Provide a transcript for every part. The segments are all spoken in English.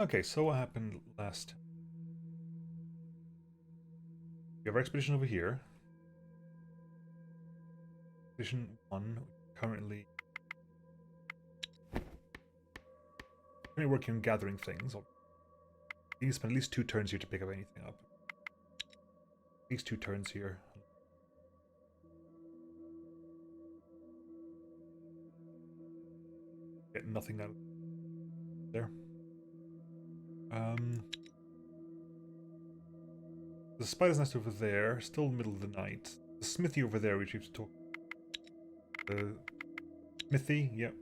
Okay, so what happened last? We have our expedition over here. Expedition 1, currently working on gathering things. You need to spend at least 2 turns here to pick up anything up. At least 2 turns here. Get nothing out of there. The spider's nest over there, still middle of the night. The smithy over there, which we have to talk. The smithy, yep.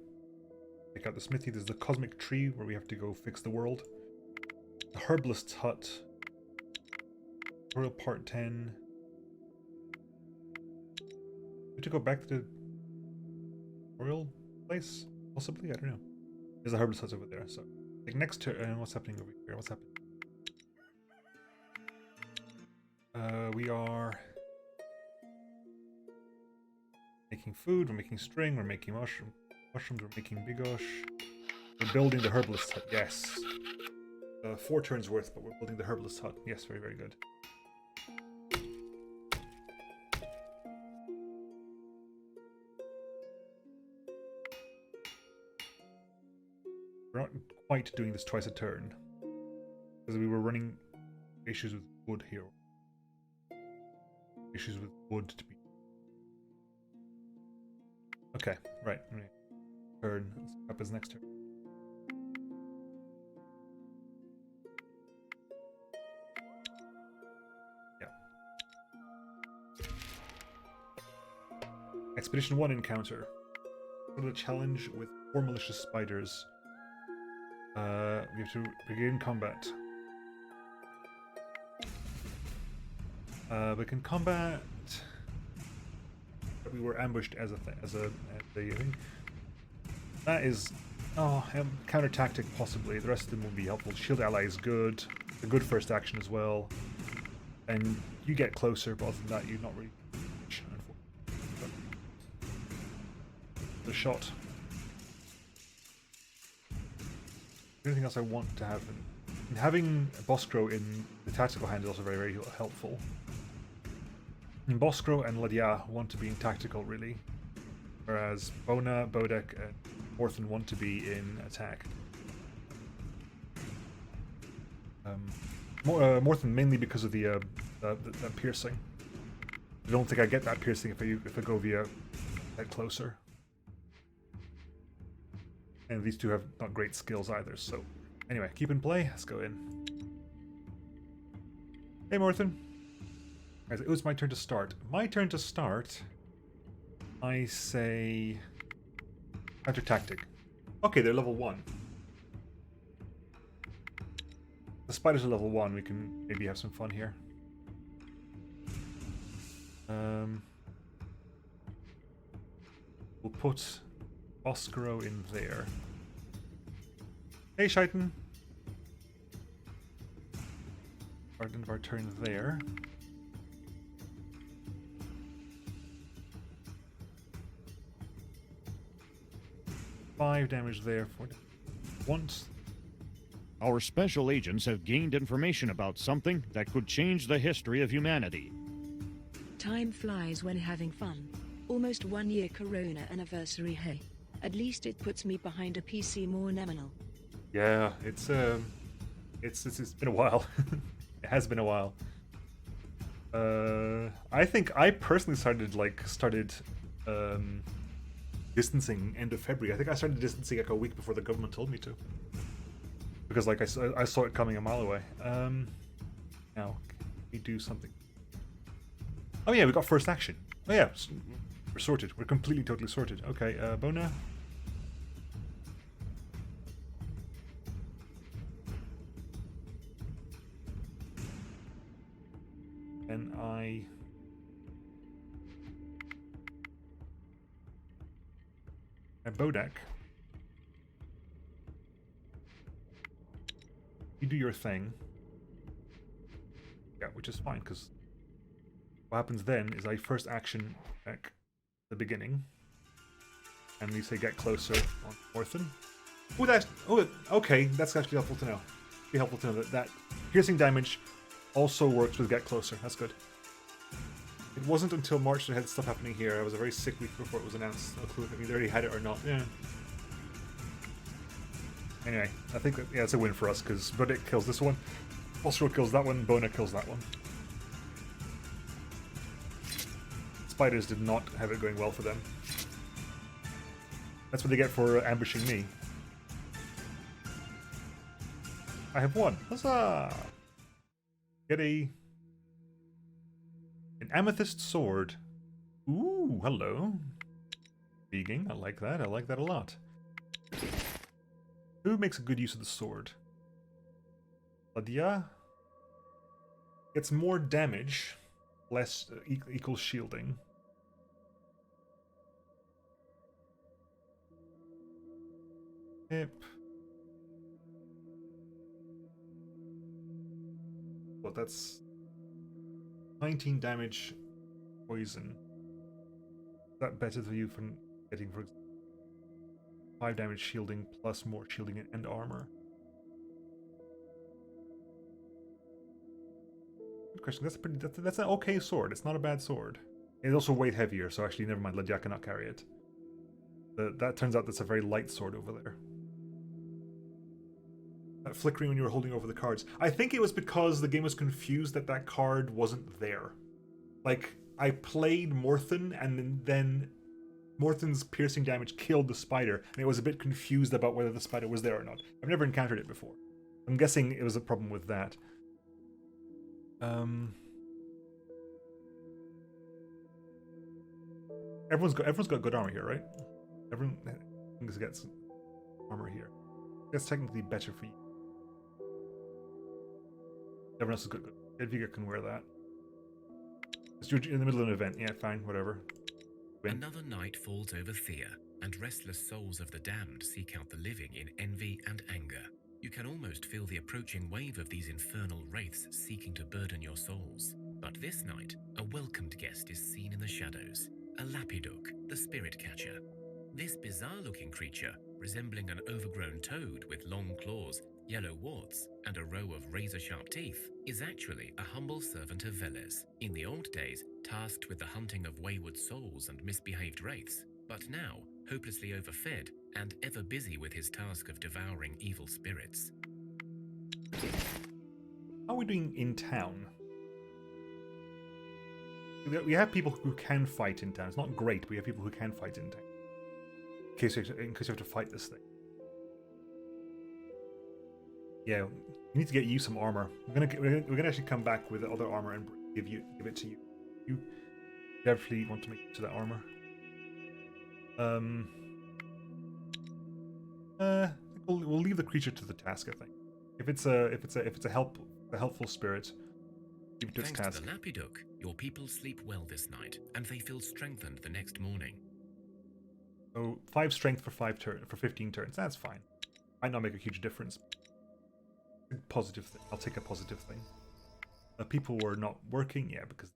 Check out the smithy. There's the cosmic tree where we have to go fix the world. The herbalist's hut. Royal Part 10. We have to go back to the royal place? Possibly? I don't know. There's a herbalist hut over there, so. Like next to what's happening over here? What's happening? We are making food, we're making string, we're making mushrooms, we're making bigosh. We're building the herbalist hut, yes. 4 turns worth, but we're building the herbalist hut. Yes, very, very good. We're not quite doing this twice a turn. Because we were running issues with wood here. Issues with wood to be... Okay, right. Turn. Let's up his next turn. Yeah. Expedition 1 encounter. For the challenge with 4 malicious spiders. We have to begin combat. We can combat. We were ambushed as a thing. That is, counter tactic possibly. The rest of them will be helpful. Shield ally is good. A good first action as well. And you get closer, but other than that, you're not really. The shot. Anything else I want to have? And having Boskro in the tactical hand is also very, very helpful. And Boskro and Ladia want to be in tactical, really. Whereas Bona, Bodek, and Morthen want to be in attack. Morthen mainly because of the piercing. I don't think I get that piercing if I go via that closer. And these two have not great skills either, so... Anyway, keep in play, let's go in. Hey, Morthen. It was my turn to start. My turn to start, I say... Counter tactic. Okay, they're level 1. The spiders are level 1, we can maybe have some fun here. We'll put Boskro in there. Hey, Shaitan. Start of our turn there. Five damage there for once. Our special agents have gained information about something that could change the history of humanity. Time flies when having fun. Almost 1 year Corona anniversary, hey. At least it puts me behind a PC more nominal. Yeah, it's been a while. It has been a while. I think I personally started distancing end of February. I think I started distancing like a week before the government told me to. Because like I saw it coming a mile away. Now, can we do something? Oh yeah, we got first action. Oh yeah, we're sorted. We're completely, totally sorted. Okay, Bona. And Bodak. You do your thing. Yeah, which is fine, because what happens then is I first action back the beginning. And we say get closer on Morthen. Oh, okay, that's actually helpful to know. Be helpful to know that piercing damage also works with Get Closer. That's good. It wasn't until March that I had stuff happening here. I was a very sick week before it was announced. No clue if I either already had it or not. Yeah. Anyway, I think that, yeah, it's a win for us because Burdick kills this one, Osro kills that one, Bona kills that one. Spiders did not have it going well for them. That's what they get for ambushing me. I have won. Huzzah! Get an Amethyst Sword. Ooh, hello. Intriguing. I like that. I like that a lot. Who makes a good use of the sword? Ladia gets more damage, less equal shielding. Yep. Well, that's 19 damage, poison. Is that better for you from getting, for example, 5 damage shielding plus more shielding and armor? Good question. That's an okay sword. It's not a bad sword. It's also weight heavier, so actually never mind. Ladia cannot carry it. That turns out that's a very light sword over there. That flickering when you were holding over the cards. I think it was because the game was confused that that card wasn't there. Like, I played Morthen, and then Morthen's piercing damage killed the spider, and it was a bit confused about whether the spider was there or not. I've never encountered it before. I'm guessing it was a problem with that. Everyone's got good armor here, right? Everyone gets armor here. That's technically better for you. Everyone else is good. Edviga can wear that. You're in the middle of an event. Yeah, fine, whatever. Win. Another night falls over Thea, and restless souls of the damned seek out the living in envy and anger. You can almost feel the approaching wave of these infernal wraiths seeking to burden your souls. But this night, a welcomed guest is seen in the shadows. A Lappy, the spirit catcher. This bizarre-looking creature, resembling an overgrown toad with long claws, yellow warts, and a row of razor-sharp teeth, is actually a humble servant of Veles, in the old days tasked with the hunting of wayward souls and misbehaved wraiths, but now hopelessly overfed and ever busy with his task of devouring evil spirits. How are we doing in town? We have people who can fight in town. It's not great, but we have people who can fight in town. In case you have to fight this thing. Yeah, we need to get you some armor. We're gonna actually come back with other armor and give it to you. You definitely want to make use of that armor. We'll leave the creature to the task. I think if it's a helpful spirit, leave it to its task. Thanks to the Lappy, your people sleep well this night, and they feel strengthened the next morning. So 5 strength for 15 turns. That's fine. Might not make a huge difference. Positive thing. I'll take a positive thing. People were not working, yeah, because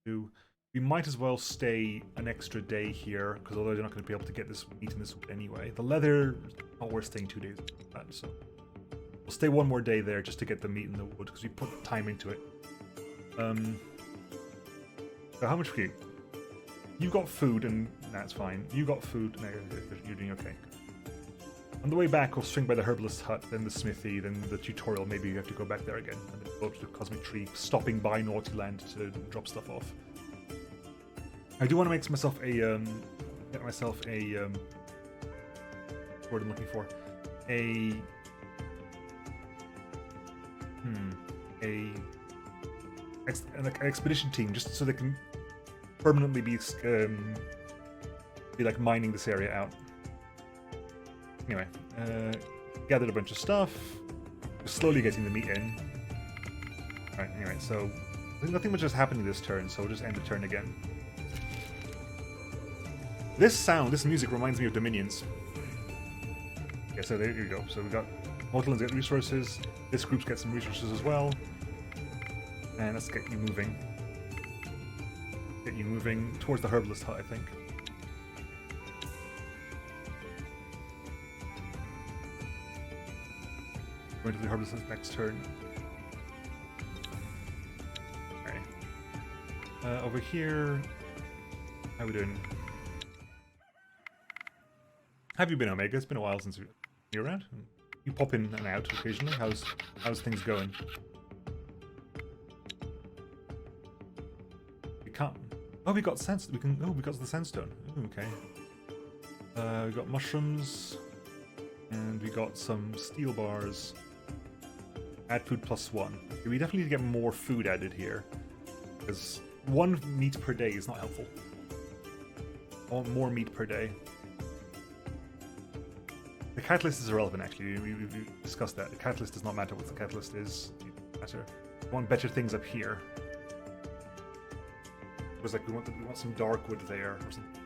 we might as well stay an extra day here, because although they're not going to be able to get this meat in this wood anyway. The leather, not worth staying 2 days for that, so we'll stay 1 more day there just to get the meat in the wood, because we put time into it. So how much for you? You got food, and that's fine. You got food, no, you're doing okay. On the way back, we'll swing by the herbalist hut, then the smithy, then the tutorial. Maybe you have to go back there again, and then go to the cosmic tree, stopping by Naughty Land to drop stuff off. I do want to make myself a get myself a word I'm looking for, an expedition team, just so they can permanently be like mining this area out. Anyway, gathered a bunch of stuff. We're slowly getting the meat in. Alright, anyway, so I think nothing much is happening this turn, so we'll just end the turn again. This music reminds me of Dominions. Yeah, so there you go. So we got Mortalans get resources. This group's get some resources as well. And let's get you moving. Get you moving towards the herbalist hut, I think. Going to the herbalist next turn. Okay. Over here, how we doing? Have you been, Omega? It's been a while since you're around. You pop in and out occasionally. How's things going? We can't. Oh, we got sense. We can. Oh, we got the sandstone. Ooh, okay. We got mushrooms, and we got some steel bars. Add food +1. We definitely need to get more food added here, because 1 meat per day is not helpful. I want more meat per day. The catalyst is irrelevant, actually. We discussed that. The catalyst does not matter what the catalyst is. It matter. We want better things up here. It was like we want some dark wood there or something.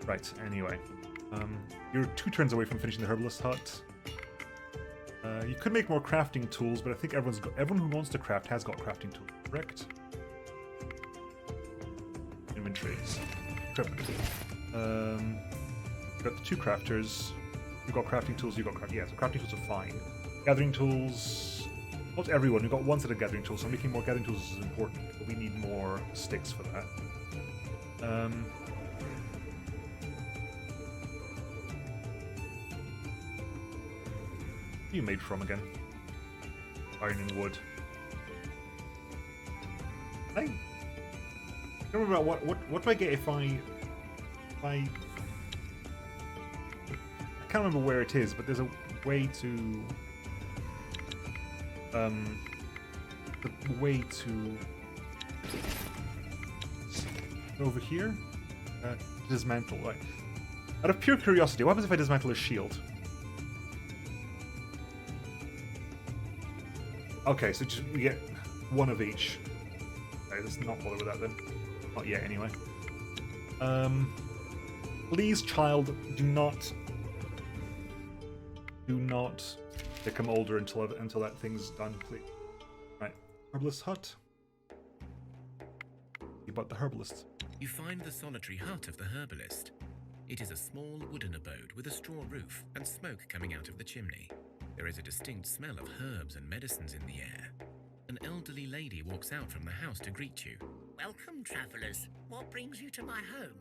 Right. Anyway, you're 2 turns away from finishing the herbalist hut. You could make more crafting tools, but I think everyone who wants to craft has got crafting tools. Correct. Inventories. Equipment. Got the 2 crafters. You've got crafting tools, you've got crafting. Yeah, so crafting tools are fine. Gathering tools. Not everyone. We've got 1 set of gathering tools, so making more gathering tools is important. But we need more sticks for that. What are you made from again? Iron and wood. I don't remember what do I get if I can't remember where it is, but there's a way to over here dismantle. Right. Out of pure curiosity, what happens if I dismantle a shield? Okay, so we get 1 of each. Okay, let's not bother with that then. Not yet, anyway. Please, child, do not become older until that thing's done, please. Right, herbalist hut. You bought the herbalist. You find the solitary hut of the herbalist. It is a small wooden abode with a straw roof and smoke coming out of the chimney. There is a distinct smell of herbs and medicines in the air. An elderly lady walks out from the house to greet you. Welcome, travellers. What brings you to my home?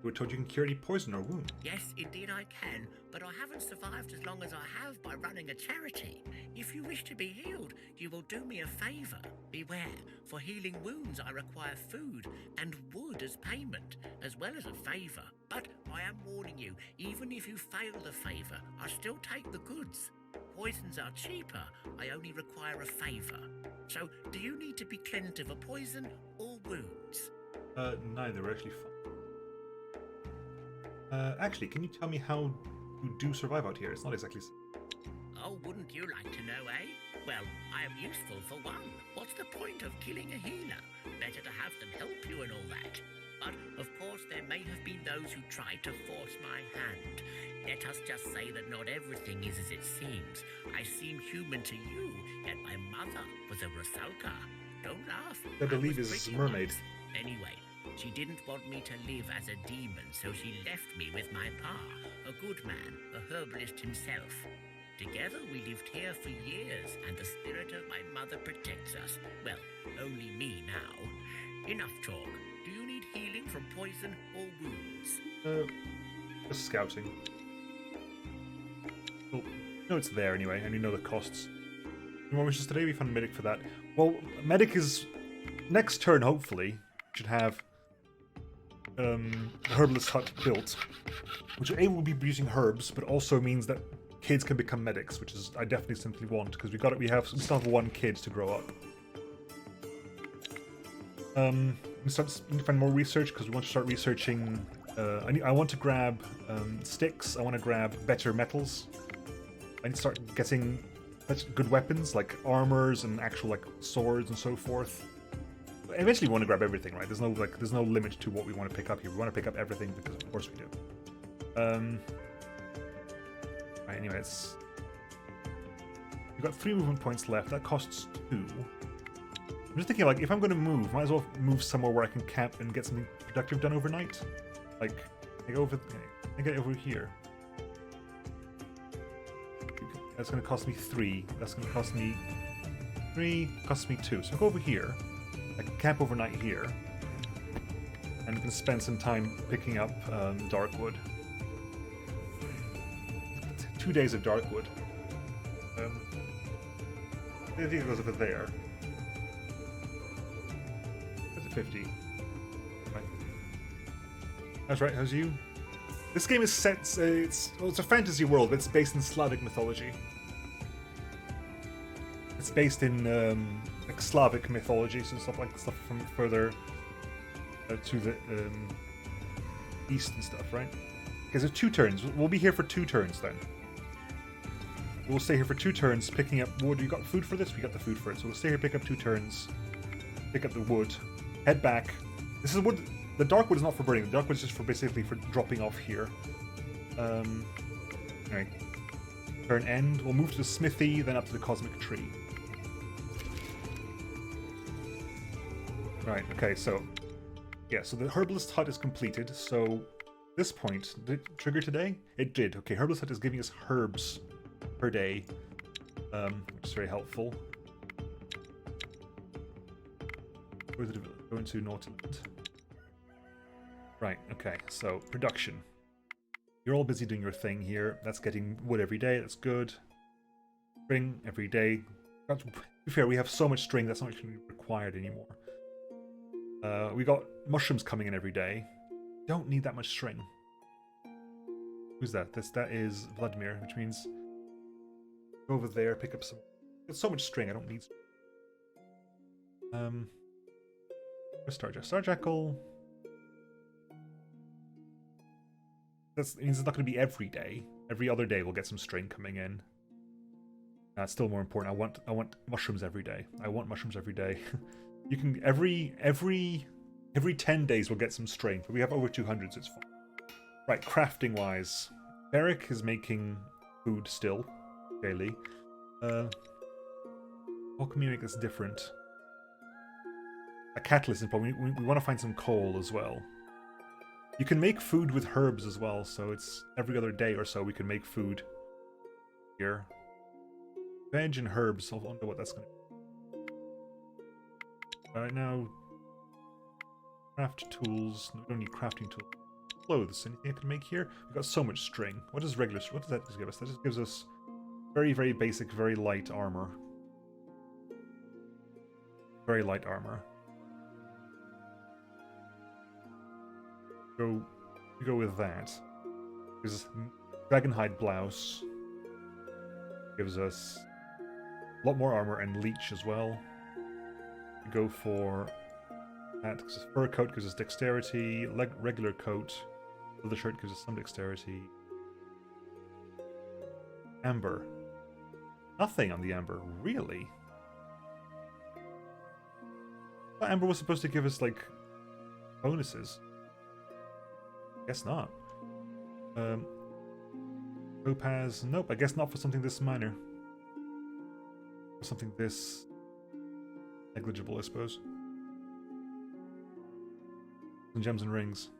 You were told you can cure any poison or wound. Yes, indeed I can, but I haven't survived as long as I have by running a charity. If you wish to be healed, you will do me a favour. Beware, for healing wounds I require food and wood as payment, as well as a favour. But I am warning you, even if you fail the favour, I still take the goods. Poisons are cheaper, I only require a favour. So, do you need to be cleansed of a poison or wounds? Neither, we're actually fine. Actually, can you tell me how you do survive out here? It's not exactly... Oh, wouldn't you like to know, eh? Well, I am useful for one. What's the point of killing a healer? Better to have them help you and all that. But, of course, there may have been those who tried to force my hand. Let us just say that not everything is as it seems. I seem human to you, yet my mother was a Rusalka. Don't laugh. I believe was is a pretty mermaid. once. Anyway, she didn't want me to live as a demon, so she left me with my pa, a good man, a herbalist himself. Together we lived here for years, and the spirit of my mother protects us. Well, only me now. Enough talk. Do you need healing from poison or wounds? Just scouting. Well, no, it's there anyway, and you know the costs. Any more wishes today? We found a medic for that. Well, medic is... Next turn, hopefully, should have herbalist hut built, which A will be producing herbs, but also means that kids can become medics, which is I definitely simply want, because we still have 1 kid to grow up. We need to find more research because we want to start researching. I want to grab sticks. I want to grab better metals. I need to start getting good weapons like armors and actual like swords and so forth. Eventually, we want to grab everything, right? There's no limit to what we want to pick up here. We want to pick up everything because, of course, we do. Right. Anyway, we've got 3 movement points left. That costs 2. I'm just thinking, like, if I'm going to move, might as well move somewhere where I can camp and get something productive done overnight. Like, I get over here. That's going to cost me 3. That's going to cost me 3. Costs me 2. So I go over here. I can camp overnight here. And we can spend some time picking up darkwood. 2 days of darkwood. I think it goes over there. That's a 50. Right. That's right, how's you? This game is set, it's a fantasy world, but it's based in Slavic mythology. It's based in like Slavic mythology, so stuff from further to the east and stuff, right? Because there's 2 turns. We'll be here for 2 turns then. We'll stay here for 2 turns, picking up wood. You got food for this? We got the food for it. So we'll stay here, pick up 2 turns, pick up the wood, head back. This is wood. The dark wood is not for burning. The dark wood is just for basically for dropping off here. Alright. Turn end. We'll move to the smithy, then up to the cosmic tree. Right. Okay. So, yeah. So the herbalist hut is completed. So, this point did it trigger today? It did. Okay. Herbalist hut is giving us herbs per day, which is very helpful. Go into Nautilus. Right, okay, so production. You're all busy doing your thing here. That's getting wood every day, that's good. String every day. To be fair, we have so much string that's not actually required anymore. We got mushrooms coming in every day. Don't need that much string. Who's that? That is Vladimir, which means go over there, pick up some. There's so much string, I don't need. Star Jackal. That means it's not going to be every day. Every other day we'll get some string coming in. That's still more important. I want mushrooms every day. I want mushrooms every day. You can every 10 days we'll get some string, but we have over 200, so it's fine. Right, crafting wise, Eric is making food still daily. What can we make this different? A catalyst is probably. We want to find some coal as well. You can make food with herbs as well, so it's every other day or so we can make food here. Veg and herbs, I wonder what that's going to be. Alright, now craft tools. No, we don't need crafting tools. Clothes, anything I can make here? We've got so much string. What does regular string? What does that just give us? That just gives us very, very basic, very light armor. Very light armor. Go with that. Because Dragonhide blouse gives us a lot more armor and leech as well. We go for that because fur coat gives us dexterity, regular coat, leather shirt gives us some dexterity. Amber. Nothing on the amber, really? I thought amber was supposed to give us like bonuses. Guess not. Topaz, nope, I guess not for something this minor. For something this negligible, I suppose. And gems and rings.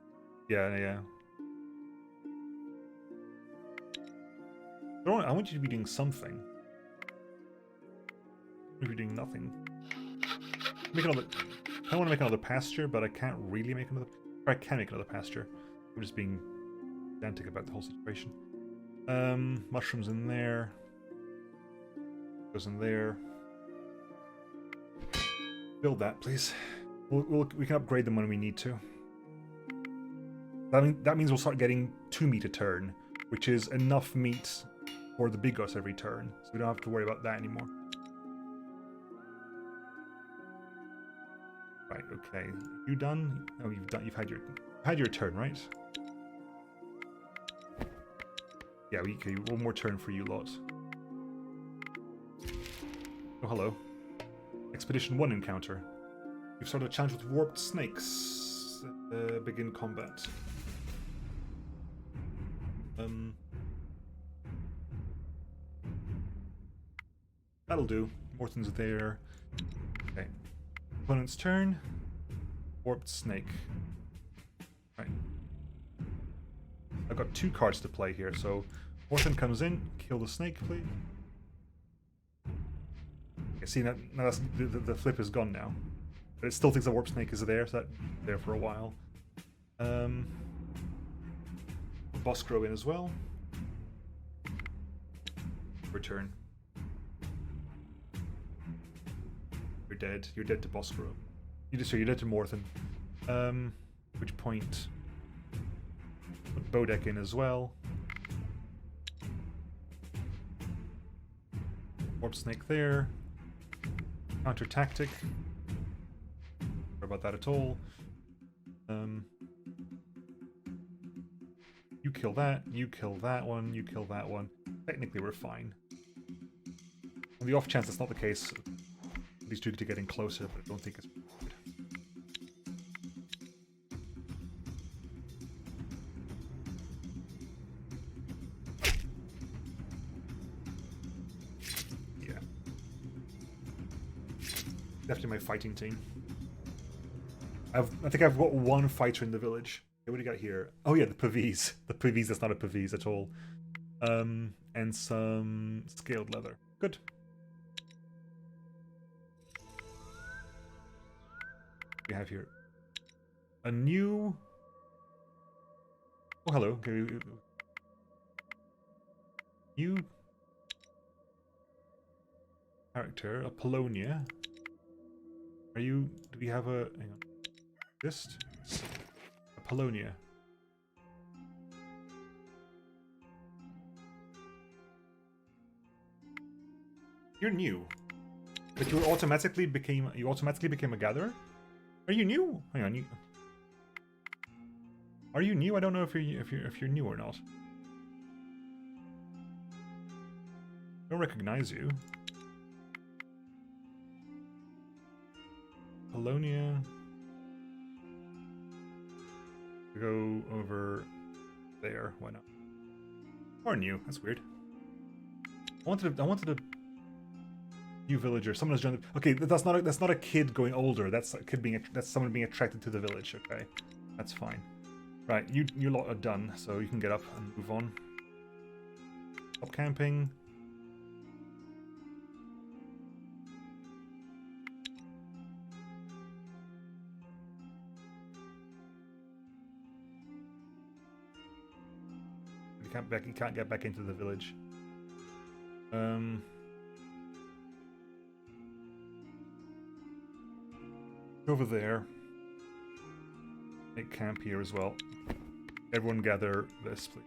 Yeah. I want you to be doing something. If you're doing nothing. I want to make another pasture, but I can't really make another. Or I can make another pasture. I'm just being pedantic about the whole situation. Mushrooms in there. Goes in there. Build that, please. We can upgrade them when we need to. That means we'll start getting 2 meat a turn, which is enough meat for the Bigos every turn, so we don't have to worry about that anymore. Right, okay. You done? Oh, you've had your turn, right? Yeah, okay, one more turn for you lot. Oh, hello. Expedition 1 encounter. You've started a challenge with warped snakes. Begin combat. That'll do. Morton's there. Okay. Opponent's turn. Warped snake. Right. I've got 2 cards to play here, so Morton comes in. Kill the snake, please. See, now that's, the flip is gone now. But it still thinks the warp snake is there, so that's there for a while. Boss grow in as well. Return. You're dead. You're dead to boss grow. You're dead to Morthen. Which point? Put Bodek in as well. Warp snake there. Counter tactic. Not about that at all. You kill that. You kill that one. You kill that one. Technically, we're fine. On the off chance that's not the case, these two are getting closer, but I don't think it's good. Yeah. Definitely my fighting team. I think I've got one fighter in the village. Okay, what do you got here? Oh yeah, the Pavis. The Pavis, that's not a Pavis at all. And some scaled leather. Good. We have here a new... Oh, hello. Okay. New character, Apollonia. Are you... Do we have a... Hang on. Just... Apollonia. You're new. But you automatically became a gatherer? Are you new? Hang on, are you new? I don't know if you're new or not. I don't recognize you. Apollonia. Go over there. Why not? Or new. That's weird. I wanted a new villager. Someone has joined. Okay, that's not a kid going older. That's a kid that's someone being attracted to the village. Okay, that's fine. Right, you lot are done, so you can get up and move on. Stop camping. You can't get back into the village. Over there. Make camp here as well. Everyone gather this, please.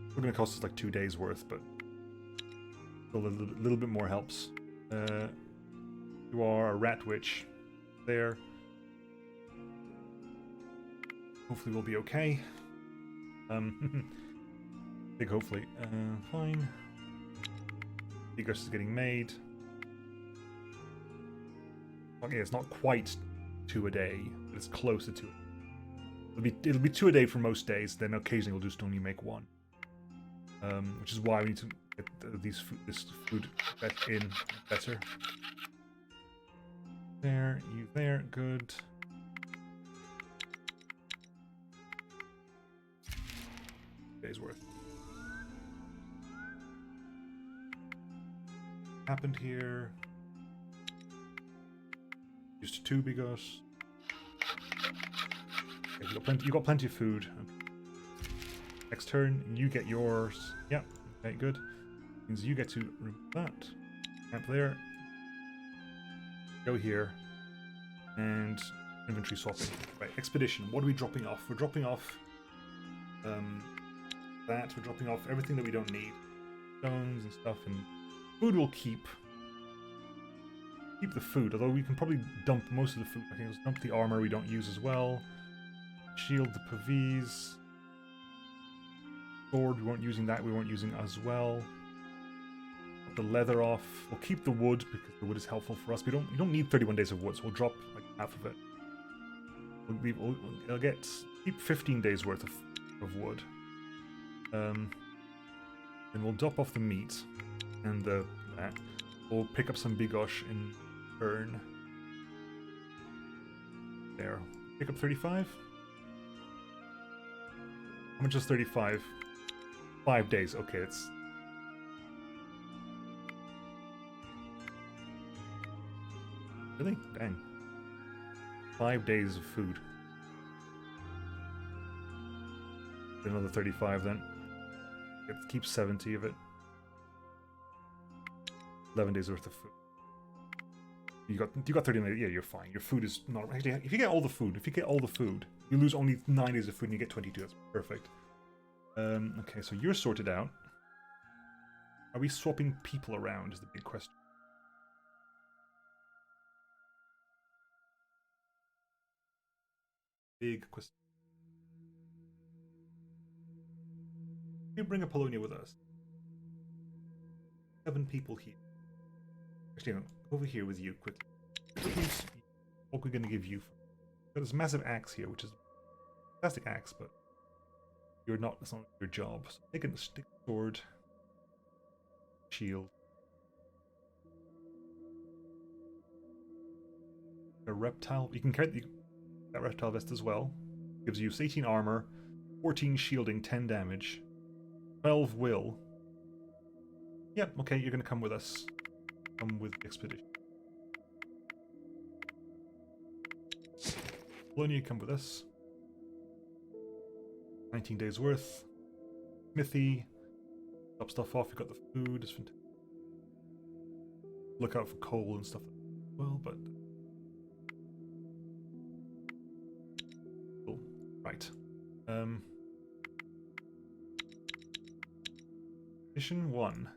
It's going to cost us like 2 days worth, but a little bit more helps. You are a rat witch. There. Hopefully we'll be okay. Big hopefully. Fine. Egress is getting made. Okay, it's not quite 2 a day, but it's closer to it. It'll be 2 a day for most days. Then occasionally we'll just only make 1. Which is why we need to get this food in better. There, you there, good. Days worth. Happened here. Used 2 bigos. Okay, you got plenty of food. Next turn, you get yours. Yeah, okay, good. Means you get to remove that. Camp there. Go here. And inventory swapping. Right, expedition. What are we dropping off? We're dropping off that. We're dropping off everything that we don't need. Stones and stuff, and food we'll keep. Keep the food, although we can probably dump most of the food. Okay, let's dump the armor we don't use as well. Shield the Pavis. Sword, we weren't using that, we weren't using as well. Put the leather off. We'll keep the wood because the wood is helpful for us. You don't need 31 days of wood, so we'll drop like half of it. We'll keep 15 days worth of wood. Then we'll drop off the meat and that. We'll pick up some bigosh in turn. There. Pick up 35? How much is 35? 5 days. Okay, it's... Really? Dang. 5 days of food. Another 35 then. Let's keep 70 of it. 11 days worth of food. You got 39. Yeah, you're fine. Your food is not actually. If you get all the food, you lose only 9 days of food and you get 22. That's perfect. Okay, so you're sorted out. Are we swapping people around? Is the big question. Big question. We bring Apollonia with us. 7 people here. Actually, no, over here with you quickly. What we're going to give you? Got this massive axe here, which is a fantastic axe, but you're not. That's not your job. So take a stick, sword, shield, a reptile. You can carry that reptile vest as well. Gives you 18 armor, 14 shielding, 10 damage, 12 will. Yep. Okay, you're going to come with us. Come with the expedition. Apollonia, come with us. 19 days worth. Smithy. Drop stuff off. You got the food. It's fantastic. Look out for coal and stuff as well, but cool. Right. Mission 1.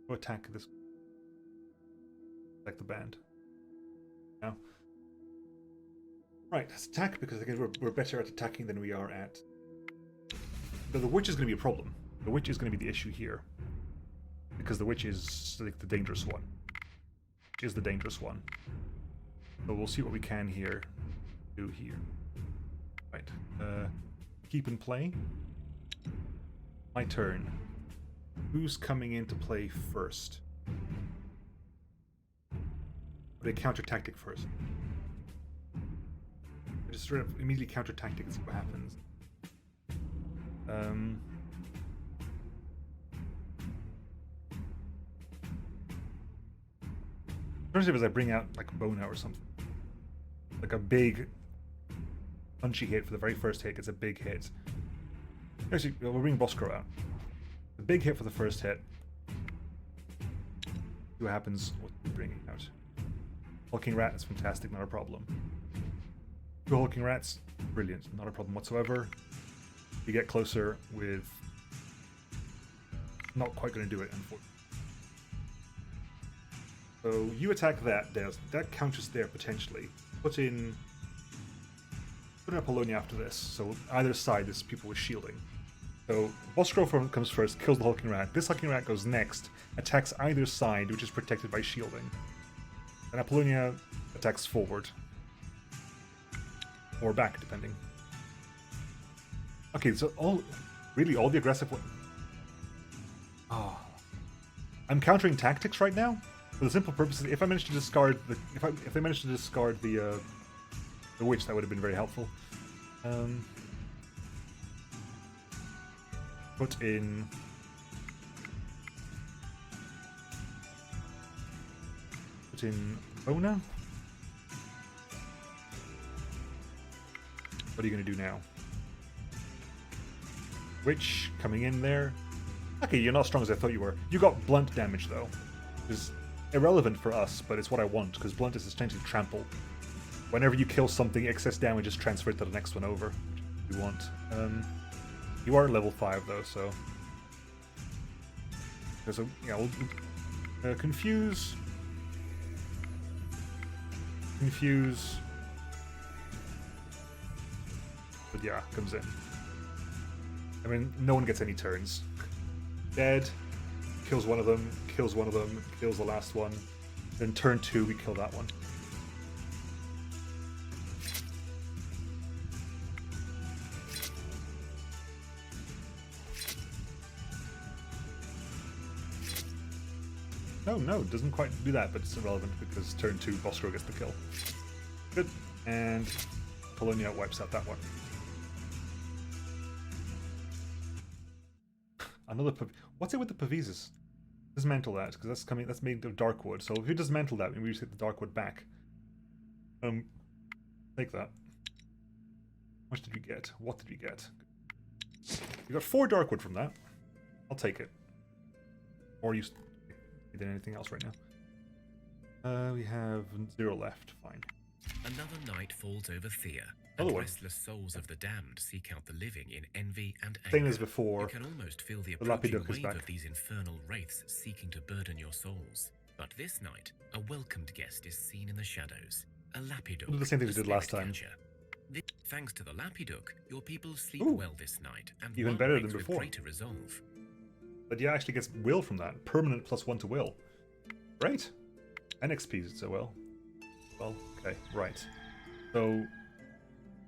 Go attack this. Attack the band. Now. Right, let's attack because again we're better at attacking than we are at. But the witch is going to be a problem. The witch is going to be the issue here, because the witch is like the dangerous one. She is the dangerous one. So we'll see what we can do here. Right. Keep and play. My turn. Who's coming into play first? They counter tactic first. Just straight up immediately counter tactic and see what happens. Alternative is I bring out like Bona or something. Like a big punchy hit for the very first hit gets a big hit. Actually, we'll bring Bosco out. The big hit for the first hit. See what happens with bringing out. Hulking Rat is fantastic, not a problem. 2 Hulking Rats, brilliant, not a problem whatsoever. You get closer with... Not quite going to do it, unfortunately. So you attack that, that counters there potentially. Put in Apollonia after this, so either side there's people with shielding. So Bosco comes first, kills the Hulking Rat. This Hulking Rat goes next, attacks either side, which is protected by shielding. And Apollonia attacks forward. Or back, depending. Okay, so all the aggressive one. Oh. I'm countering tactics right now. For the simple purpose of if I manage to discard the if they manage to discard the witch, that would have been very helpful. Put in Bona. What are you going to do now? Witch coming in there. Okay, you're not as strong as I thought you were. You got blunt damage though, which is irrelevant for us, but it's what I want because blunt is essentially trample. Whenever you kill something, excess damage is transferred to the next one over. Which we want. You are level 5 though, so. So yeah, we'll confuse. But yeah, comes in. I mean, no one gets any turns. Dead. Kills one of them. Kills one of them. Kills the last one. Then turn 2, we kill that one. No, it doesn't quite do that, but it's irrelevant because turn 2, Bosco gets the kill. Good. And Apollonia wipes out that one. Another What's it with the Pavises? dismantle that, because that's coming. That's made of dark wood. So if you dismantle that, maybe we just get the dark wood back. Take that. How much did we get? What did we get? We got 4 dark wood from that. I'll take it. Or you did anything else right now? We have 0 left. Fine. Another night falls over Thea, Another and one. restless souls of the damned seek out the living in envy and anger. Same as before. You can almost feel the Lappy approaching duck is wave back. of these infernal wraiths seeking to burden your souls. But this night, a welcomed guest is seen in the shadows. A Lappy duck. We'll do the same thing we a did last spirit time. catcher. Thanks to the Lappy duck, your people sleep Ooh. well this night, and Even one better than reigns with before. greater resolve. But yeah, actually gets will from that. Permanent +1 to will. Right. And XP so well. Well, okay, right. So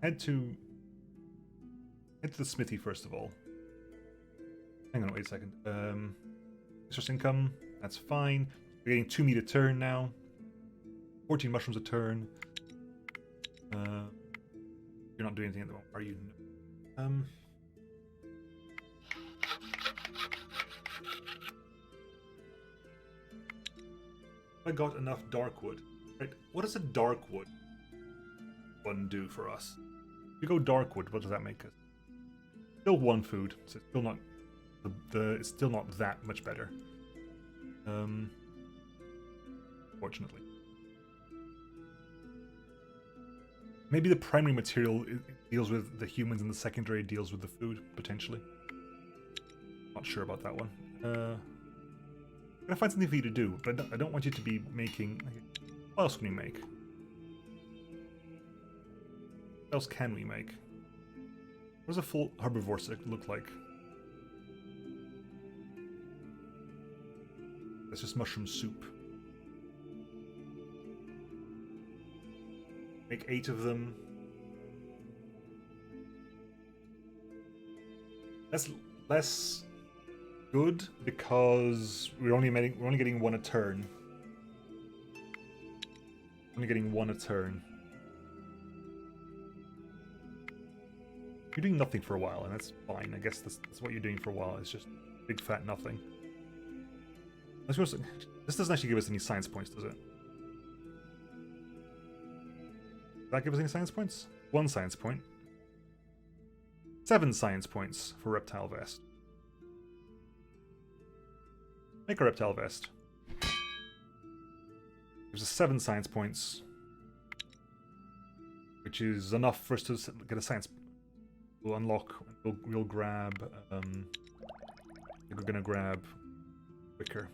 head to the smithy first of all. Hang on, wait a second. Resource income, that's fine. We're getting 2 meat a turn now. 14 mushrooms a turn. You're not doing anything at the moment, are you? I got enough dark wood. Right, what does a dark wood one do for us? If we go dark wood, what does that make us? Still 1 food, so it's still not it's still not that much better. Fortunately. Maybe the primary material deals with the humans and the secondary deals with the food, potentially. Not sure about that one. I'm gonna find something for you to do, but I don't want you to be making... What else can we make? What else can we make? What does a full herbivore look like? That's just mushroom soup. Make 8 of them. That's less good because we're only getting 1 a turn. Only getting 1 a turn. You're doing nothing for a while, and that's fine. I guess that's what you're doing for a while. It's just big fat nothing. This doesn't actually give us any science points, does it? Does that give us any science points? 1 science point. 7 science points for reptile vest. Make a reptile vest. Gives us 7 science points, which is enough for us to get a science. We'll unlock. We'll grab. We're gonna grab wicker.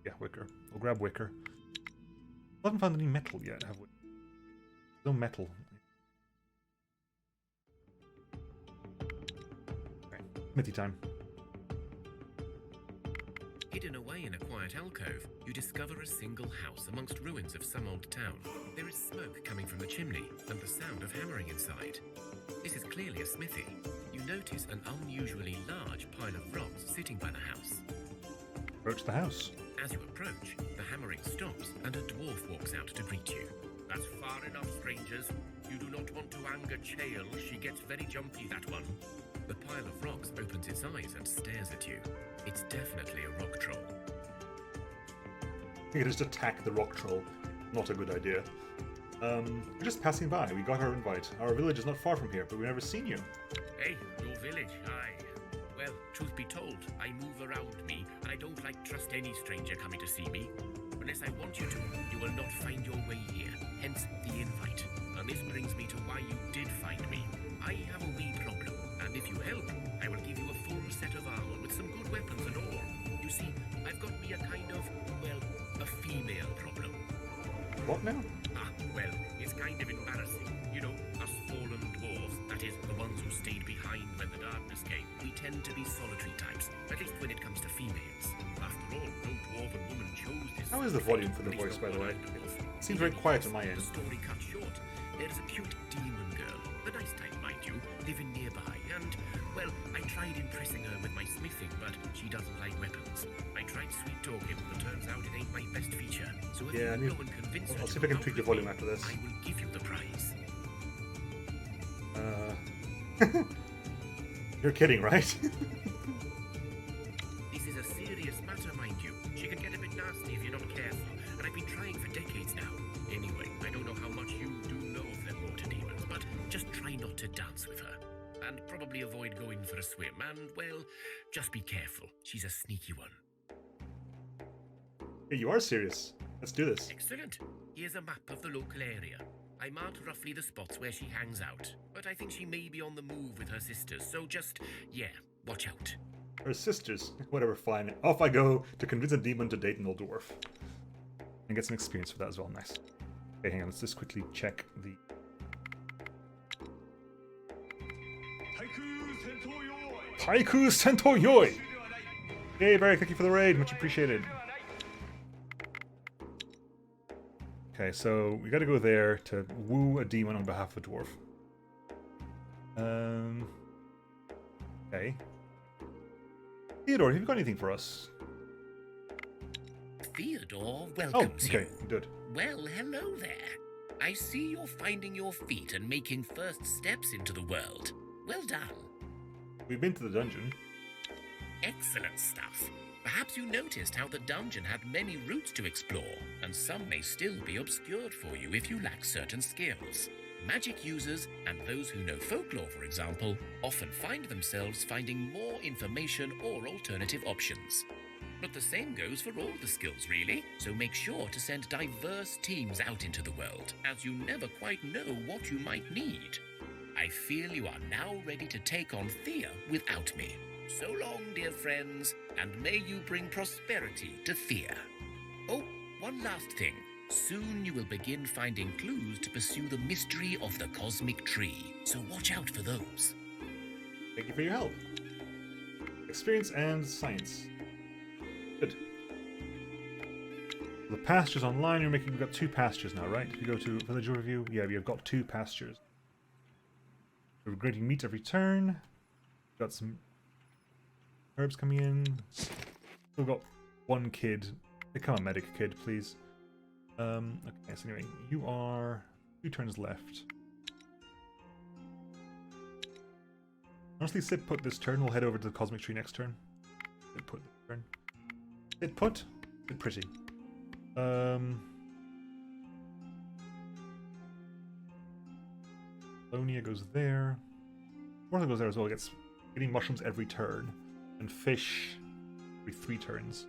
Yeah, wicker. We'll grab wicker. We haven't found any metal yet, have we? No metal. Okay, smithy time. Hidden away in a quiet alcove, you discover a single house amongst ruins of some old town. There is smoke coming from the chimney and the sound of hammering inside. This is clearly a smithy. You notice an unusually large pile of rocks sitting by the house. Approach the house. As you approach, the hammering stops and a dwarf walks out to greet you. That's far enough, strangers. You do not want to anger Chael. She gets very jumpy, that one. The pile of rocks opens its eyes and stares at you. It's definitely a rock troll. We can just attack the rock troll. Not a good idea. We're just passing by. We got our invite. Our village is not far from here, but we've never seen you. Hey, your village, aye. Well, truth be told, I move around me. I don't like trust any stranger coming to see me. Unless I want you to, you will not find your way here. Hence the invite. And this brings me to why you did find me. I have a wee problem, and if you help, I will give you a full set of armor with some good weapons and all. You see, I've got me a kind of, well, a female problem. What now? Well, it's kind of embarrassing. You know, us fallen dwarves, that is, the ones who stayed behind when the darkness came, we tend to be solitary types, at least when it comes to females. After all, no dwarven woman chose this. How is the volume for the voice, by the way? It seems very quiet on my end. The story cut short. There is a cute demon girl, a nice type, mind you, living nearby, and, well, I tried impressing her with my smithing, but she doesn't like weapons. I tried sweet talking, but turns out it ain't my best feature. So if Yeah, you go and convince her I'll to see if I can come tweak the with volume me, after this. I will give you the prize. You're kidding, right? This is a serious matter, not to dance with her. And probably avoid going for a swim. And, well, just be careful. She's a sneaky one. Yeah, you are serious. Let's do this. Excellent. Here's a map of the local area. I marked roughly the spots where she hangs out. But I think she may be on the move with her sisters. So just, yeah, watch out. Her sisters. Whatever, fine. Off I go to convince a demon to date an old dwarf. And get some experience for that as well. Nice. Okay, hang on. Let's just quickly check the... Haiku Sento Yoi! Yay, Barry, thank you for the raid. Much appreciated. Okay, so we gotta go there to woo a demon on behalf of a dwarf. Okay. Theodore, have you got anything for us? Theodore Oh, welcomes okay, you. good. Well, hello there. I see you're finding your feet and making first steps into the world. Well done. We've been to the dungeon. Excellent stuff. Perhaps you noticed how the dungeon had many routes to explore, and some may still be obscured for you if you lack certain skills. Magic users, and those who know folklore, for example, often find themselves finding more information or alternative options. But the same goes for all the skills, really, so make sure to send diverse teams out into the world, as you never quite know what you might need. I feel you are now ready to take on Thea without me. So long, dear friends, and may you bring prosperity to Thea. Oh, one last thing. Soon you will begin finding clues to pursue the mystery of the cosmic tree, so watch out for those. Thank you for your help. Experience and science. Good. The pastures online, we've got 2 pastures now, right? If you go to village overview, yeah, we have got 2 pastures. We're grading meat every turn. Got some herbs coming in. We've got 1 kid. Become a medic, kid, please. Okay, so anyway, you are 2 turns left. Honestly, sit put this turn. We'll head over to the cosmic tree next turn. Sit put this turn. Sit put. Sit pretty. Lonia goes there. Martha goes there as well. Gets getting mushrooms every turn, and fish every 3 turns.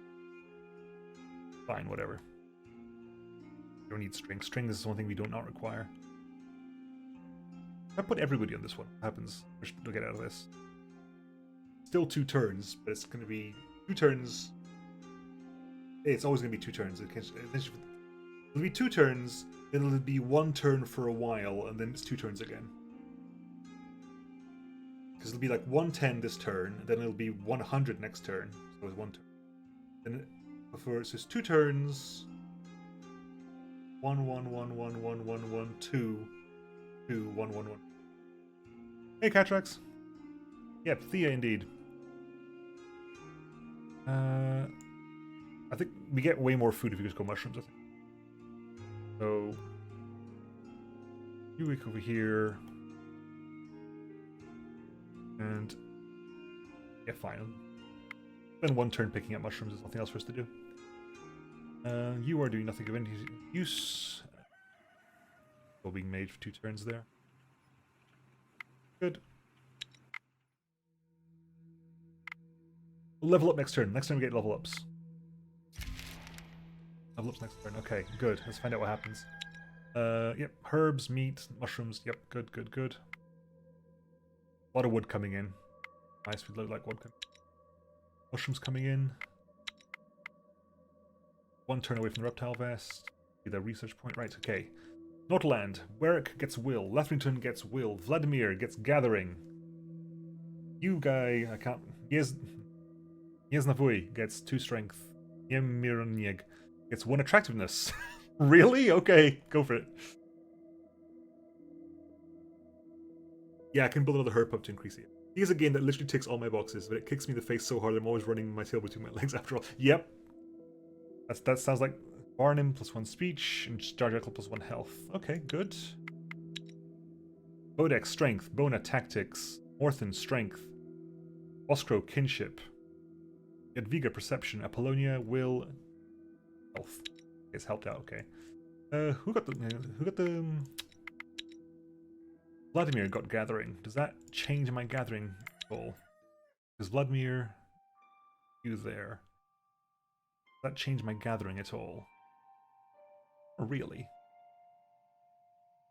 Fine, whatever. We don't need string. String is one thing we do not require. If I put everybody on this one, what happens? What should we get out of this? Still 2 turns, but it's going to be 2 turns. It's always going to be 2 turns. It'll be 2 turns, then it'll be 1 turn for a while, and then it's 2 turns again. Because it'll be like 110 this turn, then it'll be 100 next turn. So it's 1 turn. Then before, so it's 2 turns. 1, 1, 1, 1, 1, 1, 1, 2, 2, 1, 1, 1. Hey, Catrax. Yep, Thea indeed. I think we get way more food if we just go mushrooms, I think. So, you week over here. And, yeah, fine. Spend 1 turn picking up mushrooms, there's nothing else for us to do. You are doing nothing of any use. Still being made for 2 turns there. Good. We'll level up next turn. Next time we get level ups. Level ups next turn. Okay, good. Let's find out what happens. Yep. Herbs, meat, mushrooms. Yep, good, good, good. A lot of wood coming in. Nice, we like wood. Mushrooms coming in. 1 turn away from the reptile vest. Be their research point. Right, okay. Nordland. Warwick gets will. Lethrington gets will. Vladimir gets gathering. You guy, I can't. Yeznavui gets 2 strength. Yemironieg gets 1 attractiveness. Really? Okay, go for it. Yeah, I can build another herb up to increase it. Here's a game that literally ticks all my boxes, but it kicks me in the face so hard I'm always running my tail between my legs after all. Yep. That sounds like Barnum plus 1 speech and Jar Jar plus 1 health. Okay, good. Bodex, strength. Bona, tactics. Orthan, strength. Oskro, kinship. Jadviga, perception. Apollonia, will, health. It's helped out. Okay. Who got the Vladimir got gathering. Does that change my gathering at all? Because Vladimir, you there. Does that change my gathering at all? Not really.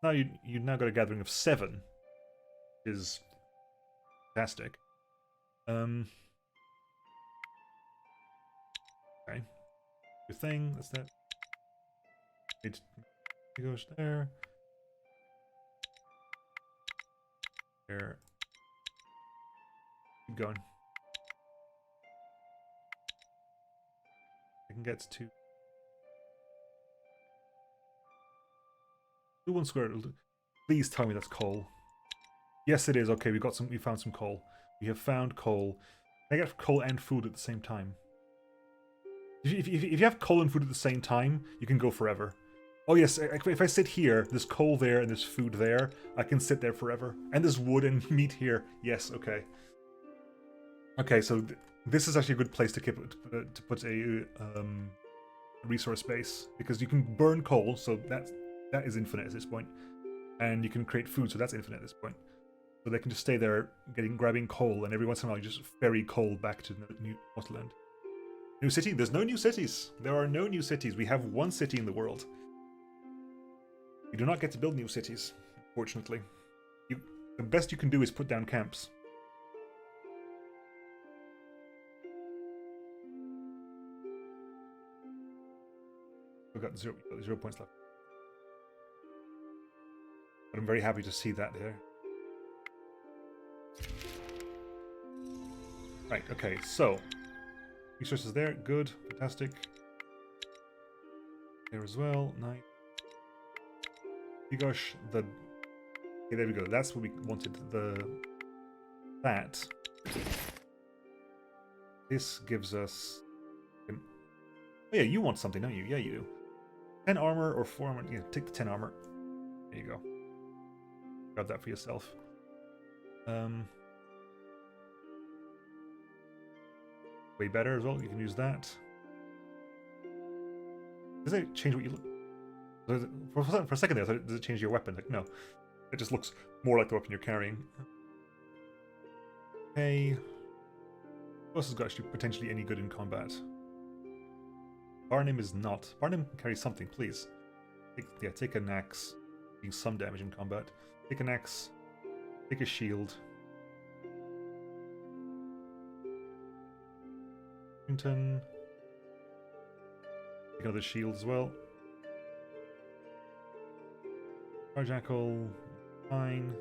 Now you now got a gathering of 7, which is fantastic. Okay. Your thing. That's that. It goes there. There. Keep going. I can get to 1 square. Please tell me that's coal. Yes, it is. Okay, we found some coal. We have found coal. I get coal and food at the same time. If you have coal and food at the same time, you can go forever. Oh yes, if I sit here, there's coal there and there's food there, I can sit there forever. And there's wood and meat here. Yes, okay. Okay, so this is actually a good place to put a resource base, because you can burn coal, so that is infinite at this point, and you can create food, so that's infinite at this point. So they can just stay there, grabbing coal, and every once in a while you just ferry coal back to New Northland. New city? There's no new cities. There are no new cities. We have 1 city in the world. You do not get to build new cities, unfortunately. The best you can do is put down camps. We've got 0 points left. But I'm very happy to see that here. Right, okay, so resources there, good, fantastic. There as well, nice. Gosh, okay, there we go. That's what we wanted. That. This gives us. Oh yeah, you want something, don't you? Yeah, you do. 10 armor or 4 armor. Yeah, take the 10 armor. There you go. Grab that for yourself. Way better as well. You can use that. Does it change what you look? For a second there, I thought, does it change your weapon? Like, no. It just looks more like the weapon you're carrying. Okay. Who else has got actually potentially any good in combat? Barnum is not. Barnum can carry something, please. Take an axe. Doing some damage in combat. Take an axe. Take a shield. Take another shield as well. Jackal, fine.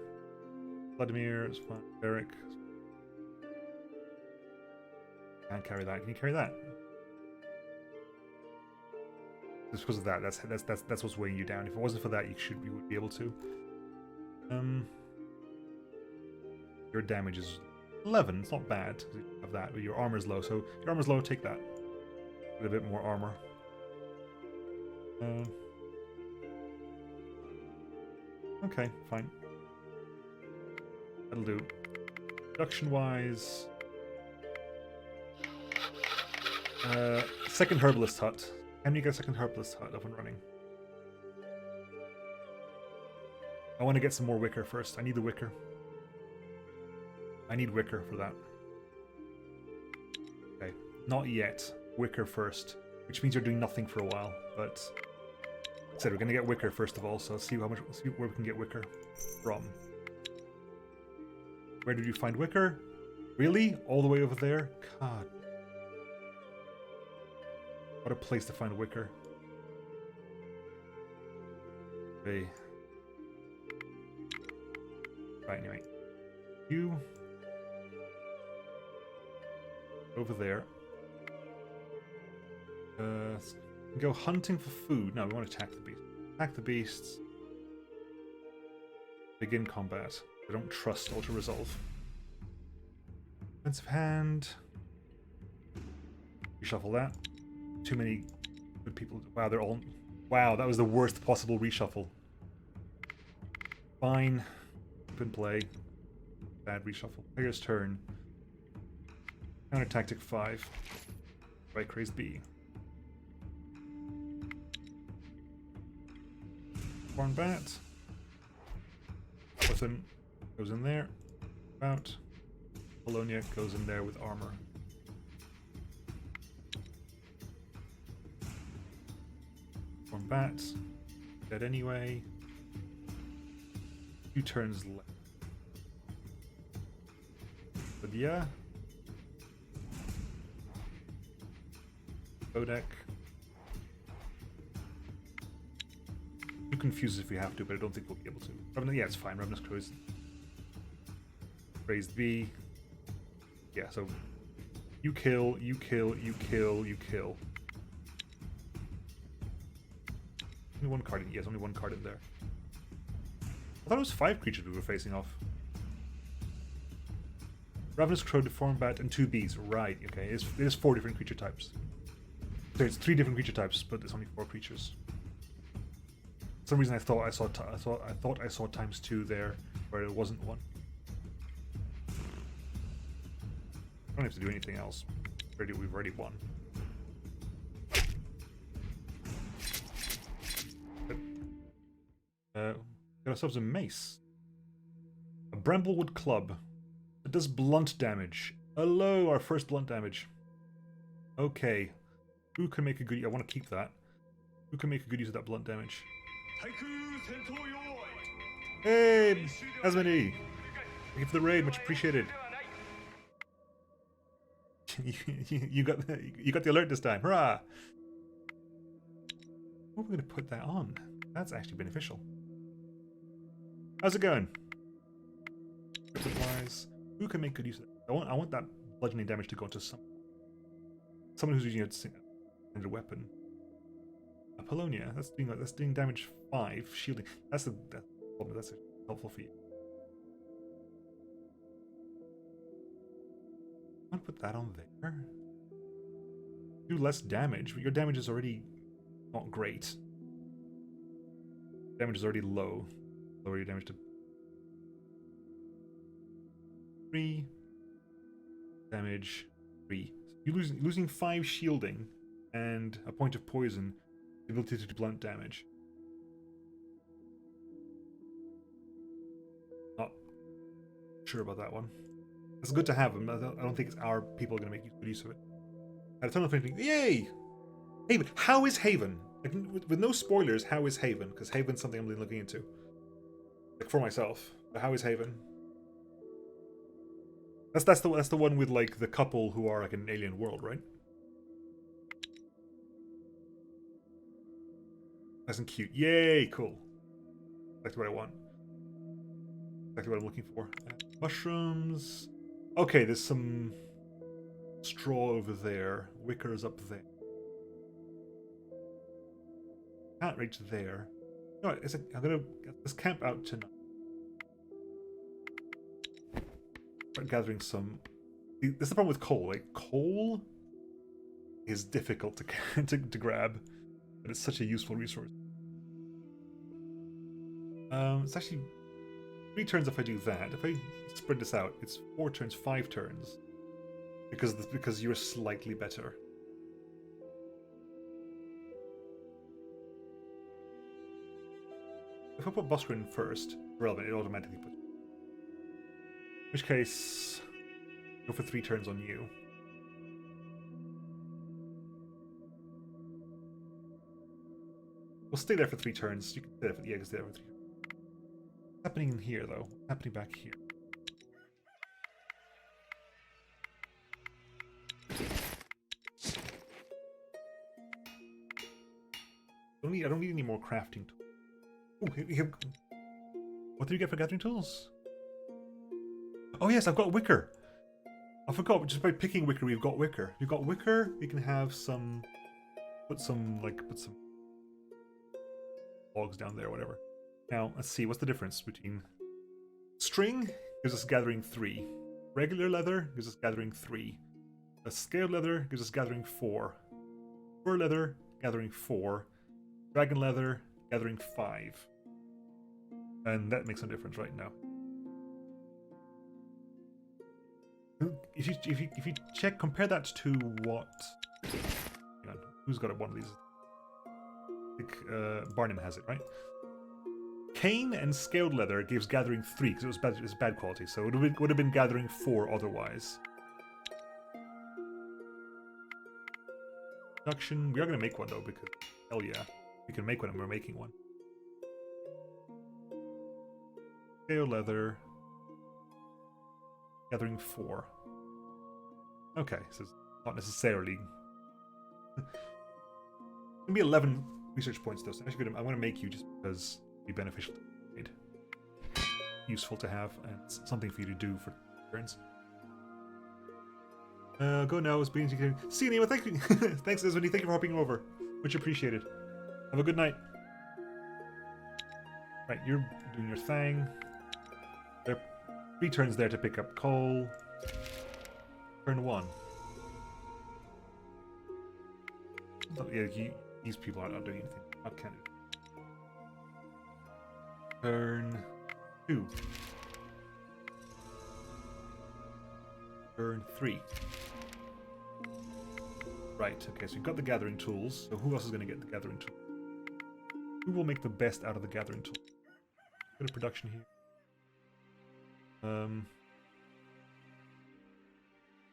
Vladimir, it's fine. Eric. Can't carry that. Can you carry that? Just because of that. That's what's weighing you down. If it wasn't for that, you would be able to. Your damage is 11. It's not bad of that, but your armor is low. So your armor is low. Take that. Get a bit more armor. Okay, fine. That'll do. Production-wise... second herbalist hut. Can you get a second herbalist hut up and running? I want to get some more wicker first. I need the wicker. I need wicker for that. Okay, not yet. Wicker first. Which means you're doing nothing for a while, but... Said we're gonna get wicker first of all, so let's see where we can get wicker from. Where did you find wicker? Really? All the way over there? God. What a place to find wicker. Okay. Right, anyway. You over there. Go hunting for food. No, we want to attack the beast. Attack the beasts. Begin combat. I don't trust Ultra Resolve. Defensive hand. Reshuffle that. Too many good people. Wow, they're all... Wow, that was the worst possible reshuffle. Fine. Open play. Bad reshuffle. Player's turn. Counter tactic 5. Right, crazed B. Corn bat. Northern goes in there. About. Polonia goes in there with armor. One bat. Dead anyway. 2 turns left. But yeah. Bodek. You confuse if we have to, but I don't think we'll be able to. Yeah, it's fine. Ravenous Crow is raised B. Yeah, so you kill, you kill, you kill, you kill. Only one card in. Yes, only one card in there. I thought it was 5 creatures we were facing off. Ravenous Crow, Deformed Bat, and 2 bees. Right, okay. It is 4 different creature types. So it's 3 different creature types, but it's only 4 creatures. For some reason I thought I saw times 2 there, where it wasn't 1. I don't have to do anything else. We've already won. Got ourselves a mace. A Bramblewood Club. It does blunt damage. Hello, our first blunt damage. Okay. Who can make a good... I want to keep that. Who can make a good use of that blunt damage? Hey, Asmani! Thank you for the raid, much appreciated. you got the alert this time, hurrah! What are we going to put that on? That's actually beneficial. How's it going? Wise. Who can make good use of that? I want that bludgeoning damage to go into someone who's using it as a weapon. Apollonia, that's doing damage 5, shielding. That's helpful for you. I'm gonna put that on there. Do less damage, but your damage is already not great. Damage is already low. Lower your damage to 3. Damage 3. You're losing 5 shielding and a point of poison. The ability to do blunt damage. Not sure about that one. It's good to have them. I don't think it's our people are going to make good use of it. I had a ton of thinking. Yay! Haven. How is Haven? Like, with no spoilers, how is Haven? Because Haven's something I'm really looking into. Like for myself. But how is Haven? That's the one with like the couple who are like in an alien world, right? Nice and cute. Yay! Cool. Exactly what I want. Exactly what I'm looking for. Mushrooms. Okay, there's some straw over there. Wicker's up there. Can't reach there. No, I'm gonna let's camp out tonight. Start gathering some. This is the problem with coal. Like coal is difficult to grab, but it's such a useful resource. It's actually 3 turns if I do that. If I spread this out, it's 4 turns, 5 turns, because you're slightly better. If I put Busker in first, relevant, it automatically puts. In which case, go for 3 turns on you. We'll stay there for 3 turns. You can stay there for, yeah, you can stay there for 3 turns. What's happening in here, though? What's happening back here? I don't need any more crafting tools. Oh, what did you get for gathering tools? Oh yes, I've got wicker. I forgot, just by picking wicker, we've got wicker. We've got wicker, we can have some... Put some logs down there, whatever. Now, let's see, what's the difference between... String gives us gathering 3. Regular leather gives us gathering 3. A scaled leather gives us gathering 4. Fur leather, gathering 4. Dragon leather, gathering 5. And that makes no difference right now. If you check, compare that to what... Hang on, who's got one of these? I think Barnum has it, right? cane and scaled leather gives gathering 3 because it was bad quality, so it would have been gathering 4 otherwise. Production. We are going to make one though because hell yeah, we can make one and we're making one. Scaled leather. Gathering 4. Okay, so it's not necessarily. It's gonna be 11 research points though. So I'm going to make you just because it'll be beneficial to trade, useful to have, and something for you to do for turns. Go now. It's been see you, Nemo. Thank you. Thanks, Esmond. Thank you for hopping over. Much appreciated. Have a good night. Right, you're doing your thing. There are 3 turns there to pick up coal. Turn 1. Oh, yeah, these people are not doing anything. Not can do. Turn 2. Turn 3. Right, okay, so you've got the gathering tools. So who else is going to get the gathering tool? Who will make the best out of the gathering tool? Bit of production here.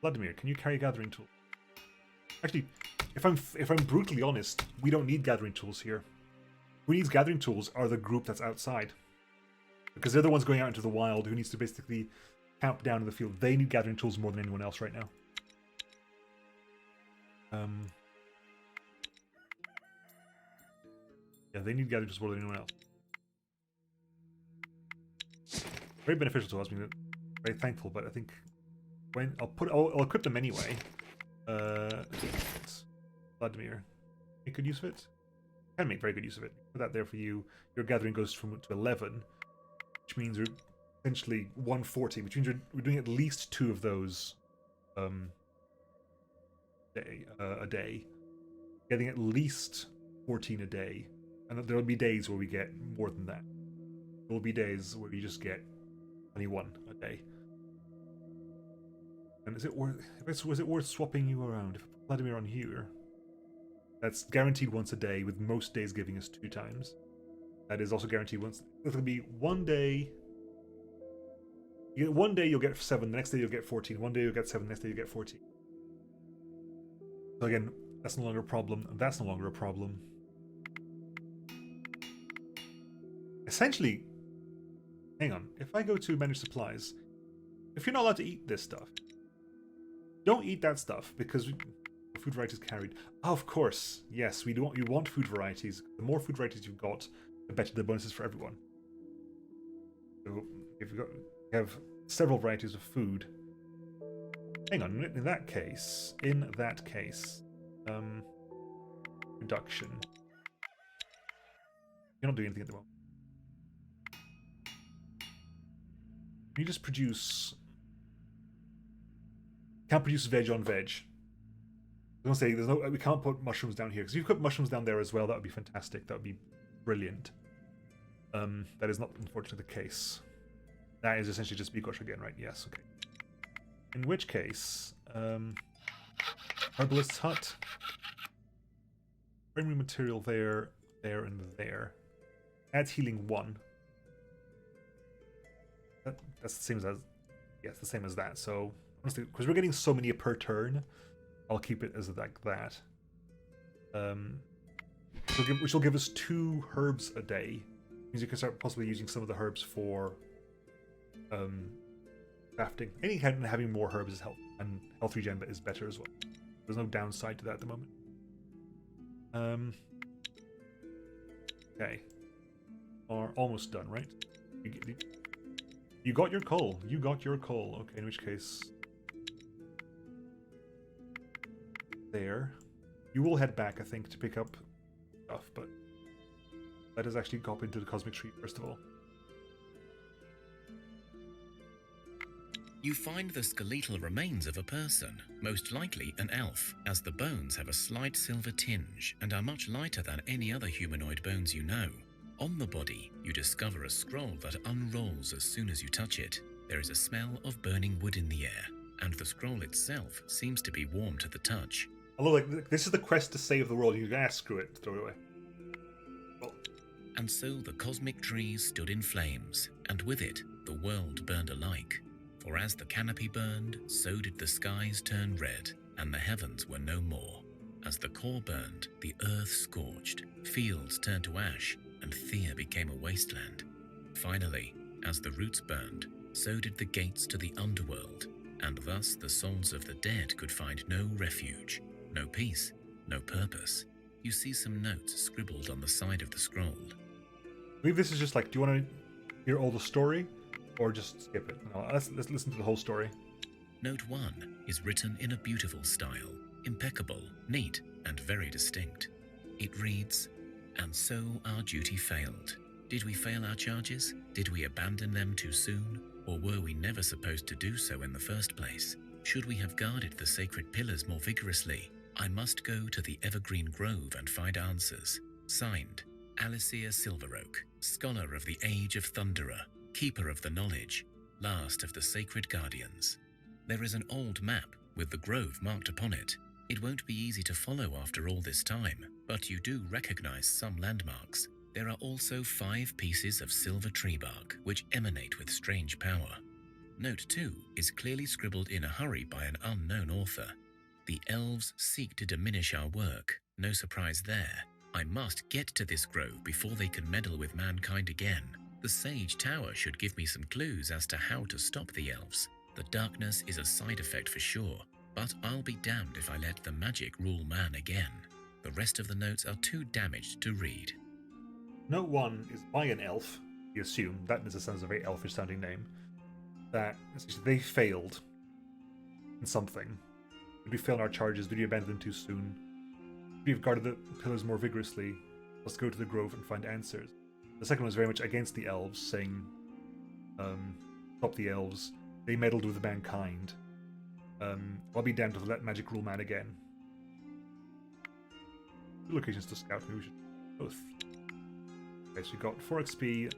Vladimir, can you carry a gathering tool? Actually, if I'm brutally honest, we don't need gathering tools here. Who needs gathering tools are the group that's outside. Because they're the ones going out into the wild who needs to basically camp down in the field. They need gathering tools more than anyone else right now. Yeah, they need gathering tools more than anyone else. Very beneficial to us. I mean, very thankful, but I think when I'll equip them anyway. Vladimir, make good use of it. Can make very good use of it. Put that there for you. Your gathering goes to 11, which means you're essentially 140, which means we're doing at least 2 of those a day. Getting at least 14 a day, and there will be days where we get more than that. There will be days where you just get 21 a day. And was it worth swapping you around? If I put Vladimir on here, that's guaranteed once a day, with most days giving us 2 times. That is also guaranteed once. It'll be 1 day. One day you'll get 7, the next day you'll get 14. One day you'll get 7, the next day you'll get 14. So again, that's no longer a problem, and that's no longer a problem. Essentially, hang on, if I go to manage supplies, if you're not allowed to eat this stuff, don't eat that stuff because food varieties carried. Oh, of course, yes, you want food varieties. The more food varieties you've got, the better the bonuses for everyone. So if you have several varieties of food. Hang on, in that case, reduction. You're not doing anything at the moment. Can you just produce? Can't produce veg on veg. I was gonna say we can't put mushrooms down here because if you put mushrooms down there as well, that would be fantastic. That would be brilliant. That is not unfortunately the case. That is essentially just Bikosh again, right? Yes, okay. In which case, Herbalist's Hut. Primary material there, there, and there. Adds healing 1. That's the same as the same as that. So honestly, because we're getting so many per turn, I'll keep it as like that. Which will give us 2 herbs a day. Means you can start possibly using some of the herbs for crafting. Having more herbs is helpful, and health regen is better as well. There's no downside to that at the moment. Okay, are almost done, right? You got your coal. You got your coal. Okay, in which case, there, you will head back, I think, to pick up stuff, but let us actually hop into the cosmic tree first of all. You find the skeletal remains of a person, most likely an elf, as the bones have a slight silver tinge and are much lighter than any other humanoid bones you know. On the body, you discover a scroll that unrolls as soon as you touch it. There is a smell of burning wood in the air, and the scroll itself seems to be warm to the touch. Although, like, this is the quest to save the world. You screw it, throw it away. Well. And so the cosmic tree stood in flames, and with it the world burned alike. For as the canopy burned, so did the skies turn red, and the heavens were no more. As the core burned, the earth scorched, fields turned to ash, and Thea became a wasteland. Finally, as the roots burned, so did the gates to the underworld, and thus the souls of the dead could find no refuge, no peace, no purpose. You see some notes scribbled on the side of the scroll. I believe this is just like, do you want to hear all the story, or just skip it? No, let's listen to the whole story. Note 1 is written in a beautiful style, impeccable, neat, and very distinct. It reads, "And so our duty failed. Did we fail our charges? Did we abandon them too soon? Or were we never supposed to do so in the first place? Should we have guarded the sacred pillars more vigorously? I must go to the Evergreen Grove and find answers. Signed, Alicia Silveroak, Scholar of the Age of Thunderer, Keeper of the Knowledge, last of the Sacred Guardians." There is an old map with the grove marked upon it. It won't be easy to follow after all this time, but you do recognize some landmarks. There are also 5 pieces of silver tree bark, which emanate with strange power. Note 2 is clearly scribbled in a hurry by an unknown author. "The elves seek to diminish our work. No surprise there. I must get to this grove before they can meddle with mankind again. The Sage Tower should give me some clues as to how to stop the elves. The darkness is a side effect for sure, but I'll be damned if I let the magic rule man again." The rest of the notes are too damaged to read. Note 1 is by an elf, you assume. That in a sense is a very elfish sounding name. That they failed in something. Did we fail in our charges? Did we abandon them too soon? Did we have guarded the pillars more vigorously? Let's go to the grove and find answers. The second one is very much against the elves, saying, stop the elves. They meddled with mankind. I'll be damned to let magic rule man again. 2 locations to scout. Maybe we should do both. Okay, so we got 4 XP.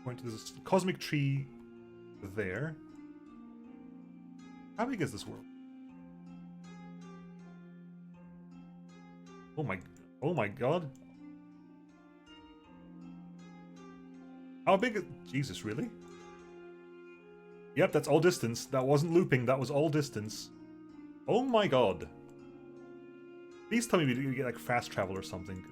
There's a cosmic tree there. How big is this world? Oh my god. How big is... Jesus, really? Yep, that's all distance. That wasn't looping, that was all distance. Oh my god. Please tell me we get like fast travel or something.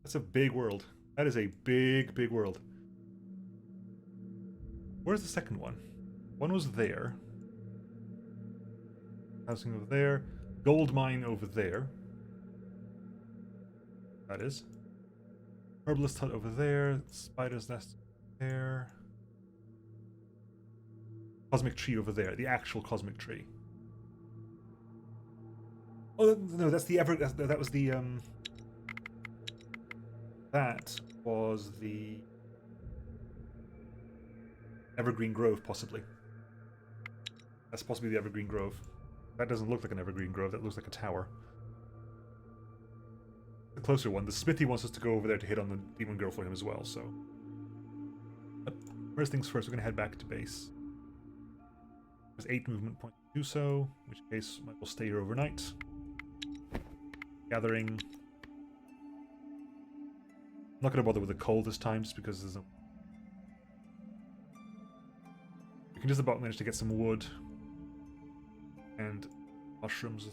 That's a big world. That is a big, big world. Where's the second one? One was there. Housing over there. Gold mine over there. That is. Herbalist hut over there. Spider's nest there. Cosmic tree over there. The actual cosmic tree. Oh no, that's the that was the that was the Evergreen Grove, possibly. That's possibly the Evergreen Grove. That doesn't look like an Evergreen Grove, that looks like a tower. The closer one. The Smithy wants us to go over there to hit on the demon girl for him as well, so... But first things first, we're going to head back to base. There's 8 movement points to do so, in which case we'll stay here overnight. Gathering. I'm not going to bother with the coal this time, just because there's no... We can just about manage to get some wood. And mushrooms.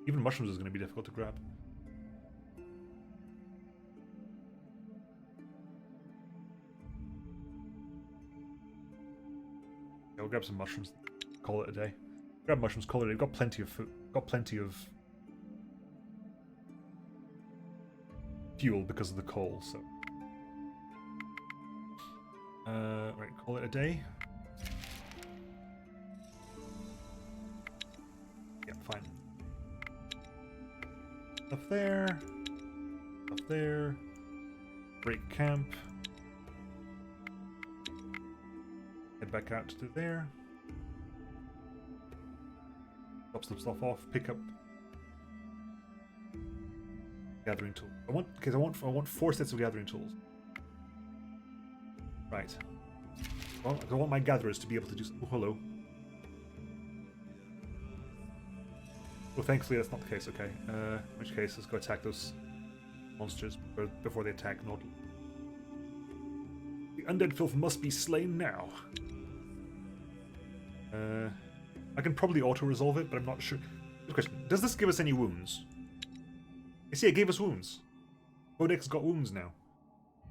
Even mushrooms is going to be difficult to grab. Yeah, we'll grab some mushrooms. Call it a day. Grab mushrooms, call it a day. We've got plenty of food. Got plenty of fuel because of the coal, so. Right, call it a day. Yeah, fine. Up there. Up there. Break camp. Head back out to there. Drop some stuff off. Pick up gathering tool. I want 4 sets of gathering tools. Right. Well, I want my gatherers to be able to do. Oh, hello. Well, thankfully that's not the case, okay. In which case, let's go attack those monsters before they attack Nord. The undead filth must be slain now. I can probably auto-resolve it, but I'm not sure. Good question. Does this give us any wounds? You see, it gave us wounds. Bodek's got wounds now.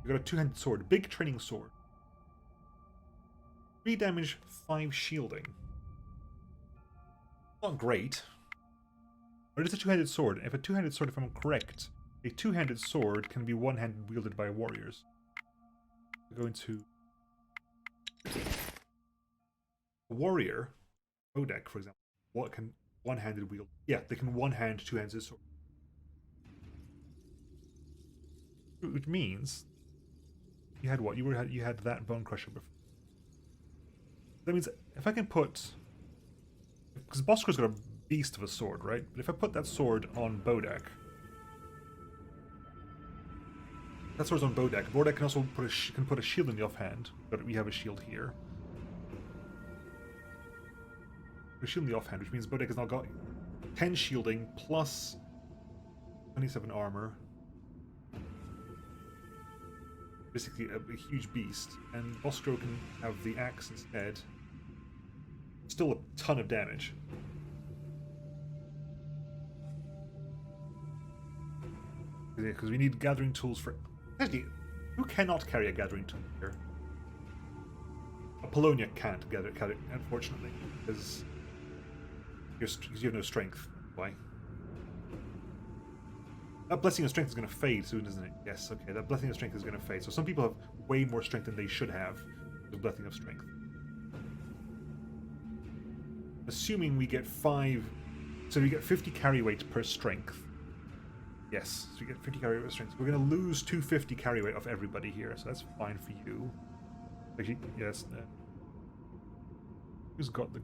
We got a two-handed sword. Big training sword. 3 damage, 5 shielding. Not great. But it's a two-handed sword. If a two-handed sword, if I'm correct, a two-handed sword can be one-handed wielded by warriors. We're going to... A warrior, Bodek, for example, what can one-handed wield? Yeah, they can one-hand two-handed sword. Which means you had what? You had that bone crusher before. That means if I can put, because Bosco's got a beast of a sword, right? But if I put that sword on Bodek, that sword's on Bodek. Bodek can also put a shield in the offhand, but we have a shield here. A shield in the offhand, which means Bodek has now got 10 shielding plus 27 armor. Basically a huge beast, and Bosco can have the axe instead. Still a ton of damage. Because we need gathering tools for... Actually, who cannot carry a gathering tool here? Apollonia can't gather it, unfortunately, because you have no strength. Why? That blessing of strength is going to fade soon, isn't it? Yes, okay, that blessing of strength is going to fade. So some people have way more strength than they should have with blessing of strength. Assuming we get 5... So we get 50 carry weight per strength. Yes, so we get 50 carry weight per strength. We're going to lose 250 carry weight of everybody here, so that's fine for you. Actually, yes. Who's got the...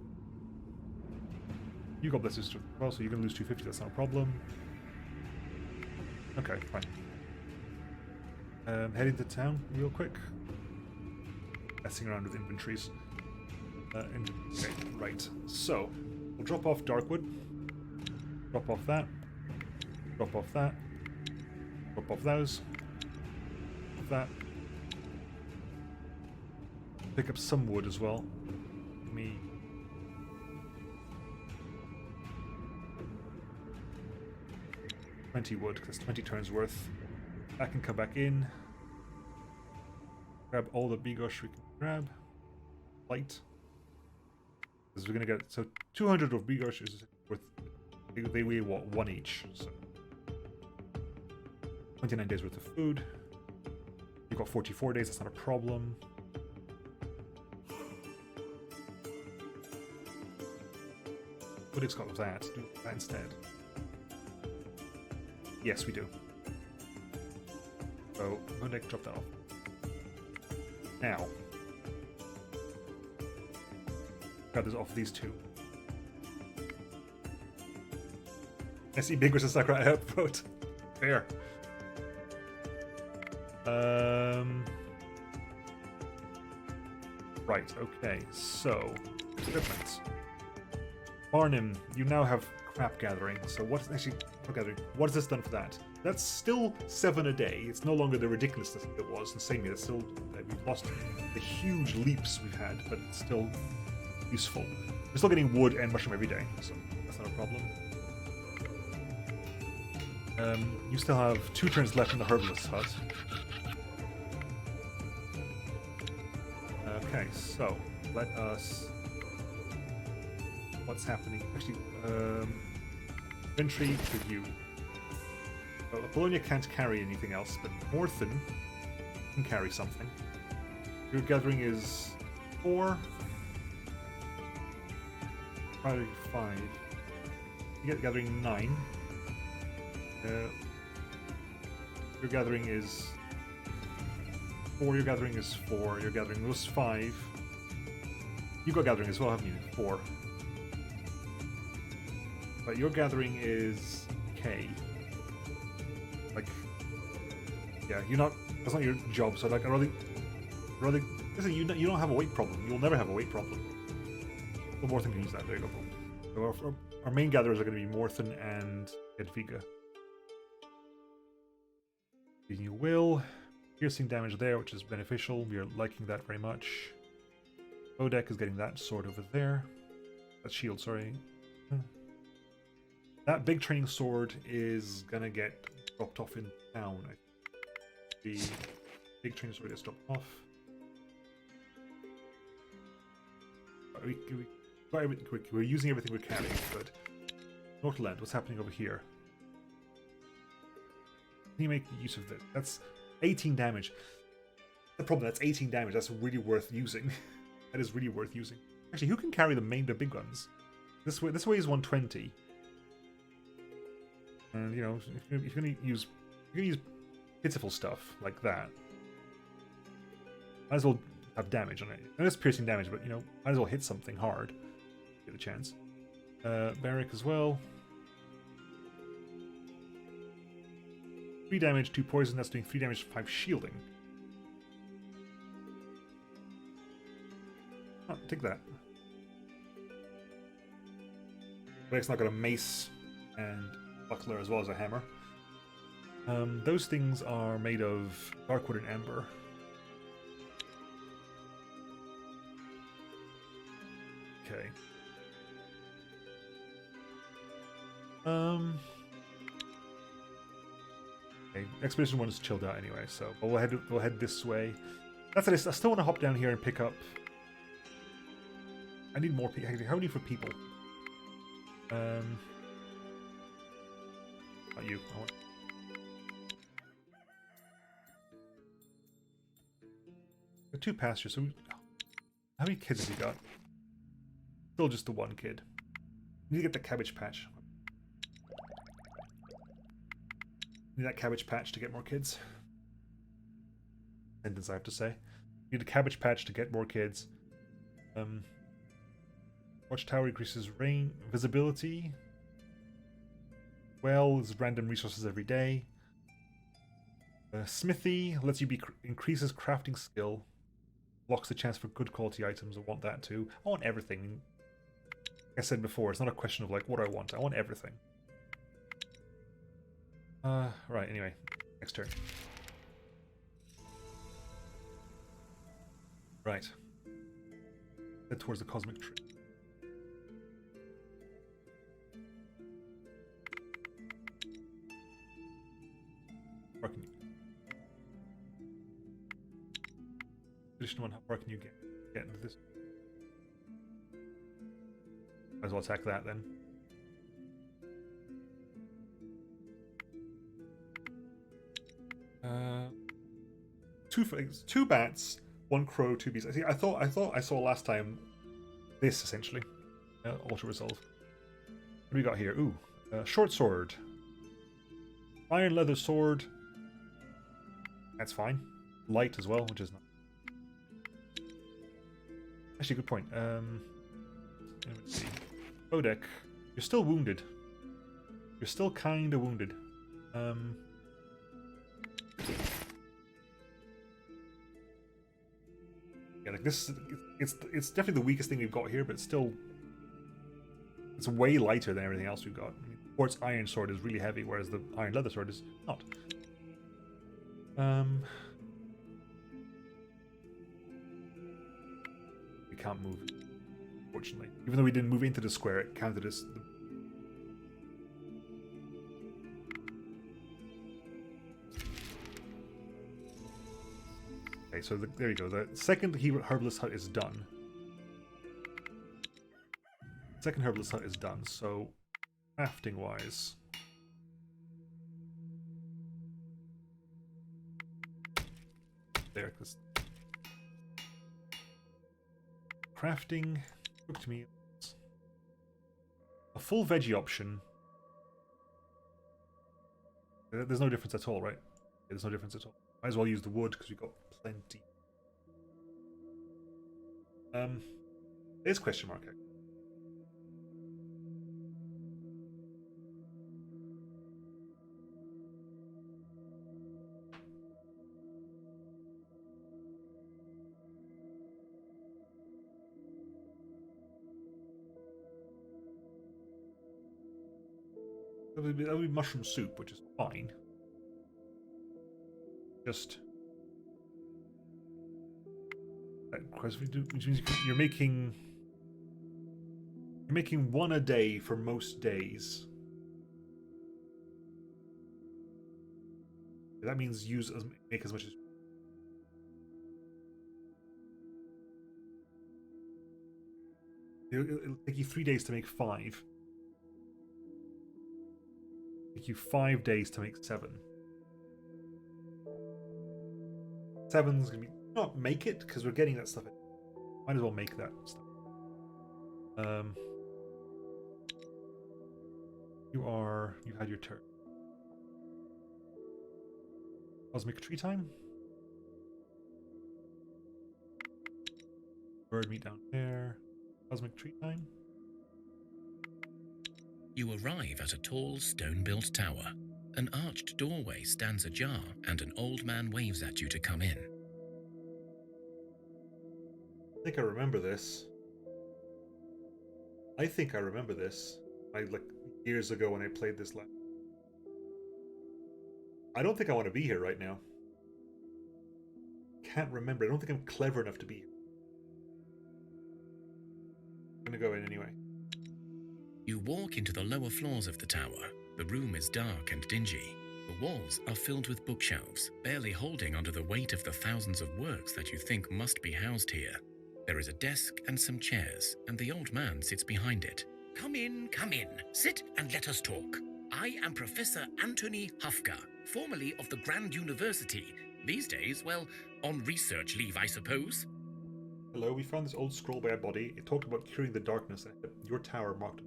You got blessing of strength as well, so you're going to lose 250, that's not a problem. Okay, fine. Heading to town real quick. Messing around with inventories. Okay, right. So, we'll drop off Darkwood. Drop off that. Drop off that. Drop off those. Drop that. Pick up some wood as well. Me. Wood, because 20 turns worth. That can come back in. Grab all the Bigosh we can grab. Light. Because we're going to get... So 200 of Bigosh is worth... They weigh, what, 1 each. So 29 days worth of food. We've got 44 days, that's not a problem. What has got that? Do that instead. Yes, we do. So, I'm going to drop that off. Now. Grab this off these two. I see big versus Sakura output. Fair. Right, okay, so equipment. Barnum, you now have crap gathering. So what's actually crap gathering? What has this done for that? That's still 7 a day. It's no longer the ridiculousness it was. And same here, it's still we've lost the huge leaps we've had, but it's still useful. We're still getting wood and mushroom every day, so that's not a problem. You still have 2 turns left in the herbalist's hut. Okay, so let us. What's happening? Actually, inventory review. Well, Apollonia can't carry anything else, but Morthen can carry something. Your gathering is 4. Probably 5. You get gathering 9. Your gathering is 4. Your gathering is 4. Your gathering was 5. You got gathering as well, haven't you? 4. But your gathering is K. Like, yeah, you're not. That's not your job. So like, I rather. Listen, you don't have a weight problem. You'll never have a weight problem. One more thing can use that. There you go. So our main gatherers are going to be Morthen and Edviga. Giving you will. Piercing damage there, which is beneficial. We are liking that very much. Bodek is getting that sword over there. That shield, sorry. That big training sword is going to get dropped off in town. The big training sword gets dropped off. We're using everything we're carrying, but Northland, what's happening over here? Can you make use of this? That's 18 damage. The problem, that's 18 damage. That's really worth using. That is really worth using. Actually, who can carry the big guns? This way is 120. And you know, if you're gonna use pitiful stuff like that, might as well have damage on it. I know it's piercing damage, but you know, might as well hit something hard. Get a chance. Barrack as well. 3 damage, 2 poison. That's doing 3 damage, 5 shielding. Oh, take that. Barrack's not got a mace and buckler as well as a hammer. Those things are made of darkwood and amber. Okay. Okay, Expedition 1 is chilled out anyway, so we'll head this way. That's it. I still want to hop down here and pick up. I need more people. How many for people? Not you. I want... Got 2 pastures. So how many kids have you got? Still just the 1 kid. We need to get the cabbage patch. Need that cabbage patch to get more kids. Sentence I have to say. Need a cabbage patch to get more kids. Watchtower increases rain visibility. Wells random resources every day. Smithy lets you increases crafting skill. Blocks the chance for good quality items. I want that too. I want everything. Like I said before, it's not a question of like what do I want. I want everything. Right, anyway. Next turn. Right. Head towards the cosmic tree. How far can you... Edition 1, how far can you get into this? Might as well attack that then. Two bats, 1 crow, 2 bees. See, I thought I saw last time this essentially. Auto resolve. What do we got here? Ooh, short sword, iron leather sword. That's fine. Light as well, which is not. Actually, good point. Let's see. Bodek, you're still wounded. You're still kind of wounded. Yeah, like this, it's definitely the weakest thing we've got here, but still, it's way lighter than everything else we've got. I mean, Quartz iron sword is really heavy, whereas the iron leather sword is not. We can't move, unfortunately. Even though we didn't move into the square, it counted as. Okay, so there you go. The second herbalist hut is done. Second herbalist hut is done. So, crafting wise, there. Cause crafting, cooked meals, a full veggie option. There's no difference at all, right? There's no difference at all. Might as well use the wood because we've got plenty. There's question mark. That would be mushroom soup, which is fine. Just... Which means you're making one a day for most days. That means make as much as. It'll take you 3 days to make 5. Take you 5 days to make 7. 7's gonna be not make it because we're getting that stuff. Might as well make that stuff. You had your turn. Cosmic tree time. Bird meat down there. Cosmic tree time. You arrive at a tall stone-built tower. An arched doorway stands ajar, and an old man waves at you to come in. I think I remember this. Like years ago when I played this last. I don't think I want to be here right now. Can't remember. I don't think I'm clever enough to be here. I'm gonna go in anyway. You walk into the lower floors of the tower. The room is dark and dingy. The walls are filled with bookshelves, barely holding under the weight of the thousands of works that you think must be housed here. There is a desk and some chairs, and the old man sits behind it. Come in, come in. Sit and let us talk. I am Professor Anthony Hufka, formerly of the Grand University. These days, well, on research leave, I suppose. Hello, we found this old scroll by a body. It talked about curing the darkness that your tower marked.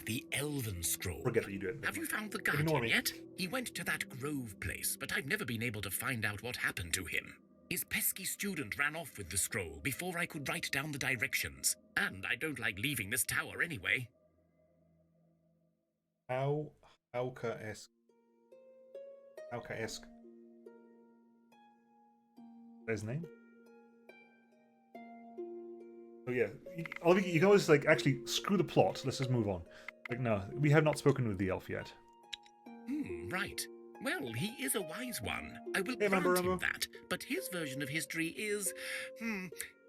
The Elven Scroll. Forget that you do it. Have you found the Guardian yet? He went to that Grove place, but I've never been able to find out what happened to him. His pesky student ran off with the scroll before I could write down the directions. And I don't like leaving this tower anyway. Auka-esque. Auka-esque. His name? Oh yeah, you can always like actually screw the plot. Let's just move on. Like no, we have not spoken with the elf yet. Right. Well, he is a wise one. I will grant him that. But his version of history is...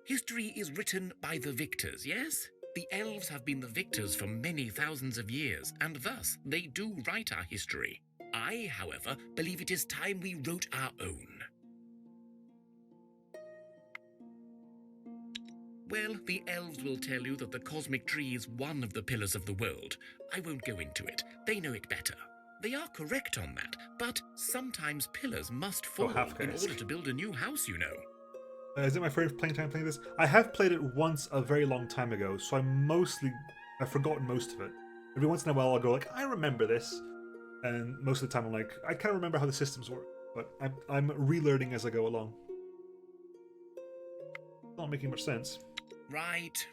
history is written by the victors, yes? The elves have been the victors for many thousands of years, and thus they do write our history. I, however, believe it is time we wrote our own. Well, the elves will tell you that the cosmic tree is one of the pillars of the world. I won't go into it. They know it better. They are correct on that, but sometimes pillars must fall in order to build a new house, you know. Is it my first time playing this? I have played it once a very long time ago, so I've forgotten most of it. Every once in a while I'll go like, I remember this, and most of the time I'm like, I can't remember how the systems work, but I'm relearning as I go along. Not making much sense. Right.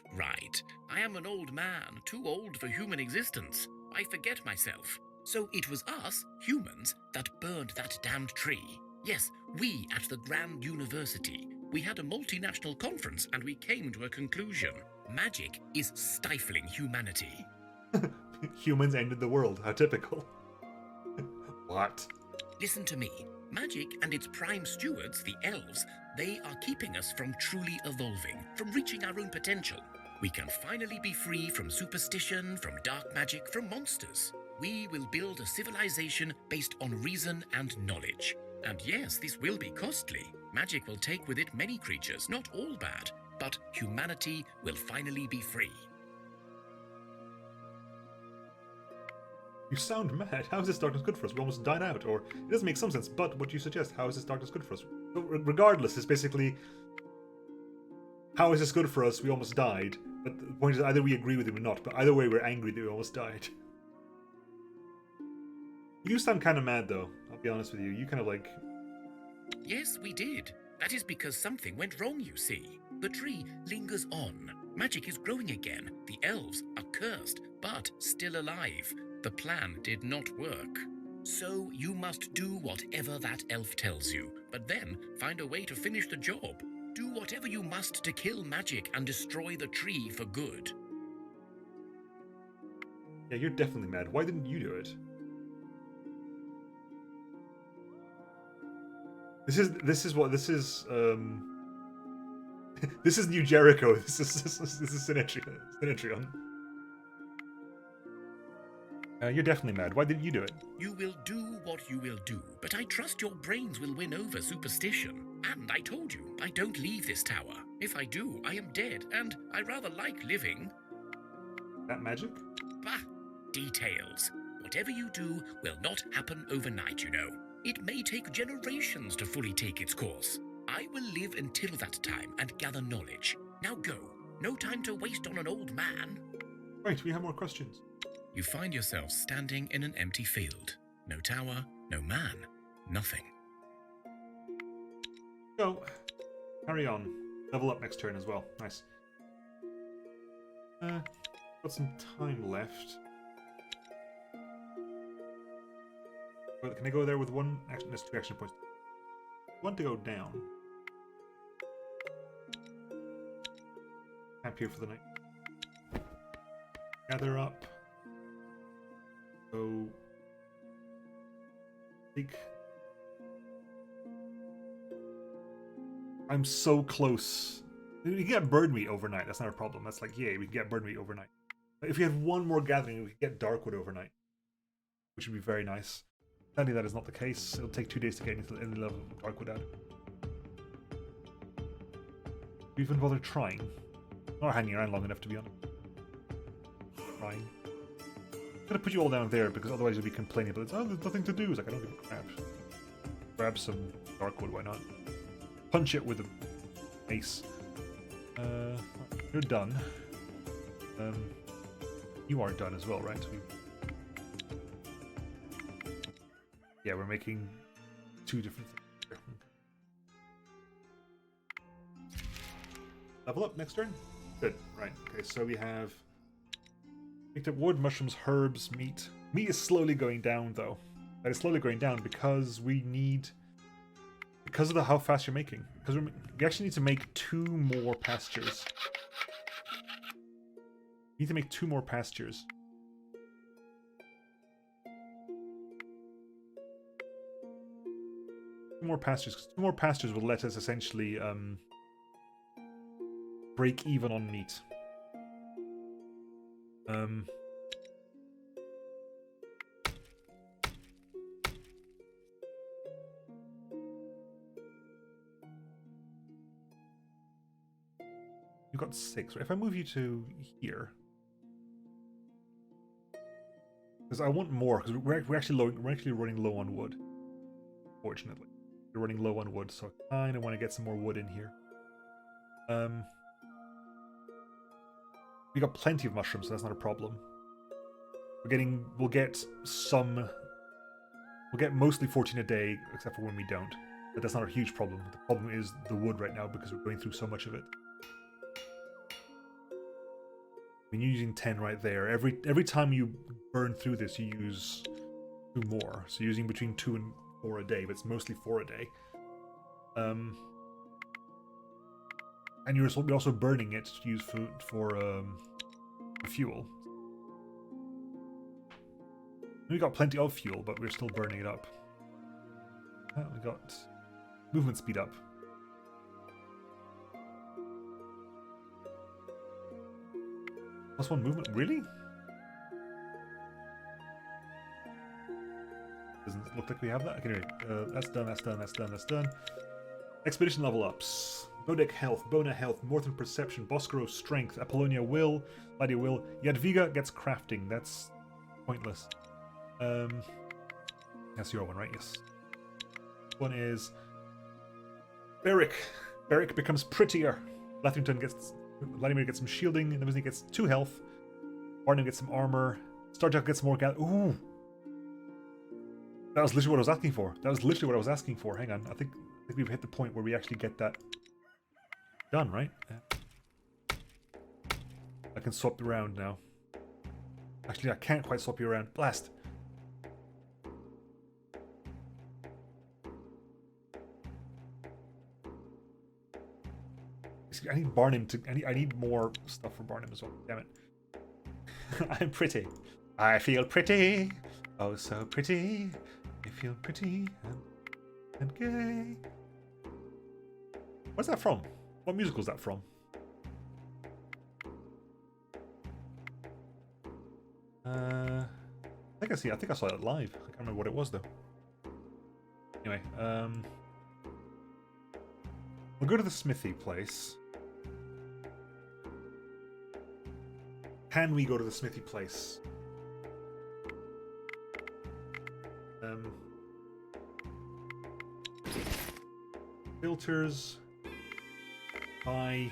I am an old man, too old for human existence. I forget myself. So it was us, humans, that burned that damned tree. Yes, we at the Grand University. We had a multinational conference and we came to a conclusion. Magic is stifling humanity. Humans ended the world. How typical. What? Listen to me. Magic and its prime stewards, the elves, they are keeping us from truly evolving, from reaching our own potential. We can finally be free from superstition, from dark magic, from monsters. We will build a civilization based on reason and knowledge. And yes, this will be costly. Magic will take with it many creatures, not all bad, but humanity will finally be free. You sound mad. How is this darkness good for us? We almost died out. Or, it doesn't make some sense, but what you suggest, how is this darkness good for us? Regardless, it's basically, how is this good for us? We almost died. But the point is, either we agree with it or not, but either way, we're angry that we almost died. You sound kind of mad, though. I'll be honest with you. You kind of like... Yes, we did. That is because something went wrong, you see. The tree lingers on. Magic is growing again. The elves are cursed, but still alive. The plan did not work. So you must do whatever that elf tells you, but then find a way to finish the job. Do whatever you must to kill magic and destroy the tree for good. Yeah, you're definitely mad. Why didn't you do it? This is this is this is New Jericho. This is Sinetrion. You're definitely mad. Why didn't you do it? You will do what you will do, but I trust your brains will win over superstition. And I told you, I don't leave this tower. If I do, I am dead, and I rather like living. That magic? Bah! Details. Whatever you do will not happen overnight, you know. It may take generations to fully take its course. I will live until that time and gather knowledge. Now go. No time to waste on an old man. Right, we have more questions. You find yourself standing in an empty field. No tower, no man, nothing. Go. Carry on. Level up next turn as well. Nice. Got some time left. Well, can I go there with one action? There's 2 action points. One to go down. Camp here for the night. Gather up. So think I'm so close. We can get bird meat overnight. That's not a problem. That's like, yay, we can get bird meat overnight. But if we had one more gathering, we could get Darkwood overnight, which would be very nice. Sadly, that is not the case. It'll take 2 days to get any level of Darkwood out. We even bother trying. Not hanging around long enough, to be honest. Trying. I'm gonna put you all down there because otherwise you'll be complaining about it. Oh, there's nothing to do. It's like, I don't give a crap. Grab some Darkwood, why not? Punch it with a mace. You're done. You are done as well, right? Yeah, we're making 2 different things here. Level up next turn? Good, right. Okay, so we have picked up wood, mushrooms, herbs, meat. Meat is slowly going down, though. That is slowly going down because we need... Because of how fast you're making. Because we actually need to make 2 more pastures. We need to make 2 more pastures. 2 more pastures. 'Cause 2 more pastures will let us essentially break even on meat. You got 6. Right? If I move you to here, because I want more, because we're actually running low on wood. Fortunately, we're running low on wood, so I kind of want to get some more wood in here. We got plenty of mushrooms, so that's not a problem. We'll get mostly 14 a day, except for when we don't. But that's not a huge problem. The problem is the wood right now because we're going through so much of it. When you're using 10 right there, every time you burn through this, you use 2 more. So you're using between 2 and 4 a day, but it's mostly 4 a day. And you're also burning it to use food for fuel. We got plenty of fuel, but we're still burning it up. We got movement speed up. +1 movement, really? Doesn't look like we have that. Okay, anyway, that's done. Expedition level ups. Bodek health, Bona health, Morton perception, Boscaro strength, Apollonia will, Lydia will. Jadwiga gets crafting. That's pointless. That's your one, right? Yes. One is Beric. Beric becomes prettier. Vladimir gets some shielding, and Nemo gets 2 health. Barnum gets some armor. Starjack gets more Ooh! That was literally what I was asking for. Hang on. I think we've hit the point where we actually get that done, right? Yeah. I can swap you around now. Actually, I can't quite swap you around. Blast! I need Barnum to. I need more stuff for Barnum as well. Damn it! I'm pretty. I feel pretty. Oh, so pretty. I feel pretty and gay. What's that from? What musical is that from? I think I saw it live. I can't remember what it was though. Anyway, we'll go to the smithy place. Can we go to the smithy place? Filters by, I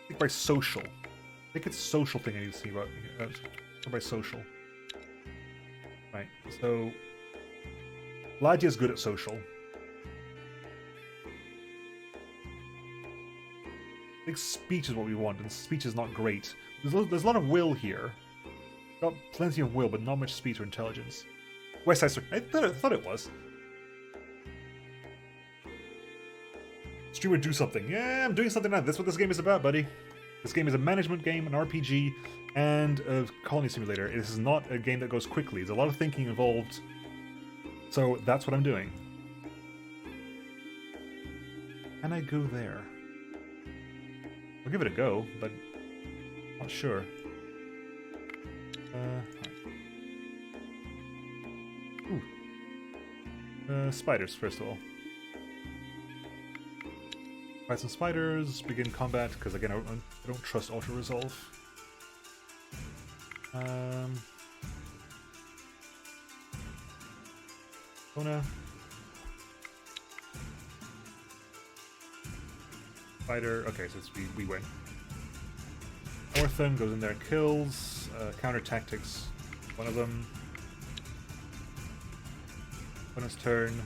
think by social. I think it's social thing I need to see about. By social. Right. So Ladia's good at social. I think speech is what we want, and speech is not great. There's a lot of will here. Got plenty of will, but not much speech or intelligence. West Side Story. I thought it was. Streamer, do something. Yeah, I'm doing something now. That's what this game is about, buddy. This game is a management game, an RPG, and a colony simulator. This is not a game that goes quickly. There's a lot of thinking involved. So that's what I'm doing. Can I go there? I'll give it a go, but not sure. Spiders, first of all. Fight some spiders, begin combat, because again, I don't trust auto-resolve. Kona. Spider, okay, so it's, we win. Ortham goes in there and kills. Counter tactics, one of them. Kona's turn.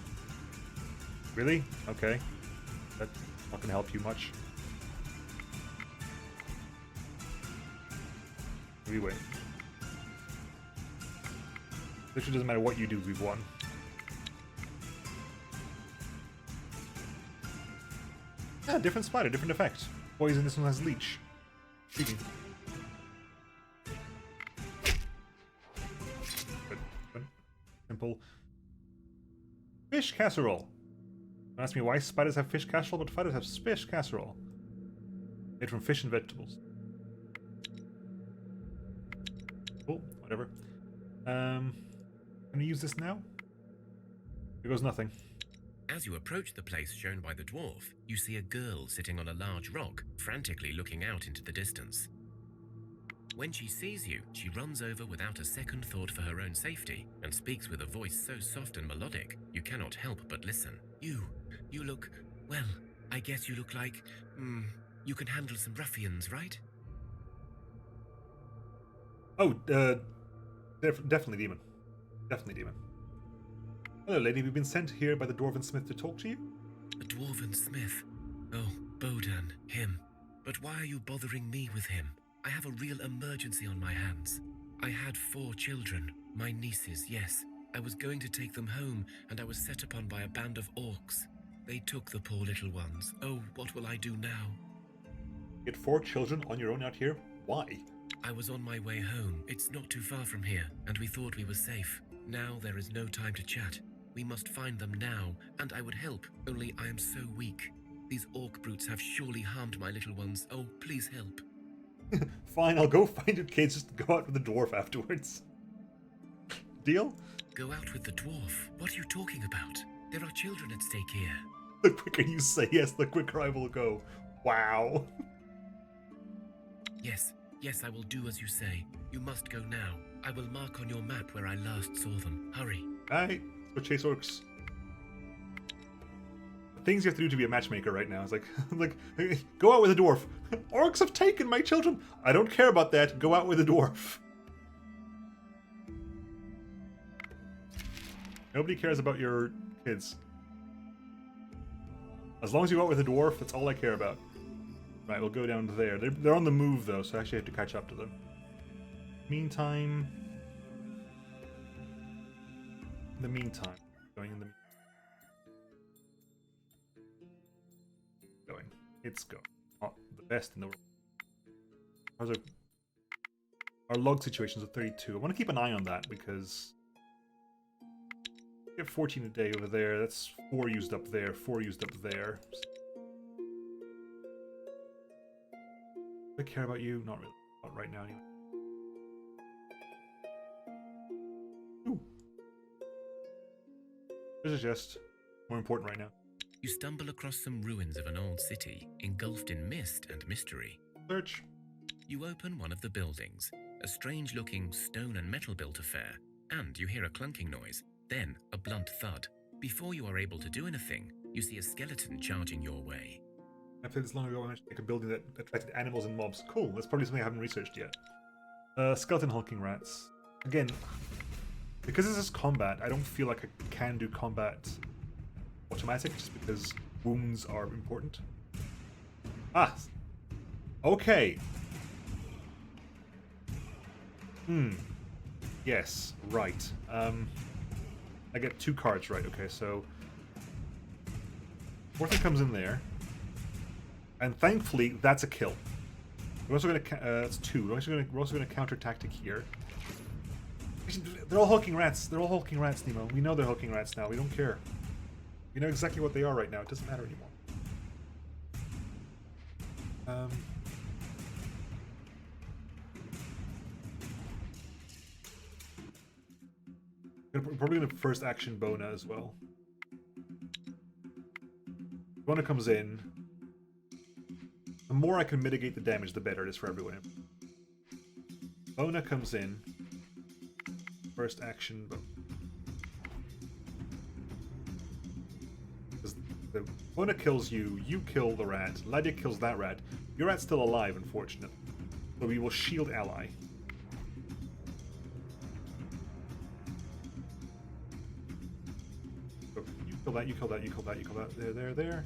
Really? Okay. That's not gonna help you much. We win. Literally doesn't matter what you do, we've won. Yeah, different spider, different effect. Poison, this one has leech. Cheating. Good. Simple. Fish casserole. Don't ask me why spiders have fish casserole, but spiders have fish casserole. Made from fish and vegetables. Cool, whatever. Can we use this now? Here goes nothing. As you approach the place shown by the dwarf, you see a girl sitting on a large rock, frantically looking out into the distance. When she sees you, she runs over without a second thought for her own safety, and speaks with a voice so soft and melodic, you cannot help but listen. You look, well, I guess you look like, you can handle some ruffians, right? Oh, definitely demon. Definitely demon. Hello, lady. We've been sent here by the Dwarven Smith to talk to you. A Dwarven Smith? Oh, Bodan, him. But why are you bothering me with him? I have a real emergency on my hands. I had 4 children. My nieces, yes. I was going to take them home, and I was set upon by a band of orcs. They took the poor little ones. Oh, what will I do now? You had 4 children on your own out here? Why? I was on my way home. It's not too far from here, and we thought we were safe. Now there is no time to chat. We must find them now, and I would help, only I am so weak. These orc brutes have surely harmed my little ones. Oh, please help. Fine, I'll go find your kids, just go out with the dwarf afterwards. Deal? Go out with the dwarf? What are you talking about? There are children at stake here. The quicker you say yes, the quicker I will go. Wow. Yes, I will do as you say. You must go now. I will mark on your map where I last saw them. Hurry. Alright, let's go chase orcs. Things you have to do to be a matchmaker right now. It's like, go out with a dwarf. Orcs have taken my children. I don't care about that. Go out with a dwarf. Nobody cares about your kids. As long as you go out with a dwarf, that's all I care about. Right, we'll go down to there. They're on the move, though, so I actually have to catch up to them. Meantime... Going in the... Going. It's going. Not the best in the world. Our log situation's at 32. I want to keep an eye on that because we get 14 a day over there. That's 4 used up there, 4 used up there. Do I care about you? Not really. Not right now, anyway. Ooh. There's a chest. More important right now. You stumble across some ruins of an old city, engulfed in mist and mystery. Search. You open one of the buildings, a strange-looking stone and metal-built affair, and you hear a clunking noise, then a blunt thud. Before you are able to do anything, you see a skeleton charging your way. I played this long ago. I managed to make a building that attracted animals and mobs. Cool. That's probably something I haven't researched yet. Skeleton hulking rats. Again, because this is combat, I don't feel like I can do combat automatic just because wounds are important. Ah! Okay. Yes, right. I get 2 cards right. Okay, so Morton comes in there. And thankfully, that's a kill. We're also going to... that's 2. We're also going to counter tactic here. They're all hulking rats. They're all hulking rats, Nemo. We know they're hulking rats now. We don't care. We know exactly what they are right now. It doesn't matter anymore. We're probably going to first action Bona as well. Bona comes in. The more I can mitigate the damage, the better it is for everyone. Bona comes in. First action, but the Bona kills you, you kill the rat, Ladia kills that rat. Your rat's still alive, unfortunately. So we will shield ally. So you kill that, you kill that, you kill that, you kill that. There.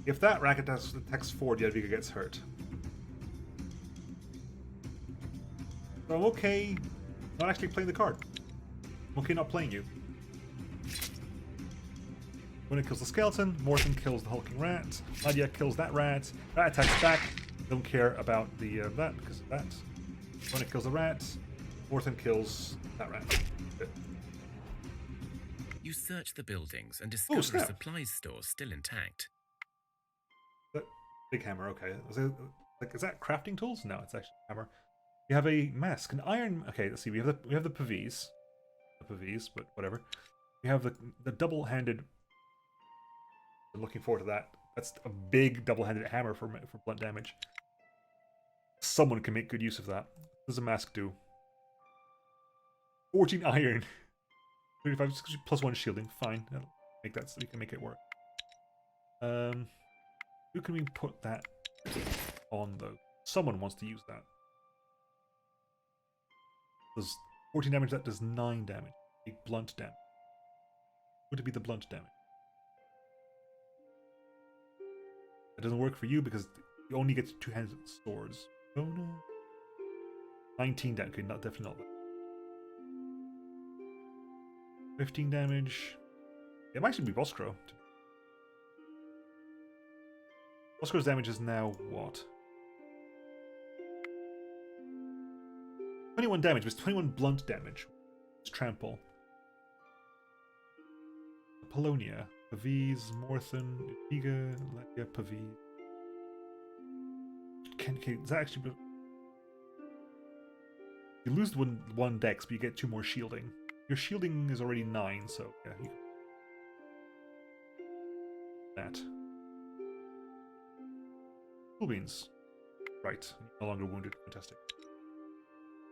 If that rat attacks forward, Jadwiga gets hurt. So I'm okay not actually playing the card. I'm okay not playing you. When it kills the skeleton, Morton kills the hulking rat, Nadia kills that rat, rat attacks back, don't care about the that because of that. When it kills the rat, Morton kills that rat. Good. You search the buildings and discover a supplies store still intact. Big hammer, okay. Is that crafting tools? No, it's actually a hammer. You have a mask, an iron. Okay, let's see. We have the pavis, but whatever. We have the double-handed. I'm looking forward to that. That's a big double-handed hammer for blunt damage. Someone can make good use of that. What does a mask do? 14 iron, 35 plus 1 shielding. Fine, that'll make that so we can make it work. Who can we put that on though? Someone wants to use that. Does 14 damage, that does 9 damage. A blunt damage. Would it be the blunt damage? That doesn't work for you because you only get 2-handed swords. Oh no. 19 damage, okay, definitely not that. 15 damage. It might actually be Boskro. Boskro's damage is now what? 21 damage, but it's 21 blunt damage. It's trample. Apollonia, Pavis, Morthen, Iga, Latia, Pavis. Okay, is that actually... You lose one dex, but you get 2 more shielding. Your shielding is already 9, so yeah. That. Cool beans. Right, no longer wounded. Fantastic.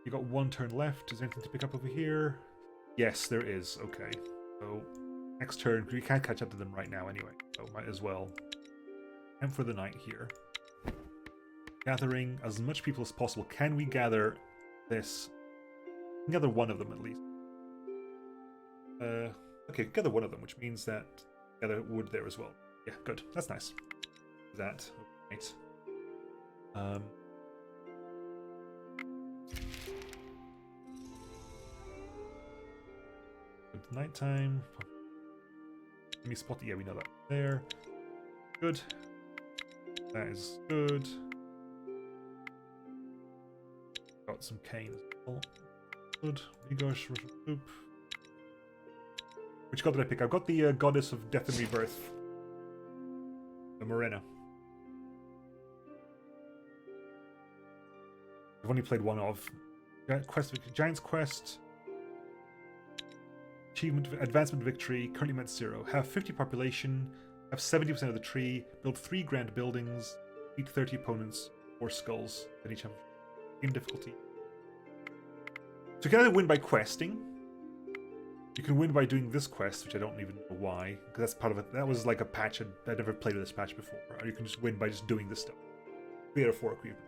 You got 1 turn left. Is there anything to pick up over here? Yes, there is. Okay. So, next turn, we can't catch up to them right now anyway, so might as well. And for the night here. Gathering as much people as possible. Can we gather this? Gather one of them at least. Okay, gather one of them, which means that gather wood there as well. Yeah, good. That's nice. That. Right. Nighttime. Let me spot it. Yeah, we know that. There. Good. That is good. Got some cane as well. Good. Gosh, soup. Which god did I pick? I've got the goddess of death and rebirth. The Morena. I've only played one of. Giant's Quest. Achievement, Advancement Victory, currently met 0. Have 50 population, have 70% of the tree, build 3 grand buildings, beat 30 opponents, 4 skulls, and each have game difficulty. So you can either win by questing, you can win by doing this quest, which I don't even know why, because that's part of it. That was like a patch, I'd never played with this patch before. Or you can just win by just doing this stuff. 3 out of 4 achievements.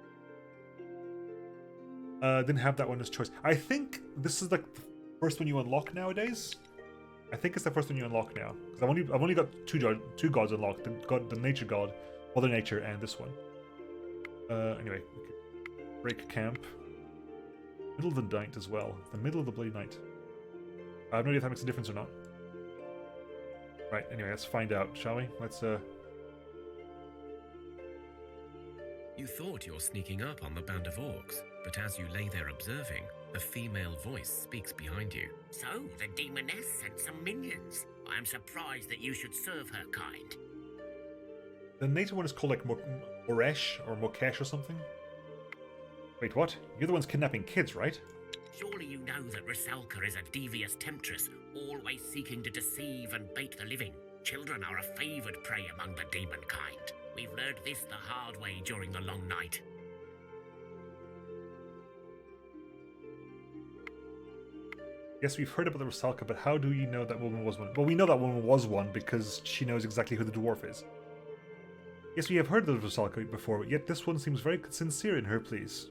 Didn't have that one as choice. I think this is like the first one you unlock nowadays. I think it's the first one you unlock now, because I've only got two gods unlocked: the nature god, Mother Nature, and this one. Anyway, break camp. Middle of the night as well. The middle of the bloody night. I have no idea if that makes a difference or not. Right. Anyway, let's find out, shall we? Let's You thought you're sneaking up on the band of orcs, but as you lay there observing, a female voice speaks behind you. So, the demoness sent some minions. I am surprised that you should serve her kind. The nature one is called like Moresh or Mokesh or something. Wait, what? You're the ones kidnapping kids, right? Surely you know that Rusalka is a devious temptress, always seeking to deceive and bait the living. Children are a favoured prey among the demon kind. We've learned this the hard way during the long night. Yes, we've heard about the Rusalka, but how do you know that woman was one? Well, we know that woman was one because she knows exactly who the dwarf is. Yes, we have heard of the Rusalka before, but yet this one seems very sincere in her pleas.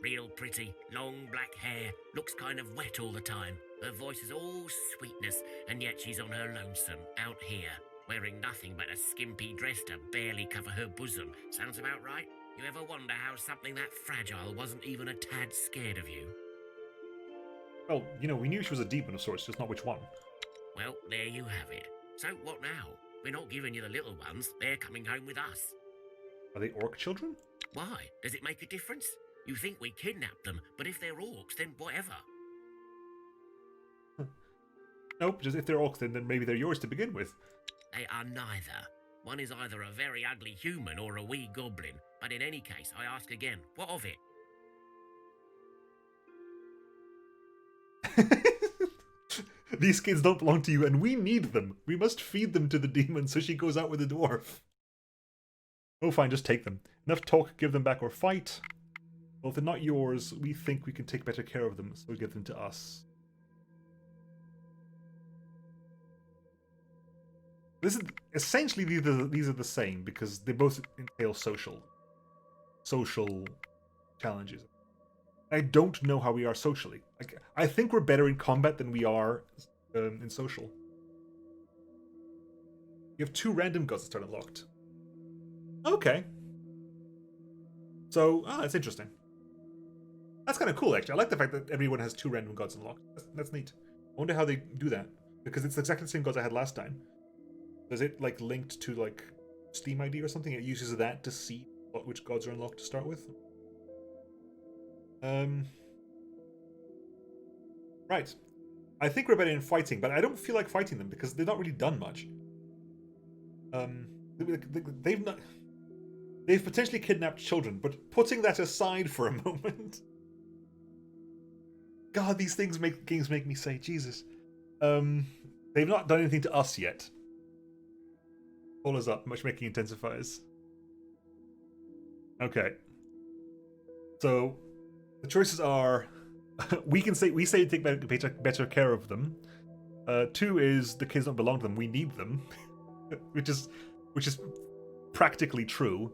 Real pretty, long black hair, looks kind of wet all the time. Her voice is all sweetness, and yet she's on her lonesome, out here, wearing nothing but a skimpy dress to barely cover her bosom. Sounds about right? You ever wonder how something that fragile wasn't even a tad scared of you? Well, you know, we knew she was a demon of sorts, just not which one. Well, there you have it. So what now? We're not giving you the little ones, they're coming home with us. Are they orc children? Why? Does it make a difference? You think we kidnapped them, but if they're orcs, then whatever. Nope, just if they're orcs, then maybe they're yours to begin with. They are neither. One is either a very ugly human or a wee goblin, but in any case, I ask again, what of it? These kids don't belong to you, and we need them. We must feed them to the demon, so she goes out with the dwarf. Oh, fine, just take them. Enough talk, give them back or fight. Well, if they're not yours, we think we can take better care of them, so we give them to us. This is essentially these are the same because they both entail social challenges. I don't know how we are socially. Like, I think we're better in combat than we are in social. You have 2 random gods that start unlocked. Okay. So, that's interesting. That's kind of cool, actually. I like the fact that everyone has 2 random gods unlocked. That's neat. I wonder how they do that. Because it's exactly the same gods I had last time. Is it, like, linked to, like, Steam ID or something? It uses that to see which gods are unlocked to start with? Right. I think we're better in fighting, but I don't feel like fighting them because they've not really done much. They've potentially kidnapped children, but putting that aside for a moment. God, these games make me say, Jesus. They've not done anything to us yet. Pull us up, matchmaking intensifies. Okay. So the choices are we say take better care of them. 2 is the kids don't belong to them, we need them. which is practically true.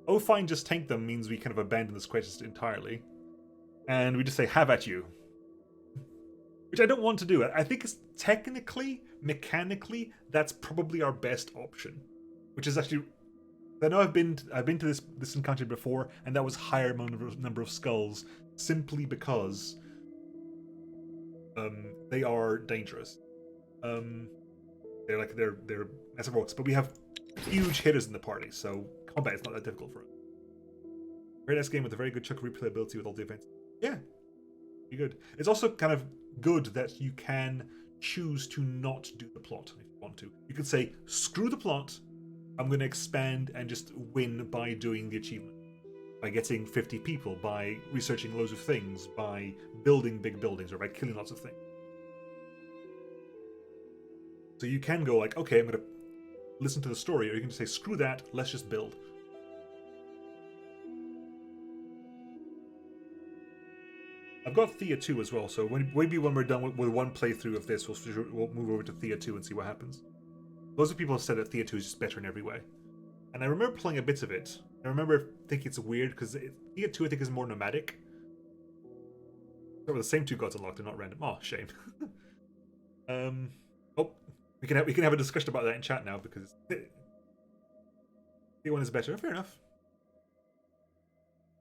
Oh fine, just tank them means we kind of abandon this quest entirely. And we just say have at you. Which I don't want to do. I think it's technically, mechanically, that's probably our best option. Which is actually, I know I've been to this encounter before, and that was higher number of skulls simply because they are dangerous. They're massive orcs, but we have huge hitters in the party, so combat is not that difficult for us. Great ass game with a very good chunk of replayability with all the events. Yeah, be good. It's also kind of good that you can choose to not do the plot if you want to. You could say, screw the plot, I'm going to expand and just win by doing the achievement. By getting 50 people, by researching loads of things, by building big buildings, or by killing lots of things. So you can go like, okay, I'm going to listen to the story, or you can just say, screw that, let's just build. I've got Thea 2 as well, so maybe when we're done with one playthrough of this, we'll move over to Thea 2 and see what happens. Loads of people have said that Thea 2 is just better in every way. And I remember playing a bit of it. I remember thinking it's weird, because Thea 2 I think is more nomadic. So the same two gods unlocked, they're not random. Oh, shame. Oh, we can have a discussion about that in chat now, because Thea 1 is better. Fair enough.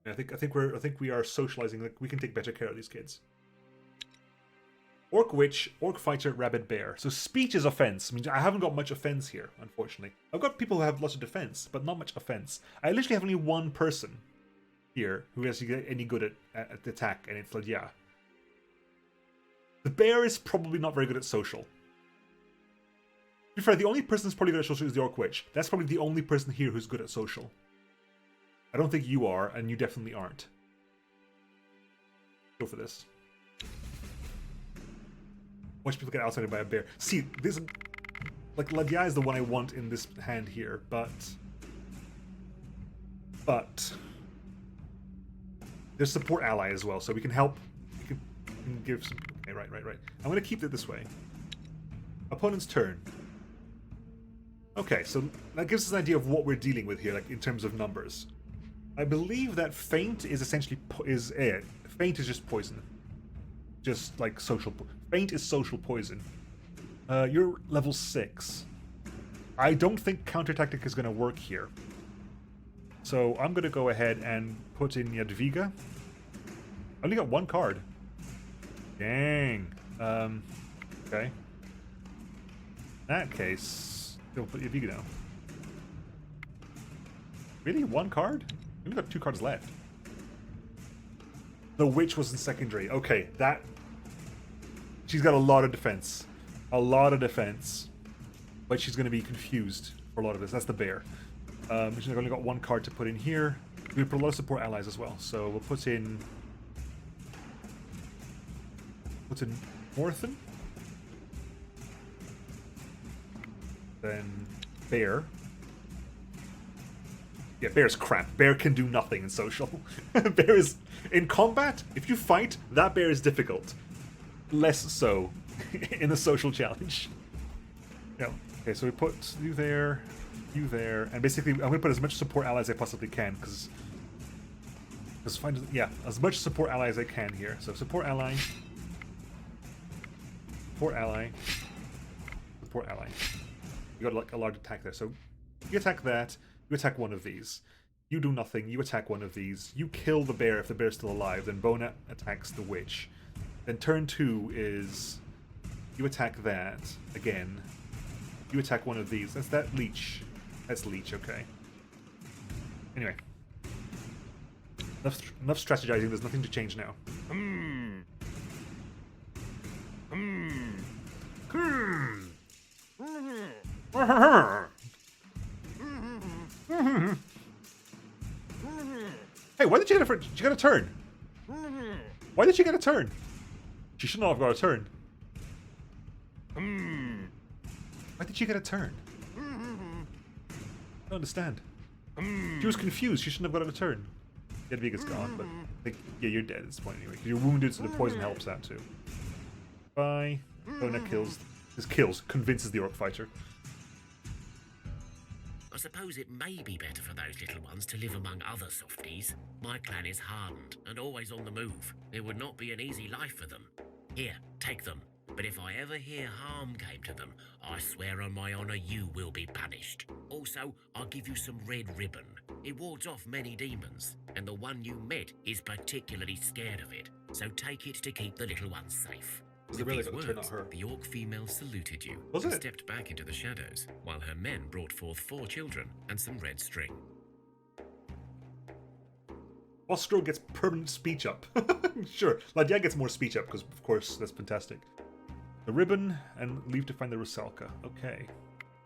I think we are socializing. Like, we can take better care of these kids. Orc witch, orc fighter, rabid bear. So speech is offense. I mean, I haven't got much offense here, unfortunately. I've got people who have lots of defense, but not much offense. I literally have only one person here who has any good at the attack, and it's like, yeah. The bear is probably not very good at social. To be fair, the only person who's probably good at social is the orc witch. That's probably the only person here who's good at social. I don't think you are, and you definitely aren't. Go for this. Watch people get outside by a bear. See, this... Like, Ladia is the one I want in this hand here, but... There's support ally as well, so we can help... We can give some... Okay, right. I'm gonna keep it this way. Opponent's turn. Okay, so that gives us an idea of what we're dealing with here, like, in terms of numbers. I believe that feint is essentially feint is just poison, just like social. Feint is social poison. You're level 6. I don't think counter tactic is going to work here, so I'm going to go ahead and put in Jadwiga. I only got one card. Dang. Okay. In that case, we'll put Jadwiga down. Really, one card? We've got 2 cards left. The witch was in secondary. Okay, that... She's got a lot of defense. A lot of defense. But she's going to be confused for a lot of this. That's the bear. She's only got 1 card to put in here. We put a lot of support allies as well. So we'll put in... Morthen. Then bear. Yeah, bear's crap. Bear can do nothing in social. Bear is... In combat, if you fight, that bear is difficult. Less so in a social challenge. Yeah. Okay, so we put you there, and basically I'm going to put as much support allies as I possibly can, because... as much support ally as I can here. So support ally. Support ally. Support ally. You got like a large attack there, so you attack that. You attack one of these. You do nothing. You attack one of these. You kill the bear if the bear's still alive. Then Bona attacks the witch. Then turn 2 is... You attack that. Again. You attack one of these. That's that leech. That's leech, okay. Anyway. Enough strategizing. There's nothing to change now. Hey, why did you get she got a turn? Why did she get a turn? She should not have got a turn. Why did she get a turn? I don't understand. She was confused. She shouldn't have gotten a turn. Jadwiga's gone, but I think, yeah, you're dead at this point anyway. You're wounded, so the poison helps that too. Bye. Bona kills. This kills. Convinces the orc fighter. I suppose it may be better for those little ones to live among other softies. My clan is hardened and always on the move. It would not be an easy life for them. Here, take them. But if I ever hear harm came to them, I swear on my honor you will be punished. Also, I'll give you some red ribbon. It wards off many demons, and the one you met is particularly scared of it. So take it to keep the little ones safe. Was it With really these going to turn words, out her? the orc female saluted you Was and it? stepped back into the shadows, while her men brought forth 4 children and some red string. Oscar gets permanent speech up. Sure. Ladia gets more speech up because, of course, that's fantastic. The ribbon and leave to find the Rusalka. Okay.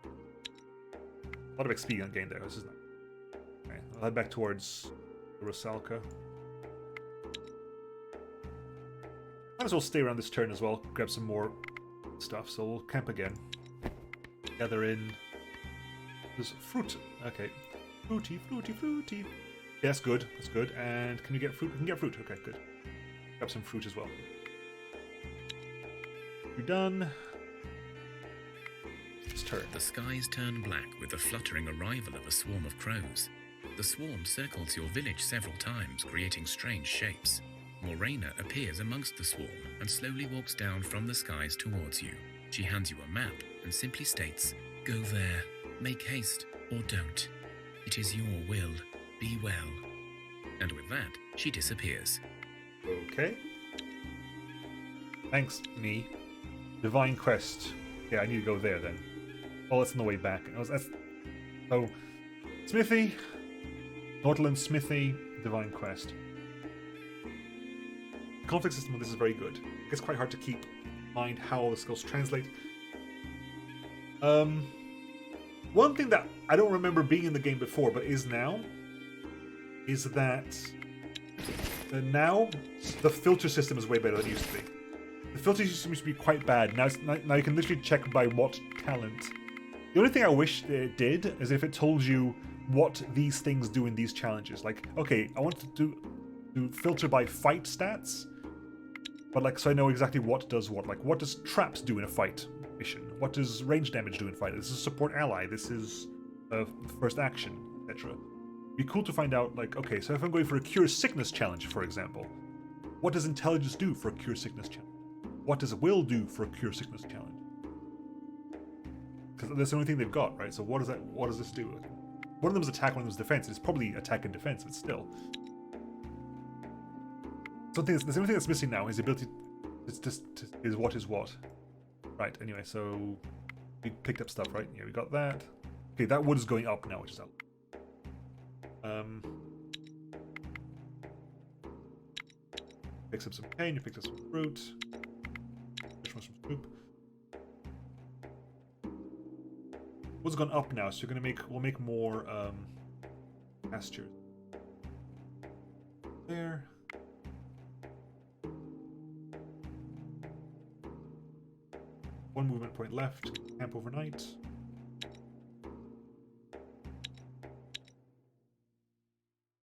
A lot of XP on gain there. This is nice. Okay, I'll head back towards the Rusalka. Might as well stay around this turn as well. Grab some more stuff. So we'll camp again. Gather in. There's fruit. Okay. Fruity, fruity, fruity. Yeah, that's good. That's good. And can you get fruit? We can get fruit. Okay, good. Grab some fruit as well. You're done. This turn. The skies turn black with the fluttering arrival of a swarm of crows. The swarm circles your village several times, creating strange shapes. Morena appears amongst the swarm and slowly walks down from the skies towards you. She hands you a map and simply states, "Go there, make haste, or don't. It is your will. Be well." And with that, she disappears. Okay. Thanks, me. Divine Quest. Yeah, I need to go there then. Oh, that's on the way back. So, Smithy, Northland Smithy, Divine Quest. The conflict system of this is very good. It gets quite hard to keep in mind how all the skills translate. One thing that I don't remember being in the game before, but is now, is that now the filter system is way better than it used to be. The filter system used to be quite bad. Now you can literally check by what talent. The only thing I wish it did is if it told you what these things do in these challenges. Like, okay, I want to do filter by fight stats, but like so I know exactly what does what. Like, what does traps do in a fight mission? What does range damage do in fight? This is support ally. This is first action, etc. It'd be cool to find out. Like, okay, so if I'm going for a cure sickness challenge, for example, what does intelligence do for a cure sickness challenge? What does will do for a cure sickness challenge? Because that's the only thing they've got, right? So what does that? What does this do? One of them is attack, one of them is defense. It's probably attack and defense, but still. The only thing that's missing now is the ability. Is what is what. Right. Anyway, so we picked up stuff, right? Yeah, we got that. Okay, that wood is going up now, which is out. Picks up some cane. You picked up some fruit. Some soup. Wood's gone up now, so we'll make more pastures. There. One movement point left. Camp overnight.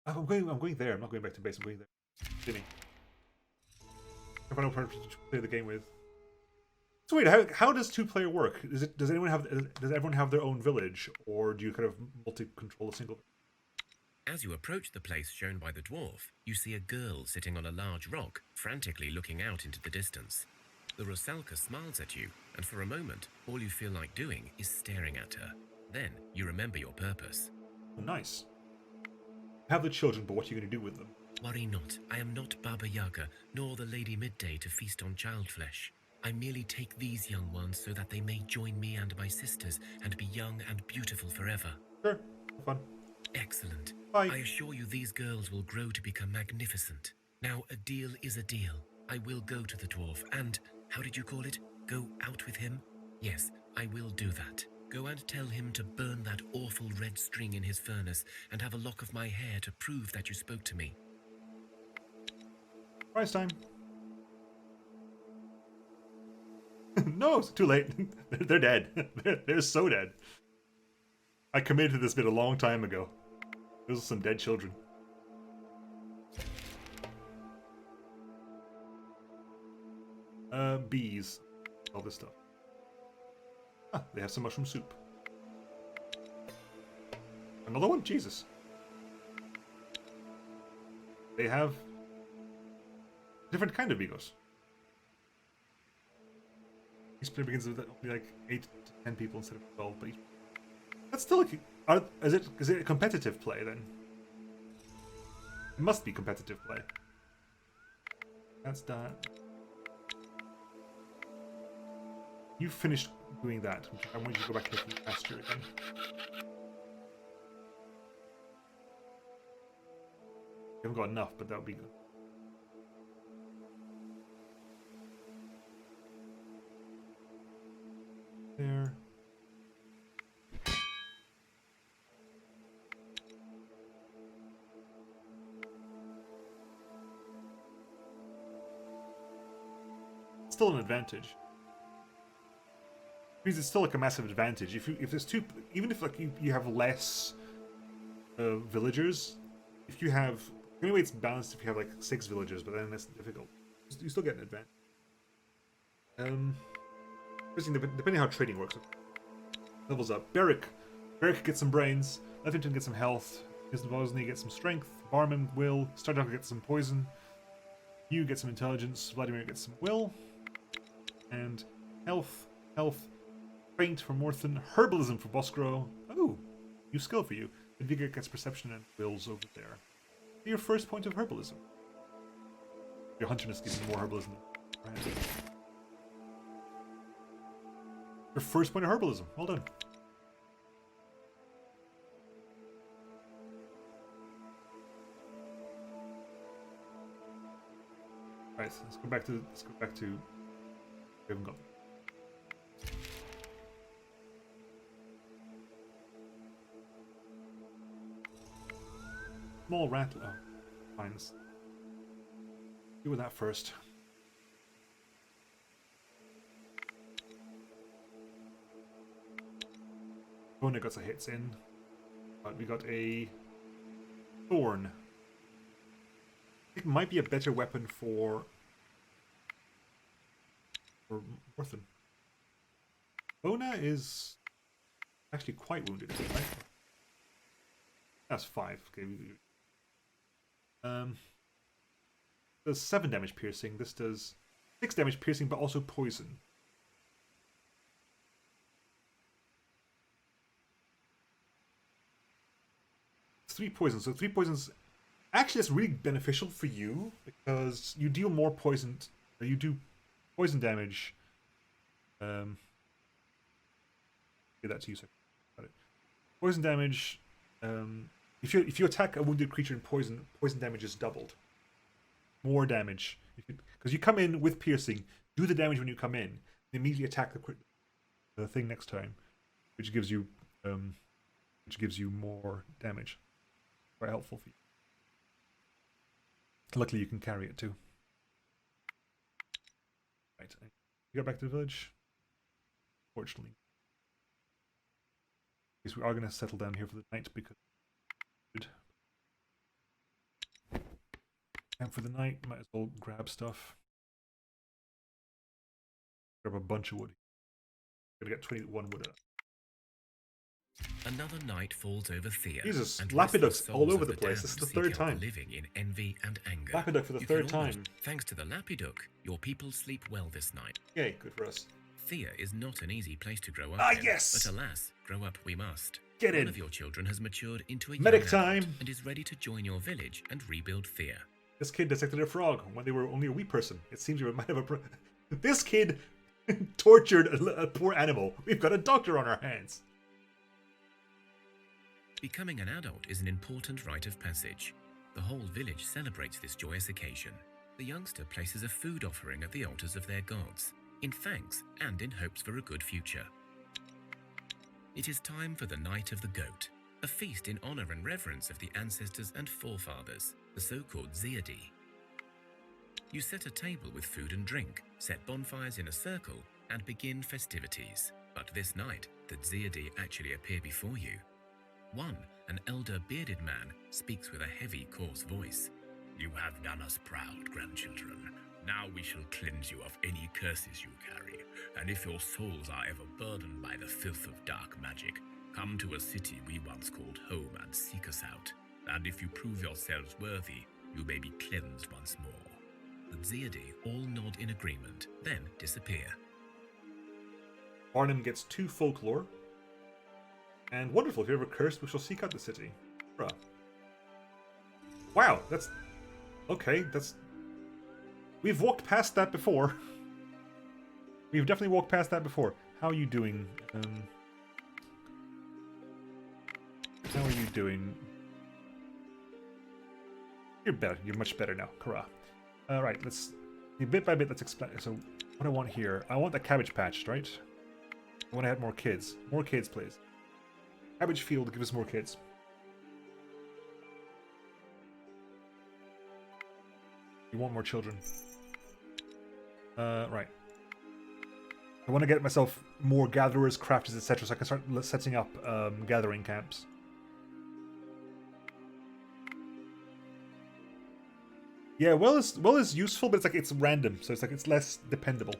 I'm going there. I'm not going back to base. I'm going there. Jimmy. If I don't play the game with. So wait, how does two-player work? Does everyone have their own village, or do you kind of multi-control a single? As you approach the place shown by the dwarf, you see a girl sitting on a large rock, frantically looking out into the distance. The Rusalka smiles at you, and for a moment, all you feel like doing is staring at her. Then you remember your purpose. Oh, nice. Have the children, but what are you going to do with them? Worry not, I am not Baba Yaga, nor the Lady Midday to feast on child flesh. I merely take these young ones so that they may join me and my sisters and be young and beautiful forever. Sure, have fun. Excellent. Bye. I assure you these girls will grow to become magnificent. Now, a deal is a deal. I will go to the dwarf and, how did you call it? Go out with him? Yes, I will do that. Go and tell him to burn that awful red string in his furnace and have a lock of my hair to prove that you spoke to me. Price time. No, it's too late. They're dead. They're so dead. I committed to this bit a long time ago. Those are some dead children. Bees. All this stuff. Ah, they have some mushroom soup. Another one? Jesus. They have different kind of beagles. Each player begins with like 8 to 10 people instead of 12, but that's still like, is it a competitive play then? It must be competitive play. That's that. You finished doing that. I want you to go back to the pasture again. We haven't got enough, but that would be good. There. Still an advantage. Because it's still like a massive advantage. If there's two, even if like you have less villagers, if you have the only way it's balanced if you have like 6 villagers, but then that's difficult. You still get an advantage. Depending on how trading works. Levels up. Beric gets some brains. Leffington gets some health. Isnabosny gets some strength. Barman will. Stardock gets some poison. You get some intelligence. Vladimir gets some will. And health. Faint for Morthen. Herbalism for Boscro. Oh, new skill for you. Vigor gets perception and wills over there. Your first point of herbalism. Your hunterness gives you more herbalism. Right. Your first point of herbalism. Well done. Right, let's go back to we haven't got. Small rattle. Oh, fine. Let's do with that first. Bona got some hits in. But we got a thorn. It might be a better weapon for Morthen. Bona is actually quite wounded, right? That's 5. Okay. Does 7 damage piercing. This does 6 damage piercing, but also poison. It's 3 poisons. So 3 poisons. Actually, that's really beneficial for you because you deal more poison. You do poison damage. Give that to you. Got it. Poison damage. If you attack a wounded creature in poison damage is doubled. More damage because you come in with piercing, do the damage when you come in, and immediately attack the thing next time, which gives you more damage. Very helpful for you. Luckily, you can carry it too. Right, you go back to the village. Fortunately, because we are going to settle down here for the night because. And for the night, might as well grab stuff. Grab a bunch of wood. Gotta get 21 wood out. Another night falls over Thea. Jesus, and Lappy restless ducks all souls over of the place. This is the damned third seek out time. Living in envy and anger. Lappy duck for the You third can almost- time. Thanks to the Lappy duck, your people sleep well this night. Yay, good for us. Thea is not an easy place to grow up Ah, in, yes! but alas, grow up we must. Get in. One of your children has matured into a Medic young time. adult and is ready to join your village and rebuild Thea. This kid dissected a frog when they were only a wee person. It seems we might have a. This kid tortured a poor animal. We've got a doctor on our hands. Becoming an adult is an important rite of passage. The whole village celebrates this joyous occasion. The youngster places a food offering at the altars of their gods, in thanks and in hopes for a good future. It is time for the Night of the Goat, a feast in honor and reverence of the ancestors and forefathers, the so-called Ziadi. You set a table with food and drink, set bonfires in a circle, and begin festivities. But this night, the Ziadi actually appear before you. One, an elder bearded man, speaks with a heavy, coarse voice. You have done us proud, grandchildren. Now we shall cleanse you of any curses you carry, and if your souls are ever burdened by the filth of dark magic, come to a city we once called home and seek us out. And if you prove yourselves worthy, you may be cleansed once more. The Ziadi all nod in agreement, then disappear. Barnum gets 2 folklore. And wonderful, if you're ever cursed, we shall seek out the city. Bruh. Wow, that's... Okay, that's... We've walked past that before. We've definitely walked past that before. How are you doing? How are you doing? You're better. You're much better now. Hurrah. Right, let's... Bit by bit, let's explain. So, what I want here... I want the cabbage patch, right? I want to have more kids. More kids, please. Cabbage field, give us more kids. You want more children. Right. I want to get myself more gatherers, crafters, etc. so I can start setting up gathering camps. Yeah, well is useful, but it's random, so it's less dependable.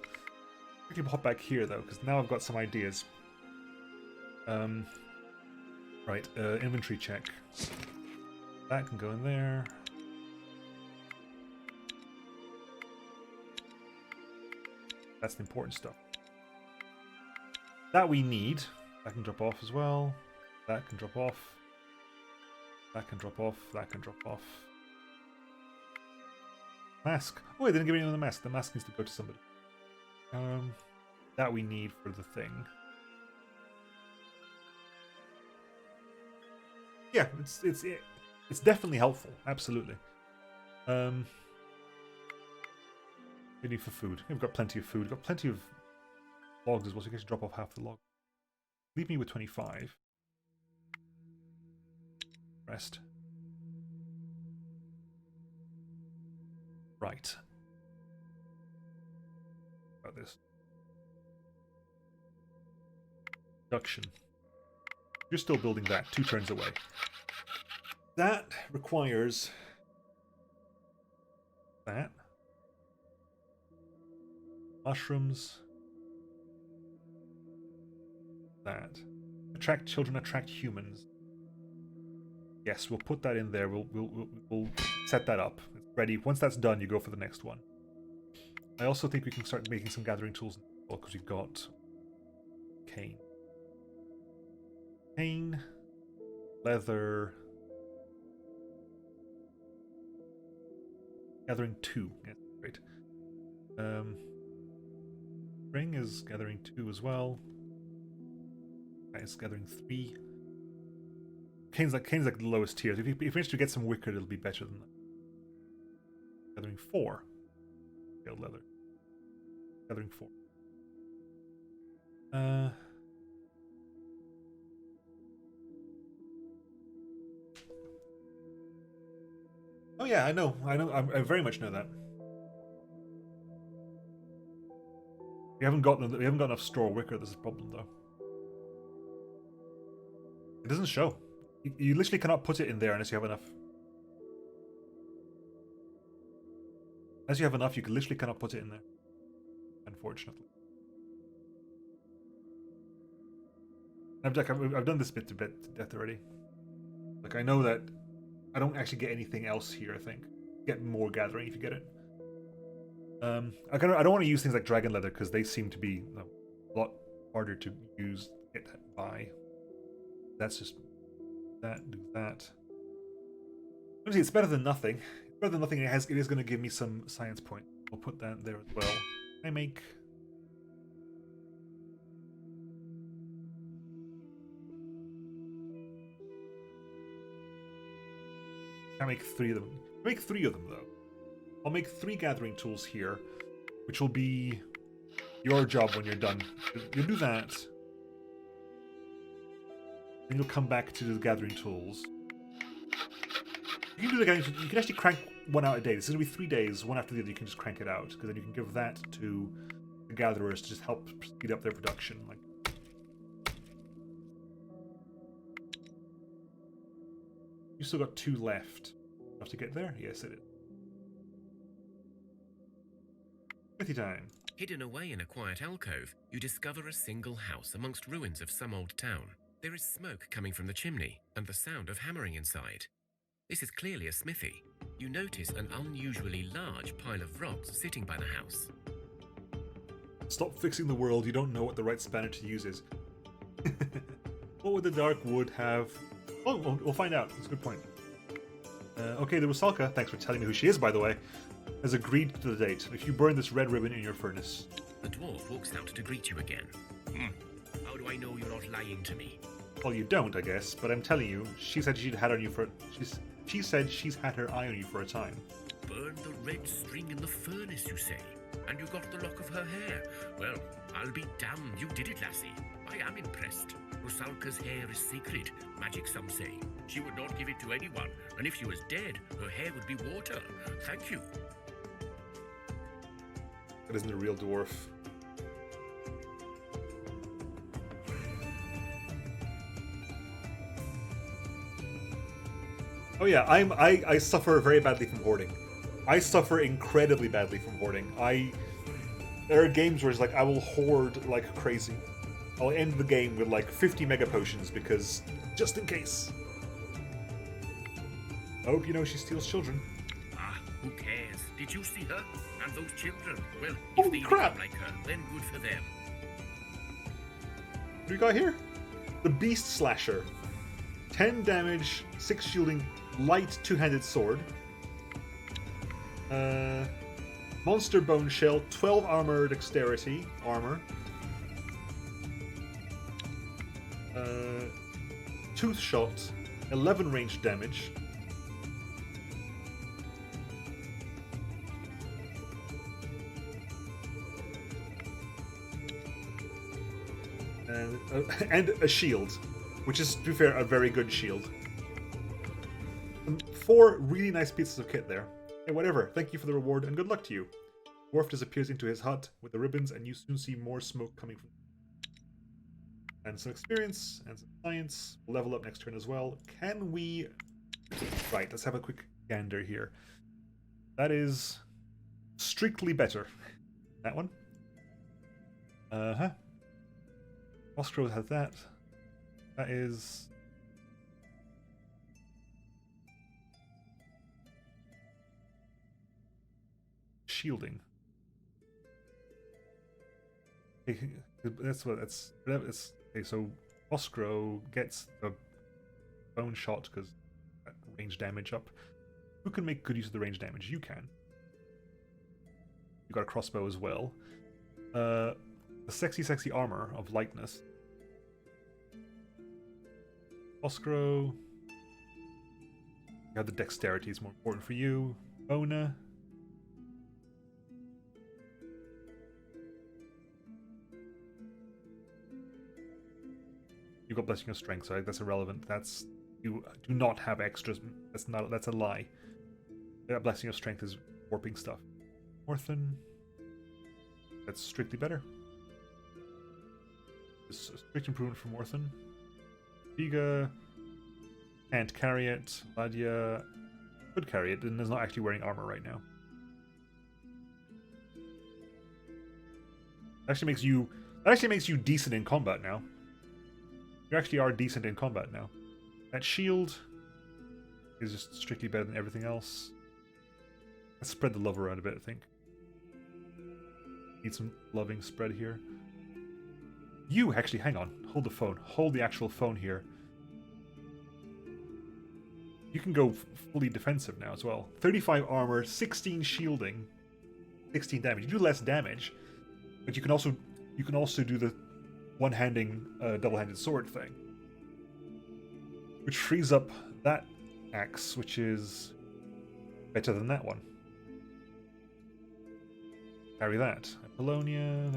I can hop back here though, because now I've got some ideas. Right, inventory check. That can go in there. That's the important stuff. That we need. That can drop off as well. That can drop off. That can drop off. That can drop off. Mask. Oh, I didn't give anyone the mask. The mask needs to go to somebody. That we need for the thing. Yeah, it's definitely helpful. Absolutely. We need for food. We've got plenty of food. We've got plenty of logs as well, so you can drop off half the log. Leave me with 25. Rest. Right. About this. Production. You're still building that 2 turns away. That requires that. Mushrooms. That. Attract children, attract humans. Yes, we'll put that in there. We'll set that up. It's ready. Once that's done, you go for the next one. I also think we can start making some gathering tools because we've got cane. Cane, leather, gathering 2. Yeah, great. Ring is gathering 2 as well. That is gathering 3. Cane's like the lowest tier. If you manage to get some wicker, it'll be better than that. Gathering 4. Scaled leather. Gathering 4. Oh yeah, I know. I very much know that. We haven't got enough straw wicker. This is a problem, though. It doesn't show. You literally cannot put it in there unless you have enough. Unless you have enough, you literally cannot put it in there. Unfortunately. I've done this bit to death already. Like, I know that I don't actually get anything else here, I think. Get more gathering if you get it. I don't want to use things like dragon leather because they seem to be a lot harder to use, get by. That's just that, do that. Obviously, it's better than nothing. It's better than nothing. It is going to give me some science points. I'll put that there as well. I make... I make 3 of them. I make 3 of them though. I'll make 3 gathering tools here, which will be your job when you're done. You'll do that. Then you'll come back to the gathering tools. You can do the gathering tools. You can actually crank one out a day. This is going to be 3 days, one after the other. You can just crank it out, because then you can give that to the gatherers to just help speed up their production. Like, you still got 2 left. Enough to get there? Yes, it is. Smithy time. Hidden away in a quiet alcove, you discover a single house amongst ruins of some old town. There is smoke coming from the chimney, and the sound of hammering inside. This is clearly a smithy. You notice an unusually large pile of rocks sitting by the house. Stop fixing the world, you don't know what the right spanner to use is. What would the dark wood have? Oh, we'll find out. That's a good point. Okay, the Rusalka, thanks for telling me who she is, by the way, has agreed to the date. If you burn this red ribbon in your furnace. The dwarf walks out to greet you again. How do I know you're not lying to me? Well, you don't, I guess, but I'm telling you, she said she'd had on you for... she said she's had her eye on you for a time. Burn the red string in the furnace, you say? And you got the lock of her hair? Well, I'll be damned you did it, lassie. I am impressed. Rusalka's hair is sacred, magic some say. She would not give it to anyone, and if she was dead, her hair would be water. Thank you. That isn't a real dwarf. Oh yeah, I suffer very badly from hoarding. I suffer incredibly badly from hoarding. There are games where it's like I will hoard like crazy. I'll end the game with like 50 mega potions because just in case. I hope you know she steals children. Ah, who cares? Did you see her? And those children? Well, if Holy they crap. look like her, then good for them. What do we got here? The Beast Slasher. 10 damage, 6 shielding, light two-handed sword. Monster Bone Shell, 12 armor dexterity, armor. Tooth Shot, 11 ranged damage. And a shield, which is, to be fair, a very good shield. 4 really nice pieces of kit there. Hey, whatever, thank you for the reward and good luck to you. Dwarf disappears into his hut with the ribbons, and you soon see more smoke coming from. And some experience and some science. We'll level up next turn as well. Can we... Right, let's have a quick gander here. That is strictly better. That one. Oscro has that. That is... shielding. That's what it's. Okay, so Oscro gets the bone shot because range damage up. Who can make good use of the range damage? You can. You got a crossbow as well. The sexy armor of lightness. Oscro. You have the dexterity is more important for you. Bona. You got blessing of strength, so that's irrelevant. That's you do not have extras. That's a lie. That blessing of strength is warping stuff. Orthan. That's strictly better. It's a strict improvement from Orthan. Viga can't carry it. Ladia could carry it and is not actually wearing armor right now. That actually makes you decent in combat now. You actually are decent in combat now. That shield is just strictly better than everything else. Let's spread the love around a bit, I think. Need some loving spread here. You, actually, hang on. Hold the phone. Hold the actual phone here. You can go fully defensive now as well. 35 armor, 16 shielding, 16 damage. You do less damage, but you can also do the one-handing, double-handed sword thing, which frees up that axe, which is better than that one. Carry that. Apollonia.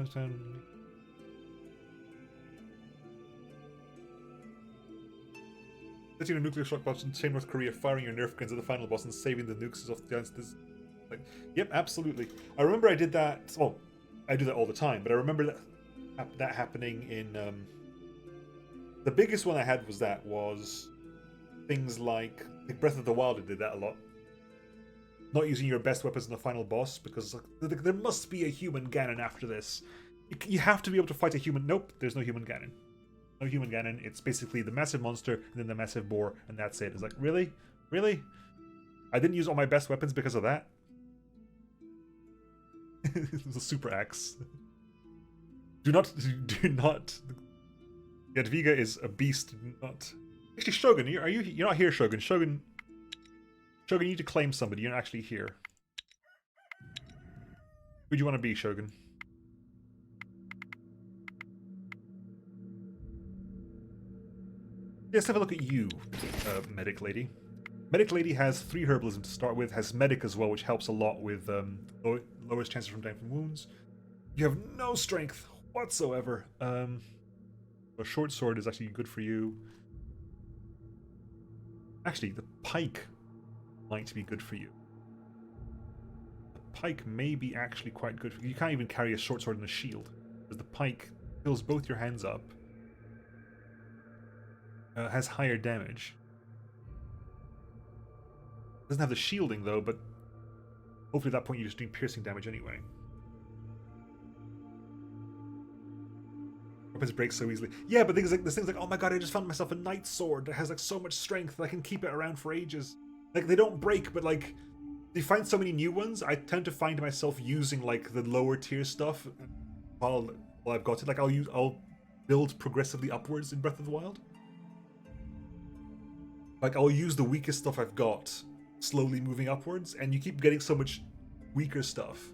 Setting a nuclear shock box in North Korea, firing your Nerf guns at the final boss, and saving the nukes off the guns. Yep, absolutely. I remember I did that. Well, I do that all the time, but I remember that happening in. The biggest one I had was things like Breath of the Wild. Did that a lot. Not using your best weapons in the final boss because there must be a human Ganon after this. You have to be able to fight a human. Nope, there's no human Ganon. No human Ganon. It's basically the massive monster and then the massive boar, and that's it. It's like, really? Really? I didn't use all my best weapons because of that? It's a super axe. Do not. Jadwiga is a beast. Do not. Actually, Shogun, you're not here, Shogun. Shogun, you need to claim somebody. You're not actually here. Who do you want to be, Shogun? Let's have a look at you, medic lady. Medic Lady has 3 herbalism to start with, has Medic as well, which helps a lot with lowers chances from dying from wounds. You have no strength whatsoever. A short sword is actually good for you. Actually, the pike might be good for you. The pike may be actually quite good for you. You can't even carry a short sword and a shield, because the pike fills both your hands up. Has higher damage. Doesn't have the shielding though, but hopefully at that point you're just doing piercing damage anyway. Weapons break so easily. Yeah, but things like this thing's like, oh my god, I just found myself a knight sword that has like so much strength that I can keep it around for ages. Like they don't break, but like you find so many new ones. I tend to find myself using like the lower tier stuff while I've got it. Like I'll build progressively upwards in Breath of the Wild. Like I'll use the weakest stuff I've got, slowly moving upwards, and you keep getting so much weaker stuff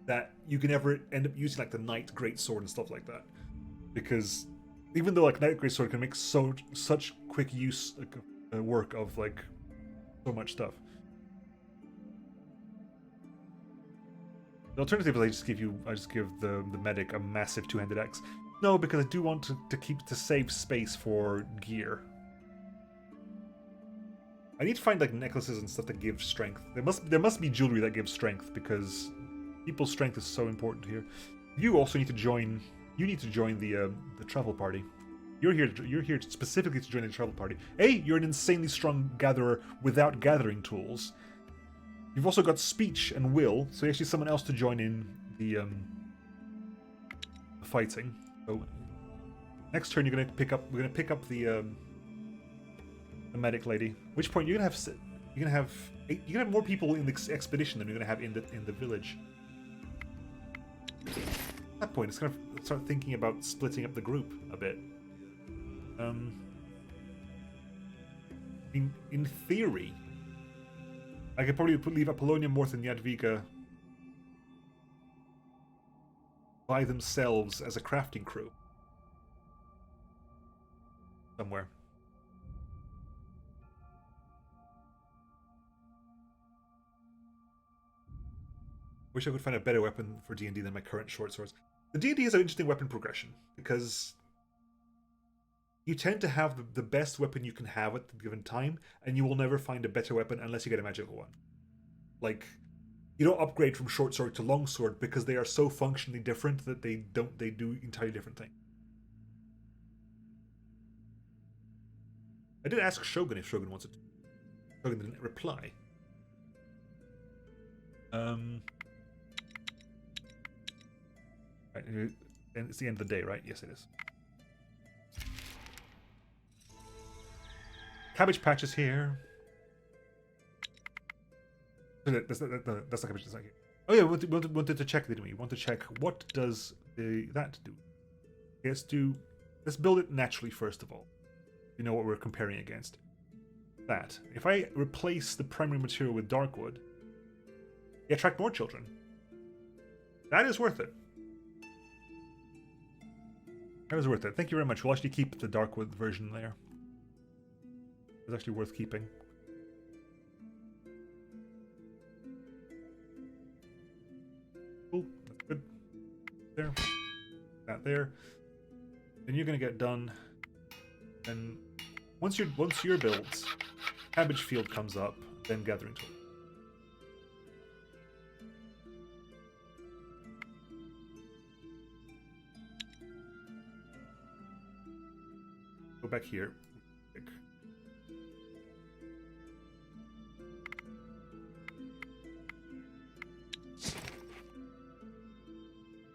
that you can never end up using like the Knight Greatsword and stuff like that. Because even though like Knight Greatsword can make such quick use work of like so much stuff. The alternative is I just give the medic a massive two-handed axe. No, because I do want to save space for gear. I need to find like necklaces and stuff that give strength. There must be jewelry that gives strength, because people's strength is so important here. You also need to join. You need to join the travel party. You're here specifically to join the travel party. You're an insanely strong gatherer without gathering tools. You've also got speech and will, so actually someone else to join in the fighting. So next turn we're gonna pick up the medic lady. At which point you're gonna have more people in the expedition than you're gonna have in the village. At that point, it's gonna start thinking about splitting up the group a bit. In theory, I could probably leave Apollonia, Morth, and Jadwiga by themselves as a crafting crew somewhere. Wish I could find a better weapon for D&D than my current short swords. The D&D is an interesting weapon progression, because you tend to have the best weapon you can have at the given time, and you will never find a better weapon unless you get a magical one. Like, you don't upgrade from short sword to long sword because they are so functionally different that they do entirely different things. I did ask Shogun if Shogun wants it. Shogun didn't reply. Right, and it's the end of the day, right? Yes, it is. Cabbage Patch is here. That's not cabbage. That's not here. Oh yeah, we wanted to check, didn't we? We want to check what does that do. Let's build it naturally first of all. You know what we're comparing against. That. If I replace the primary material with Darkwood, you attract more children. That is worth it. That was worth it. Thank you very much. We'll actually keep the Darkwood version there. It's actually worth keeping. Cool. That's good. There. That there. Then you're gonna get done. And once you're built, Cabbage Field comes up, then Gathering Tool. Go back here. Pick.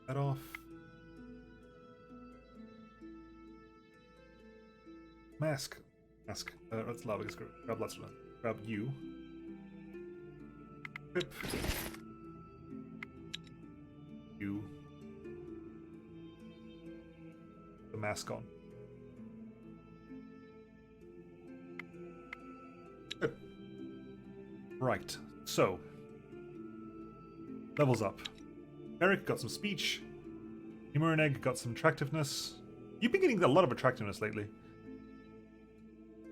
That off. Mask. Let's lava. Grab lots of them. Grab you. Pip. You. The mask on. Good. Right. So. Levels up. Eric got some speech. Egg got some attractiveness. You've been getting a lot of attractiveness lately.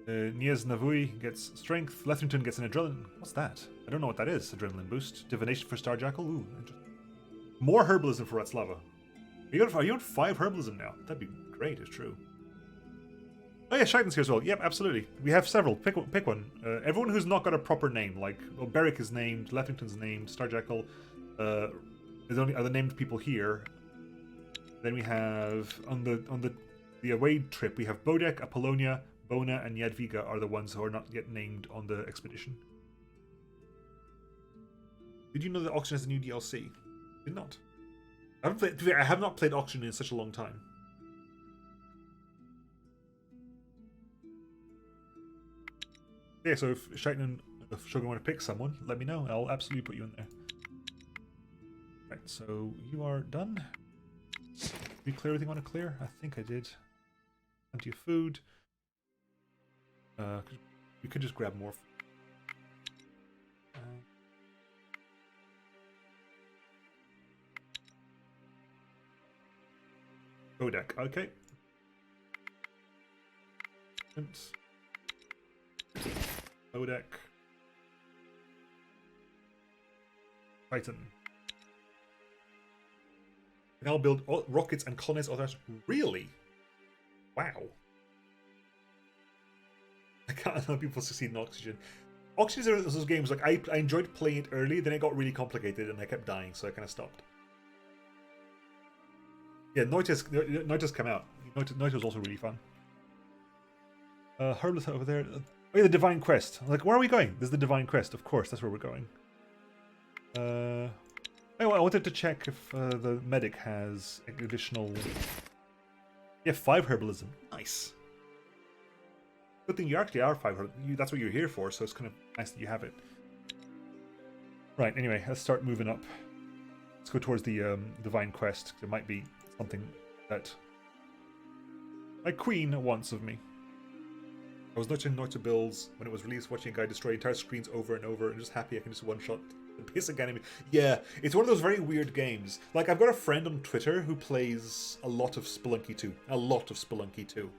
Niaz Navui gets strength. Lethington gets an adrenaline. What's that? I don't know what that is. Adrenaline boost. Divination for Starjackal. Ooh. More herbalism for Ratslava. Are you on 5 herbalism now? That'd be great if true. Oh yeah, Shaitan's here as well. Yep, absolutely. We have several. Pick one. Everyone who's not got a proper name, like Beric is named, Lethington's named, Starjackal, are the named people here. Then we have on the away trip we have Bodek, Apollonia, Bona, and Yadviga are the ones who are not yet named on the expedition. Did you know that Auction has a new DLC? Did not. I have not played Auction in such a long time. Yeah, so if Shaitan and Shogun want to pick someone, let me know. I'll absolutely put you in there. Right, so you are done. Did you clear everything I want to clear? I think I did. Plenty of food. You could just grab more. Bodek, okay. Bodek. Titan. Now build rockets and colonize others. Really? Wow. I can't let people succeed in Oxygen. Oxygen is one of those games, like, I enjoyed playing it early, then it got really complicated and I kept dying, so I kind of stopped. Yeah, Noita's come out. Noita was also really fun. Herbalist over there. Oh yeah, the Divine Quest. Like, where are we going? There's the Divine Quest, of course, that's where we're going. Anyway, I wanted to check if the medic has additional... Yeah, 5 herbalism. Nice. Good thing you actually are 5 herbalism. That's what you're here for, so it's kind of nice that you have it. Right, anyway, let's start moving up. Let's go towards the Divine Quest. There might be something that my queen wants of me. I was watching Noita builds when it was released, watching a guy destroy entire screens over and over, and just happy I can just one-shot the basic enemy. Yeah, it's one of those very weird games. Like, I've got a friend on Twitter who plays a lot of Spelunky 2. A lot of Spelunky 2.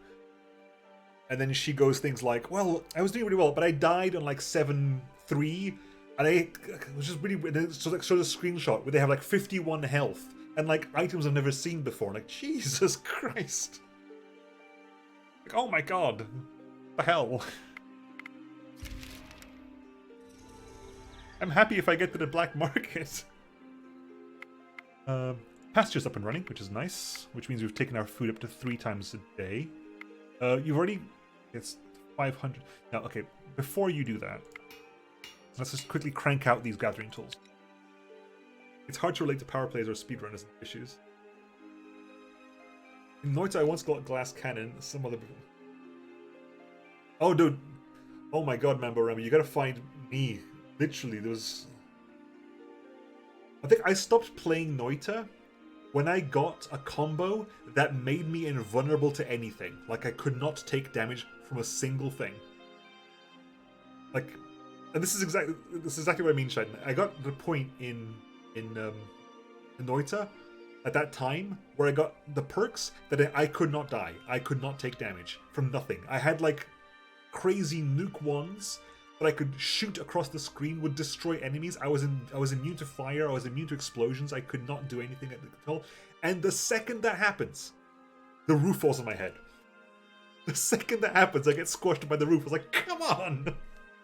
And then she goes things like, well, I was doing really well, but I died on like 7-3, and it was just really weird. So like, shows a screenshot where they have like 51 health, and like items I've never seen before. Like, Jesus Christ. Like, oh my god. What the hell? I'm happy if I get to the black market. Pasture's up and running, which is nice. Which means we've taken our food up to 3 times a day. You've already... It's 500. Now, okay, before you do that, let's just quickly crank out these gathering tools. It's hard to relate to power plays or speedrunners and issues. In Noita, I once got a glass cannon. Some other... Oh, dude. Oh my god, Mambo Rambo, you gotta find me. Literally, there was... I think I stopped playing Noita when I got a combo that made me invulnerable to anything. Like, I could not take damage from a single thing. Like, and this is exactly what I mean, Shiden. I got the point in Noita at that time where I got the perks that I could not die. I could not take damage from nothing. I had like crazy nuke ones that I could shoot across the screen, would destroy enemies. I was immune to fire. I was immune to explosions. I could not do anything at all. And the second that happens, the roof falls on my head. The second that happens, I get squashed by the roof. I was like, come on!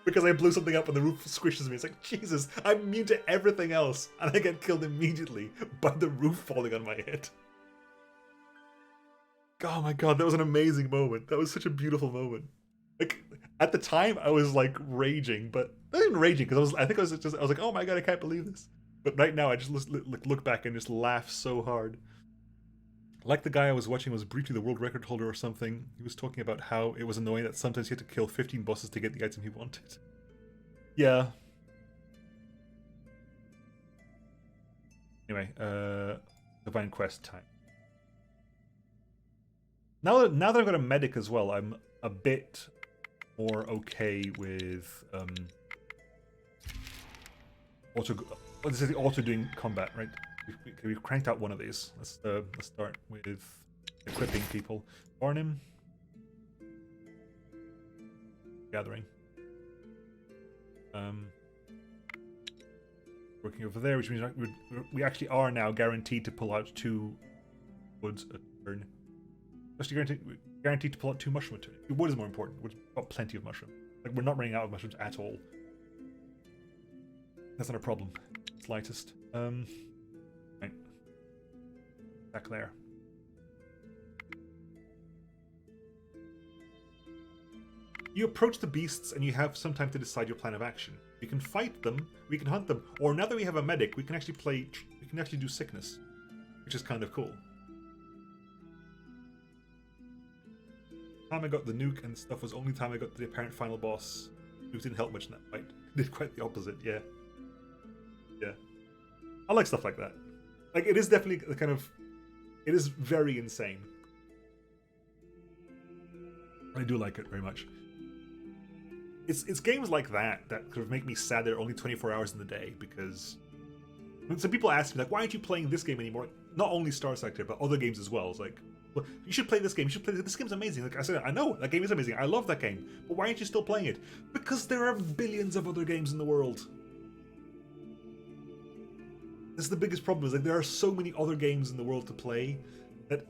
Because I blew something up and the roof squishes me. It's like, Jesus, I'm immune to everything else. And I get killed immediately by the roof falling on my head. Oh my god, that was an amazing moment. That was such a beautiful moment. Like, at the time, I was like raging, but not even raging because I was like, oh my god, I can't believe this. But right now, I just look back and just laugh so hard. Like the guy I was watching was briefly the world record holder or something. He was talking about how it was annoying that sometimes he had to kill 15 bosses to get the item he wanted. Yeah. Anyway, Divine Quest time. Now that I've got a medic as well, I'm a bit more okay with this is the auto doing combat, right? We've cranked out one of these. Let's start with equipping people. Barnum. gathering. Working over there, which means we actually are now guaranteed to pull out 2 woods a turn. Actually, guaranteed to pull out 2 mushroom a turn. Wood is more important. We've got plenty of mushroom. Like, we're not running out of mushrooms at all. That's not a problem. Slightest. Right. Back there. You approach the beasts and you have some time to decide your plan of action. We can fight them, we can hunt them, or now that we have a medic, we can actually do sickness, which is kind of cool. Time I got the nuke and stuff was only time I got the apparent final boss. Nuke didn't help much in that fight. Did quite the opposite, yeah. Yeah. I like stuff like that. Like, it is definitely the kind of... It is very insane. I do like it very much. It's games like that that kind of make me sad there are only 24 hours in the day, because when some people ask me, like, why aren't you playing this game anymore? Not only Star Sector, but other games as well. It's like, well, you should play this game. You should play this game's amazing. Like I said, I know that game is amazing. I love that game. But why aren't you still playing it? Because there are billions of other games in the world. This is the biggest problem. Is like there are so many other games in the world to play that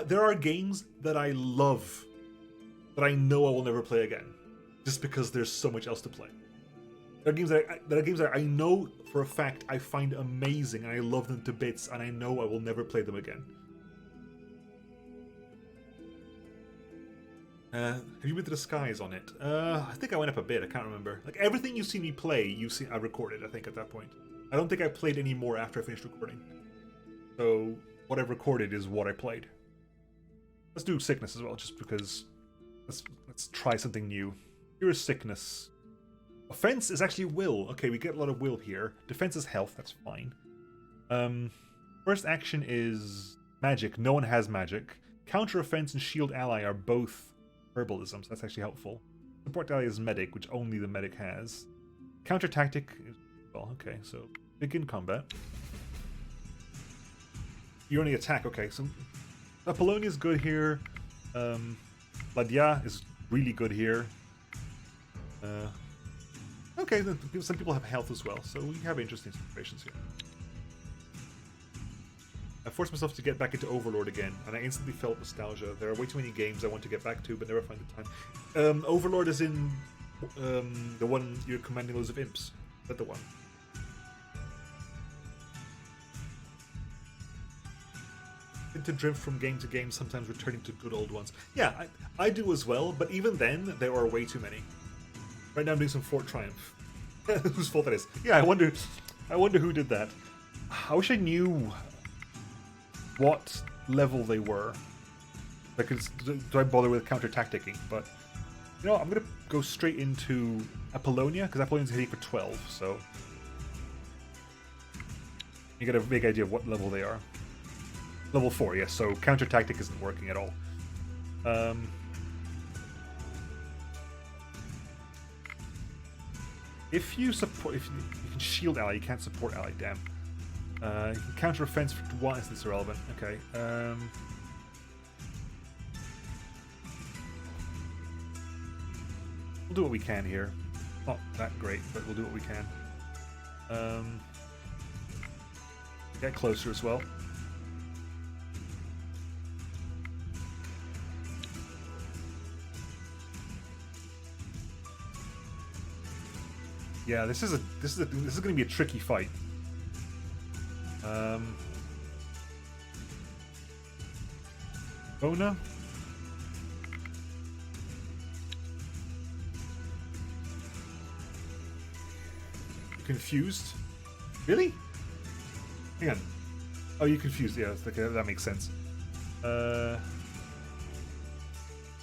there are games that I love that I know I will never play again, just because there's so much else to play. There are games that I know for a fact I find amazing and I love them to bits, and I know I will never play them again. Have you been to the skies on it? I think I went up a bit. I can't remember. Like everything you've seen me play, I recorded. I think at that point. I don't think I played any more after I finished recording. So what I've recorded is what I played. Let's do sickness as well, just because. Let's try something new. Here is sickness. Offense is actually will. Okay, we get a lot of will here. Defense is health. That's fine. First action is magic. No one has magic. Counter offense and shield ally are both herbalisms. That's actually helpful. Support ally is medic, which only the medic has. Counter tactic is, well, okay, so begin combat. You only attack, okay, so Apollonia is good here. Ladia is really good here. Okay, then some people have health as well, so we have interesting situations here. I forced myself to get back into Overlord again, and I instantly felt nostalgia. There are way too many games I want to get back to, but never find the time. Overlord is in the one you're commanding loads of imps. Is that the one? To drift from game to game, sometimes returning to good old ones. Yeah, I do as well, but even then, there are way too many. Right now I'm doing some Fort Triumph. Whose fault that is. Yeah, I wonder who did that. I wish I knew what level they were. Because do I bother with counter-tacticking? But, you know, I'm going to go straight into Apollonia, because Apollonia's hitting for 12, so... You get a big idea of what level they are. Level 4, yes, so counter-tactic isn't working at all. If you can shield ally, you can't support ally, damn. You can counter offense for 1, is this irrelevant? Okay, we'll do what we can here. Not that great, but we'll do what we can. Get closer as well. Yeah, this is going to be a tricky fight. Bona? Confused? Really? Hang on. Oh, you're confused. Yeah, okay, that makes sense. I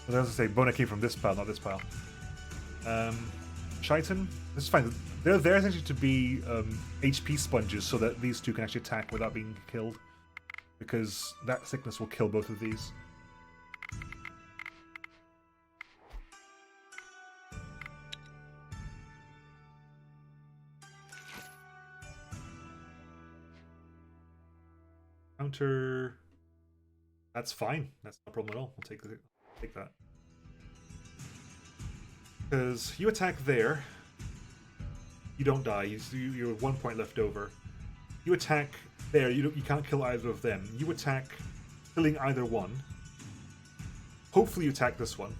was going to say, Bona came from this pile, not this pile. Chitin? This is fine. They're there essentially to be HP sponges so that these two can actually attack without being killed. Because that sickness will kill both of these. Counter... That's fine. That's no problem at all. We'll take that. Because you attack there, you don't die. You have 1 point left over. You attack there, you can't kill either of them. You attack, killing either one. Hopefully you attack this one.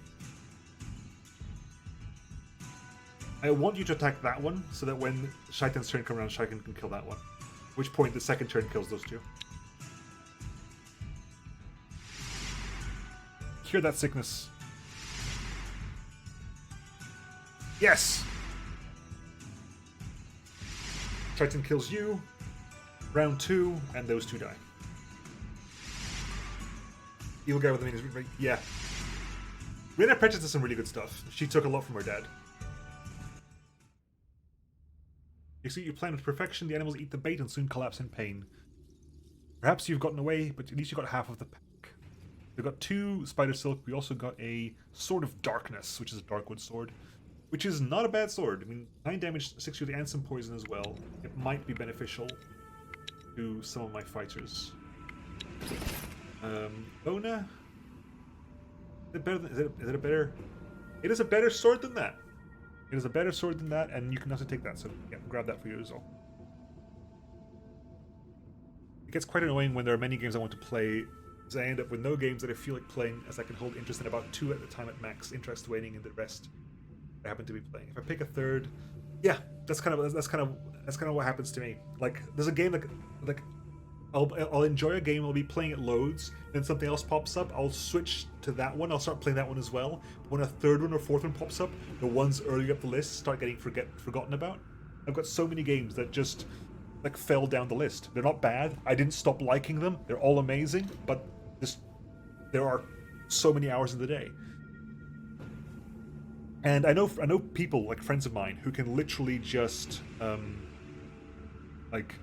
I want you to attack that one, so that when Shaitan's turn comes around, Shaitan can kill that one. At which point the second turn kills those two. Cure that sickness. Yes! Triton kills you. Round 2, and those two die. Evil guy with the main is... Yeah. Rena Precious does some really good stuff. She took a lot from her dad. You see your plan with perfection, the animals eat the bait and soon collapse in pain. Perhaps you've gotten away, but at least you got half of the pack. We've got 2 spider silk, we also got a Sword of Darkness, which is a Darkwood sword. Which is not a bad sword. I mean, 9 damage, 6 with and some poison as well. It might be beneficial to some of my fighters. Bona? Is it better than, is it a better... It is a better sword than that. It is a better sword than that, and you can also take that, so yeah, grab that for you as well. It gets quite annoying when there are many games I want to play, because I end up with no games that I feel like playing, as I can hold interest in about 2 at a time at max, interest waning in the rest I happen to be playing. If I pick a third, yeah, that's kind of what happens to me. Like, there's a game like I'll enjoy a game, I'll be playing it loads, then something else pops up, I'll switch to that one, I'll start playing that one as well. When a third one or fourth one pops up, the ones earlier up the list start getting forgotten about. I've got so many games that just like fell down the list. They're not bad, I didn't stop liking them, they're all amazing, but there are so many hours in the day. And I know people, like friends of mine, who can literally just, like,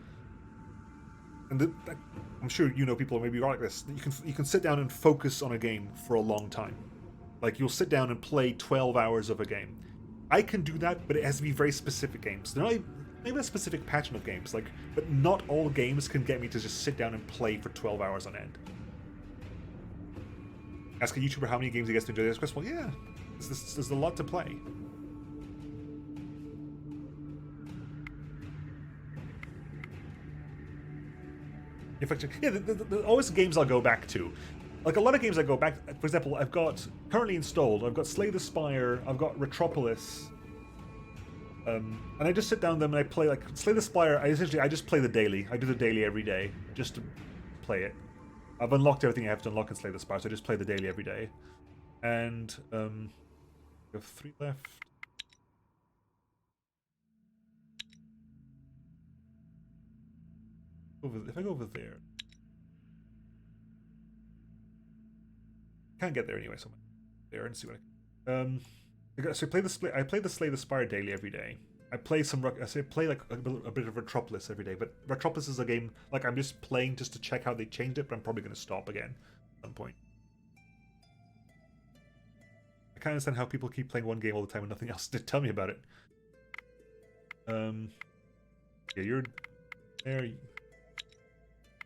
and I'm sure you know people who maybe are like this. You can sit down and focus on a game for a long time. Like, you'll sit down and play 12 hours of a game. I can do that, but it has to be very specific games. They're not even a specific pattern of games, like, but not all games can get me to just sit down and play for 12 hours on end. Ask a YouTuber how many games he gets to enjoy. This well, yeah. There's a lot to play. In fact, yeah, there's always games I'll go back to. Like, a lot of games I go back... For example, I've got, currently installed, I've got Slay the Spire, I've got Retropolis. And I just sit down with them and I play, like, Slay the Spire, I just play the daily. I do the daily every day, just to play it. I've unlocked everything I have to unlock in Slay the Spire, so I just play the daily every day. And, we have 3 left. If I go over there, can't get there anyway. So I'm there and see what I can. So I play the Slay the Spire daily every day. I play play like a bit of Retropolis every day. But Retropolis is a game like I'm just playing just to check how they changed it. But I'm probably going to stop again at some point. I can't understand how people keep playing one game all the time and nothing else. Tell me about it. Yeah, you're there.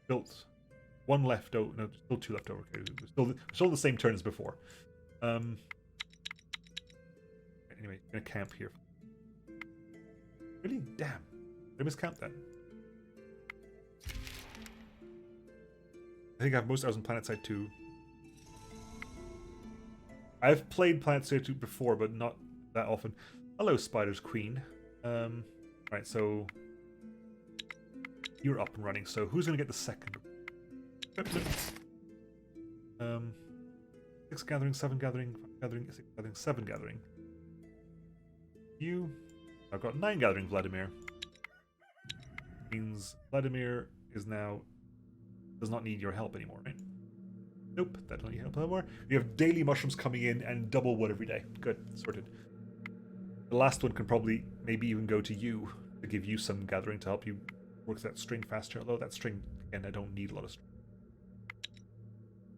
Built 1 left. Oh no, still 2 left over. Okay, still the same turn as before. Anyway, gonna camp here. Really? Damn. Did I miscount that? I think I have most hours on PlanetSide 2. I've played PlanetSide 2 before, but not that often. Hello, Spider's Queen. Right, so you're up and running. So who's going to get the second? 6 gathering, 7 gathering, 5 gathering, 6 gathering, 7 gathering. You, I've got 9 gathering, Vladimir. Means Vladimir is now does not need your help anymore, right? Nope, that don't need help anymore. We have daily mushrooms coming in and double wood every day. Good, sorted. The last one can probably maybe even go to you to give you some gathering to help you work that string faster. Although that string, again, I don't need a lot of string.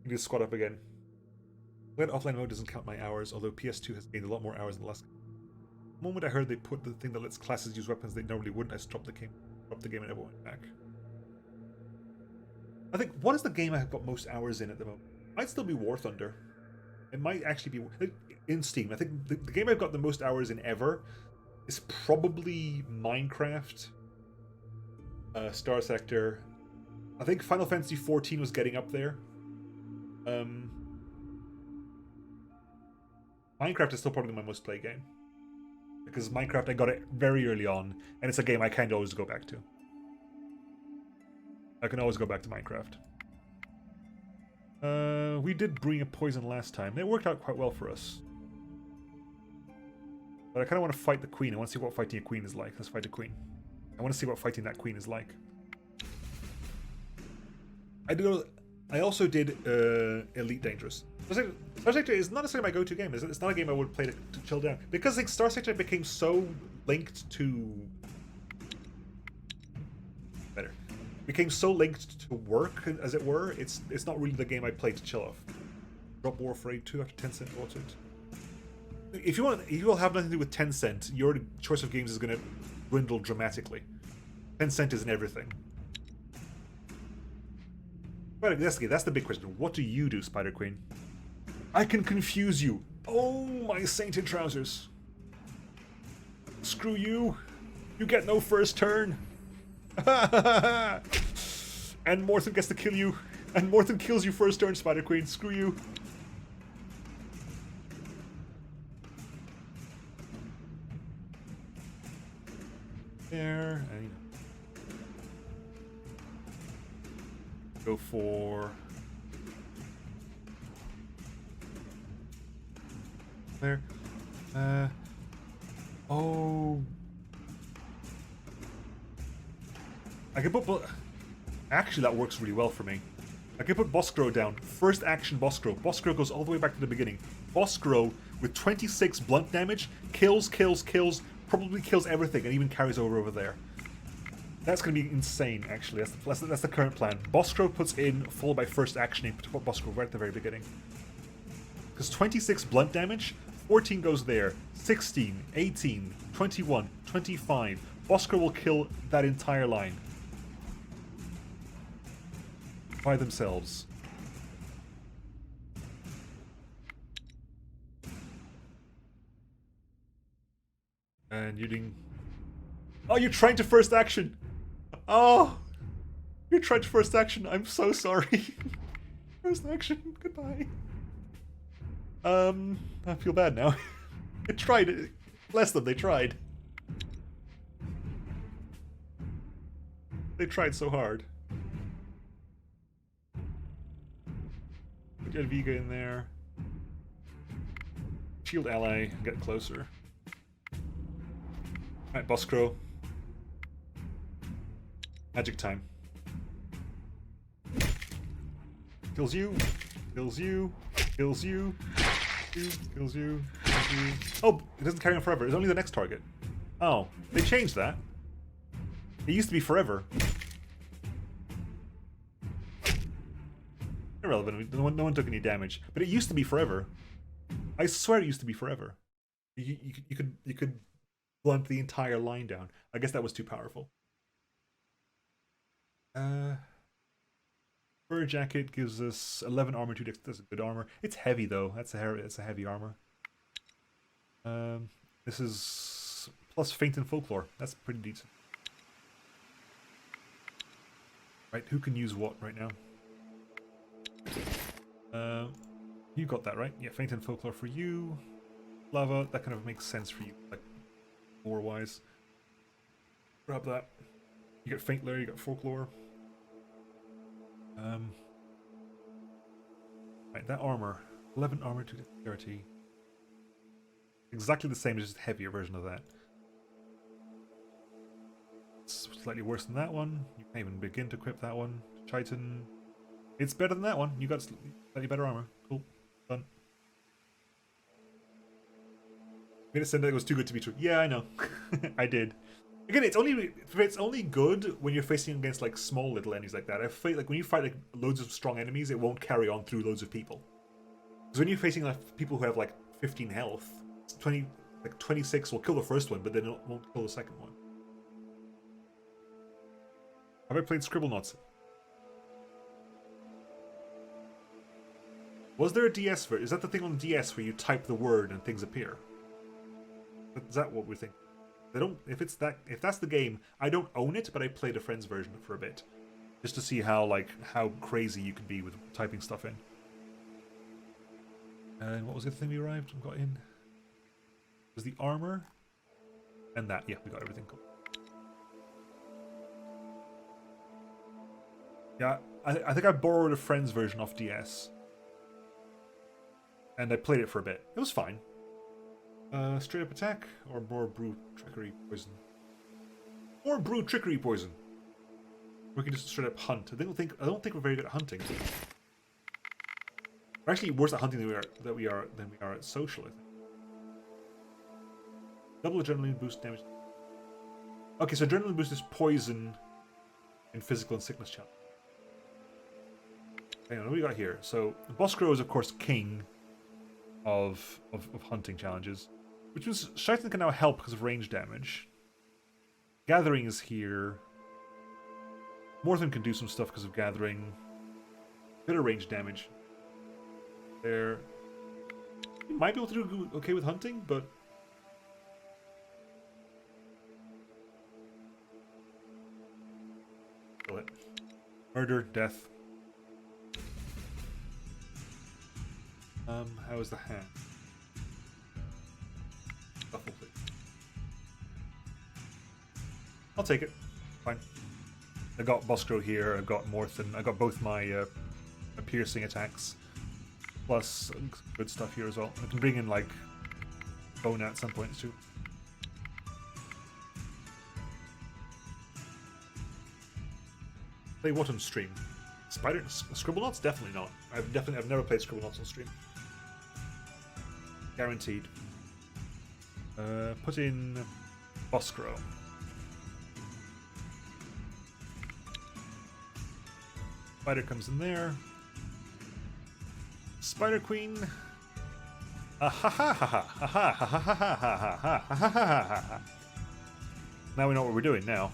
I need to squat up again. When offline mode doesn't count my hours, although PS2 has gained a lot more hours in the last game. The moment I heard they put the thing that lets classes use weapons they normally wouldn't, I stopped the game and never went back. I think, what is the game I have got most hours in at the moment? Might still be War Thunder. It might actually be in Steam. I think the game I've got the most hours in ever is probably Minecraft, Star Sector. I think Final Fantasy XIV was getting up there. Minecraft is still probably my most played game. Because Minecraft, I got it very early on, and it's a game I kind of always go back to. I can always go back to Minecraft. We did bring a poison last time. It worked out quite well for us. But I kind of want to fight the queen. I want to see what fighting a queen is like. Let's fight the queen. I want to see what fighting that queen is like. I also did Elite Dangerous. Star Sector is not necessarily my go-to game. It's not a game I would play to chill down. Because like, Star Sector became so linked to... Became so linked to work, as it were, it's not really the game I play to chill off. Drop War Afraid 2 after Tencent bought it. If you will have nothing to do with Tencent, your choice of games is going to dwindle dramatically. Tencent isn't everything. But that's the big question. What do you do, Spider Queen? I can confuse you. Oh, my sainted trousers. Screw you. You get no first turn. And Morton gets to kill you. And Morton kills you first turn, Spider Queen. Screw you. There. And go for... There. Oh... I can put... Actually, that works really well for me. I can put Boskro down. First action Boskro. Boskro goes all the way back to the beginning. Boskro, with 26 blunt damage, kills, probably kills everything, and even carries over there. That's going to be insane, actually. That's the current plan. Boskro puts in, followed by first action, to put Boskro right at the very beginning. Because 26 blunt damage, 14 goes there, 16, 18, 21, 25. Boskro will kill that entire line. By themselves. And you're doing... Oh, you're trying to first action! Oh! You're trying to first action. I'm so sorry. First action. Goodbye. I feel bad now. They tried it. Bless them, they tried. They tried so hard. Get Vega in there. Shield ally, get closer. Alright, Boskro. Magic time. Kills you. Kills you. Kills you. Kills you. Kills you. Oh, it doesn't carry on forever. It's only the next target. Oh, they changed that. It used to be forever. Irrelevant. No one took any damage, but it used to be forever. I swear it used to be forever. You could blunt the entire line down. I guess that was too powerful. Fur jacket gives us 11 armor, 2 dex. That's a good armor. It's heavy though. That's a heavy armor. This is plus feint and folklore. That's pretty decent. Right, who can use what right now? You got that, right? Yeah, feint and folklore for you. Lava, that kind of makes sense for you, like, lore-wise. Grab that. You got feint layer, you got folklore. Right, that armor. 11 armor to 30. Exactly the same, it's just a heavier version of that. It's slightly worse than that one. You can't even begin to equip that one. Chitin. It's better than that one. You got slightly better armor. Cool. Done. Made it sound like it was too good to be true. Yeah, I know. I did. Again, it's only good when you're facing against like small little enemies like that. I feel like when you fight like loads of strong enemies, it won't carry on through loads of people. Because when you're facing like people who have like 15 health, 26 will kill the first one, but then it won't kill the second one. Have I played Scribblenauts? Was there a DS version? Is that the thing on the DS where you type the word and things appear? Is that what we think? They don't. If that's the game, I don't own it, but I played a friend's version for a bit, just to see how crazy you can be with typing stuff in. And what was the other thing we arrived and got in? Was the armor and that? Yeah, we got everything. Cool. Yeah, I think I borrowed a friend's version off DS. And I played it for a bit. It was fine. Straight up attack or more brew trickery poison? More brew trickery poison. We can just straight up hunt. I don't think we're very good at hunting. We're actually worse at hunting than we are at social, I think. Double adrenaline boost damage. Okay, so adrenaline boost is poison in physical and sickness challenge. Hang on, what do we got here? So Boscro is of course king of hunting challenges, which means Shaitan can now help because of range damage. Gathering is here. Morthen can do some stuff because of gathering. Bit of range damage. There. You might be able to do okay with hunting, but kill it. Murder, death. How is the hand? Shuffle, please. I'll take it. Fine. I got Boscro here, I've got Morthen, I got both my piercing attacks. Plus some good stuff here as well. I can bring in like Bona at some points too. Play what on stream? Scribblenauts? Definitely not. I've never played Scribblenauts on stream. Guaranteed. Put in Boscro. Spider comes in there. Spider Queen. Now we know what we're doing now.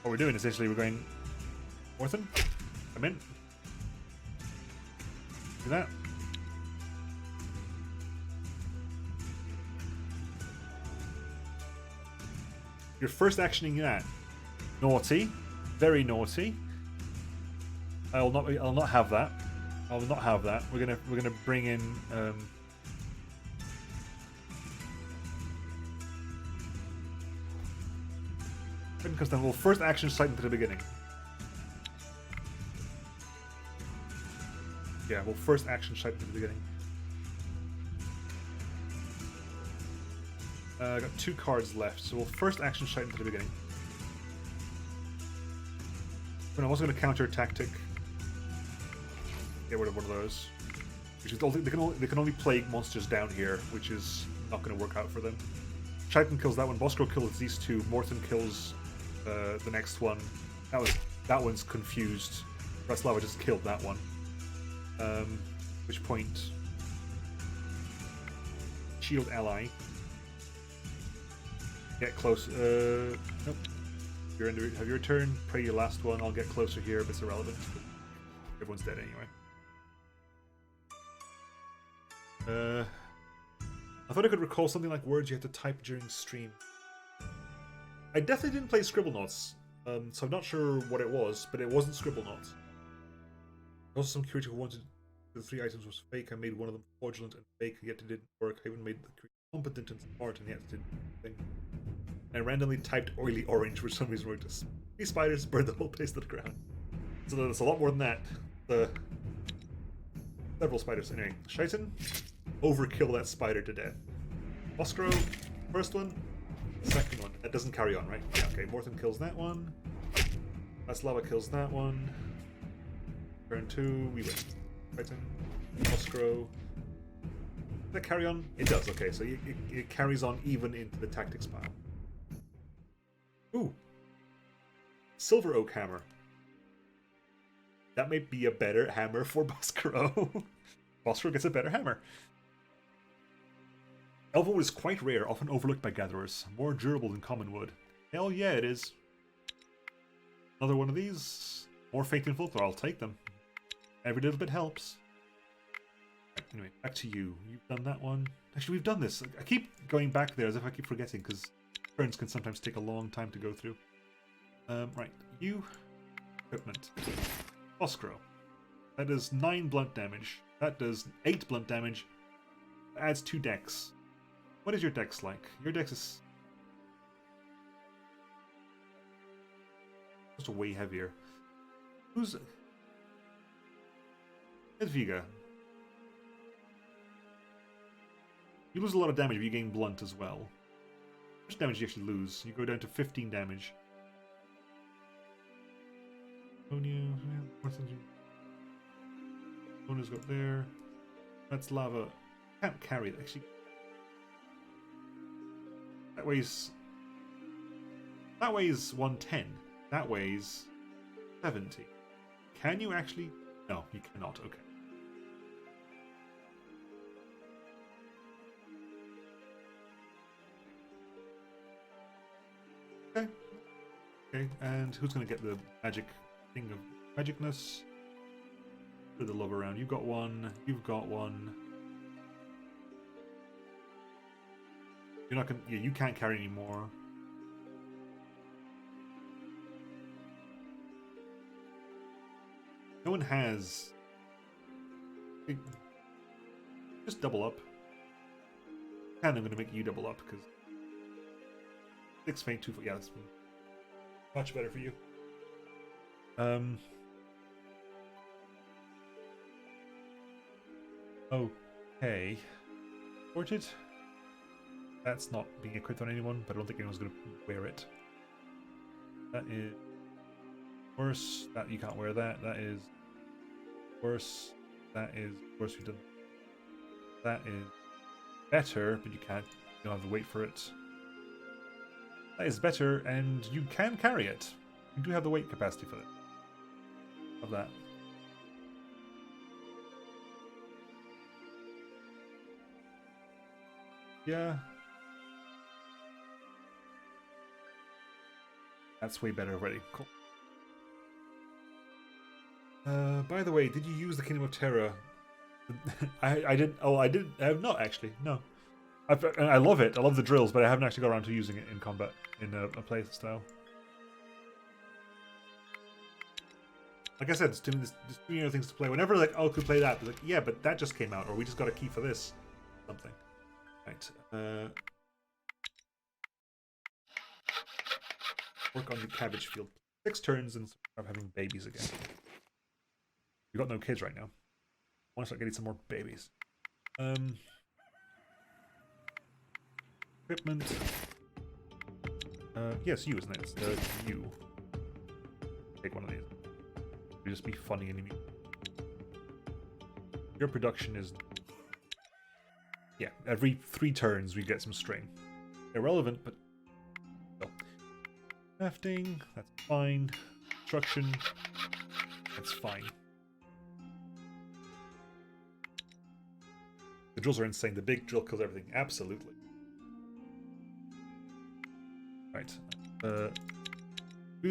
What we're doing essentially, we're going Morthen, come in. Do that. You're first actioning that. Naughty. Very naughty. I'll not have that. I will not have that. We're gonna bring in because then we'll first action sight into the beginning. Yeah, we'll first action sight into the beginning. I got 2 cards left, so we'll first action sight into the beginning. But I'm also going to counter tactic. Get rid of one of those. Which is they can only plague monsters down here, which is not going to work out for them. Shaitan kills that one. Boscro kills these 2. Morthen kills the next one. That one's confused. Raslava just killed that one. Which point? Shield ally. Get close. Nope. Have your turn. Pray your last one. I'll get closer here, but it's irrelevant. Everyone's dead anyway. I thought I could recall something like words you had to type during stream. I definitely didn't play Scribblenauts, so I'm not sure what it was, but it wasn't Scribblenauts. Also, some creature who wanted the 3 items was fake. I made one of them fraudulent and fake, yet it didn't work. I even made the creature competent and smart, and yet it didn't thing. I randomly typed oily orange, for some reason wrote this. These spiders burned the whole place to the ground. So there's a lot more than that. Several spiders. Anyway, Shaitan, overkill that spider to death. Boscro, first one. Second one. That doesn't carry on, right? Yeah, okay. Morthen kills that one. Raslava kills that one. Turn 2, we win. Shaitan, Boscro. Does that carry on? It does, okay. So it carries on even into the tactics pile. Ooh. Silver Oak Hammer. That may be a better hammer for Boscro. Boscro gets a better hammer. Elvenwood is quite rare, often overlooked by gatherers. More durable than common wood. Hell yeah, it is. Another one of these. More Faked in Folklore, I'll take them. Every little bit helps. Right, anyway, back to you. You've done that one. Actually, we've done this. I keep going back there as if I keep forgetting, because turns can sometimes take a long time to go through. Right, you. Equipment. Oscro. That does 9 blunt damage. That does 8 blunt damage. Adds 2 dex. What is your dex like? Your dex is just way heavier. Who's Edviga? You lose a lot of damage, but you gain blunt as well. How much damage do you actually lose? You go down to 15 damage. Ona's got there. That's lava. Can't carry it actually. That weighs 110. That weighs 70. Can you actually? No, you cannot. Okay. Okay, and who's going to get the magic thing of magicness? Put the love around. You've got one. You've got one. You're not going to... Yeah, you can't carry anymore. No one has... Just double up. And I'm going to make you double up, because... 6 feet, 2 foot. Yeah, that's much better for you. Okay. Ported. That's not being equipped on anyone, but I don't think anyone's going to wear it. That is worse. That you can't wear that. That is worse. That is worse. We've done. That is better, but you can't. You don't have to wait for it. That is better, and you can carry it. You do have the weight capacity for it. Of that. Yeah. That's way better already. Cool. By the way, did you use the Kingdom of Terror? I didn't. Oh, I didn't. I have not actually. No. I love it. I love the drills, but I haven't actually got around to using it in combat in a play style. Like I said, there's too many other things to play. Whenever like, oh, could play that, like, yeah, but that just came out, or we just got a key for this, something. Right. Work on the cabbage field. 6 turns and start having babies again. You got no kids right now. I want to start getting some more babies. Equipment. Yes, you, isn't it? It's you. Take one of these. It'll just be funny enemy. Your production is... Yeah, every 3 turns we get some strain. Irrelevant, but... Still. Crafting, that's fine. Construction, that's fine. The drills are insane. The big drill kills everything. Absolutely. Right. Do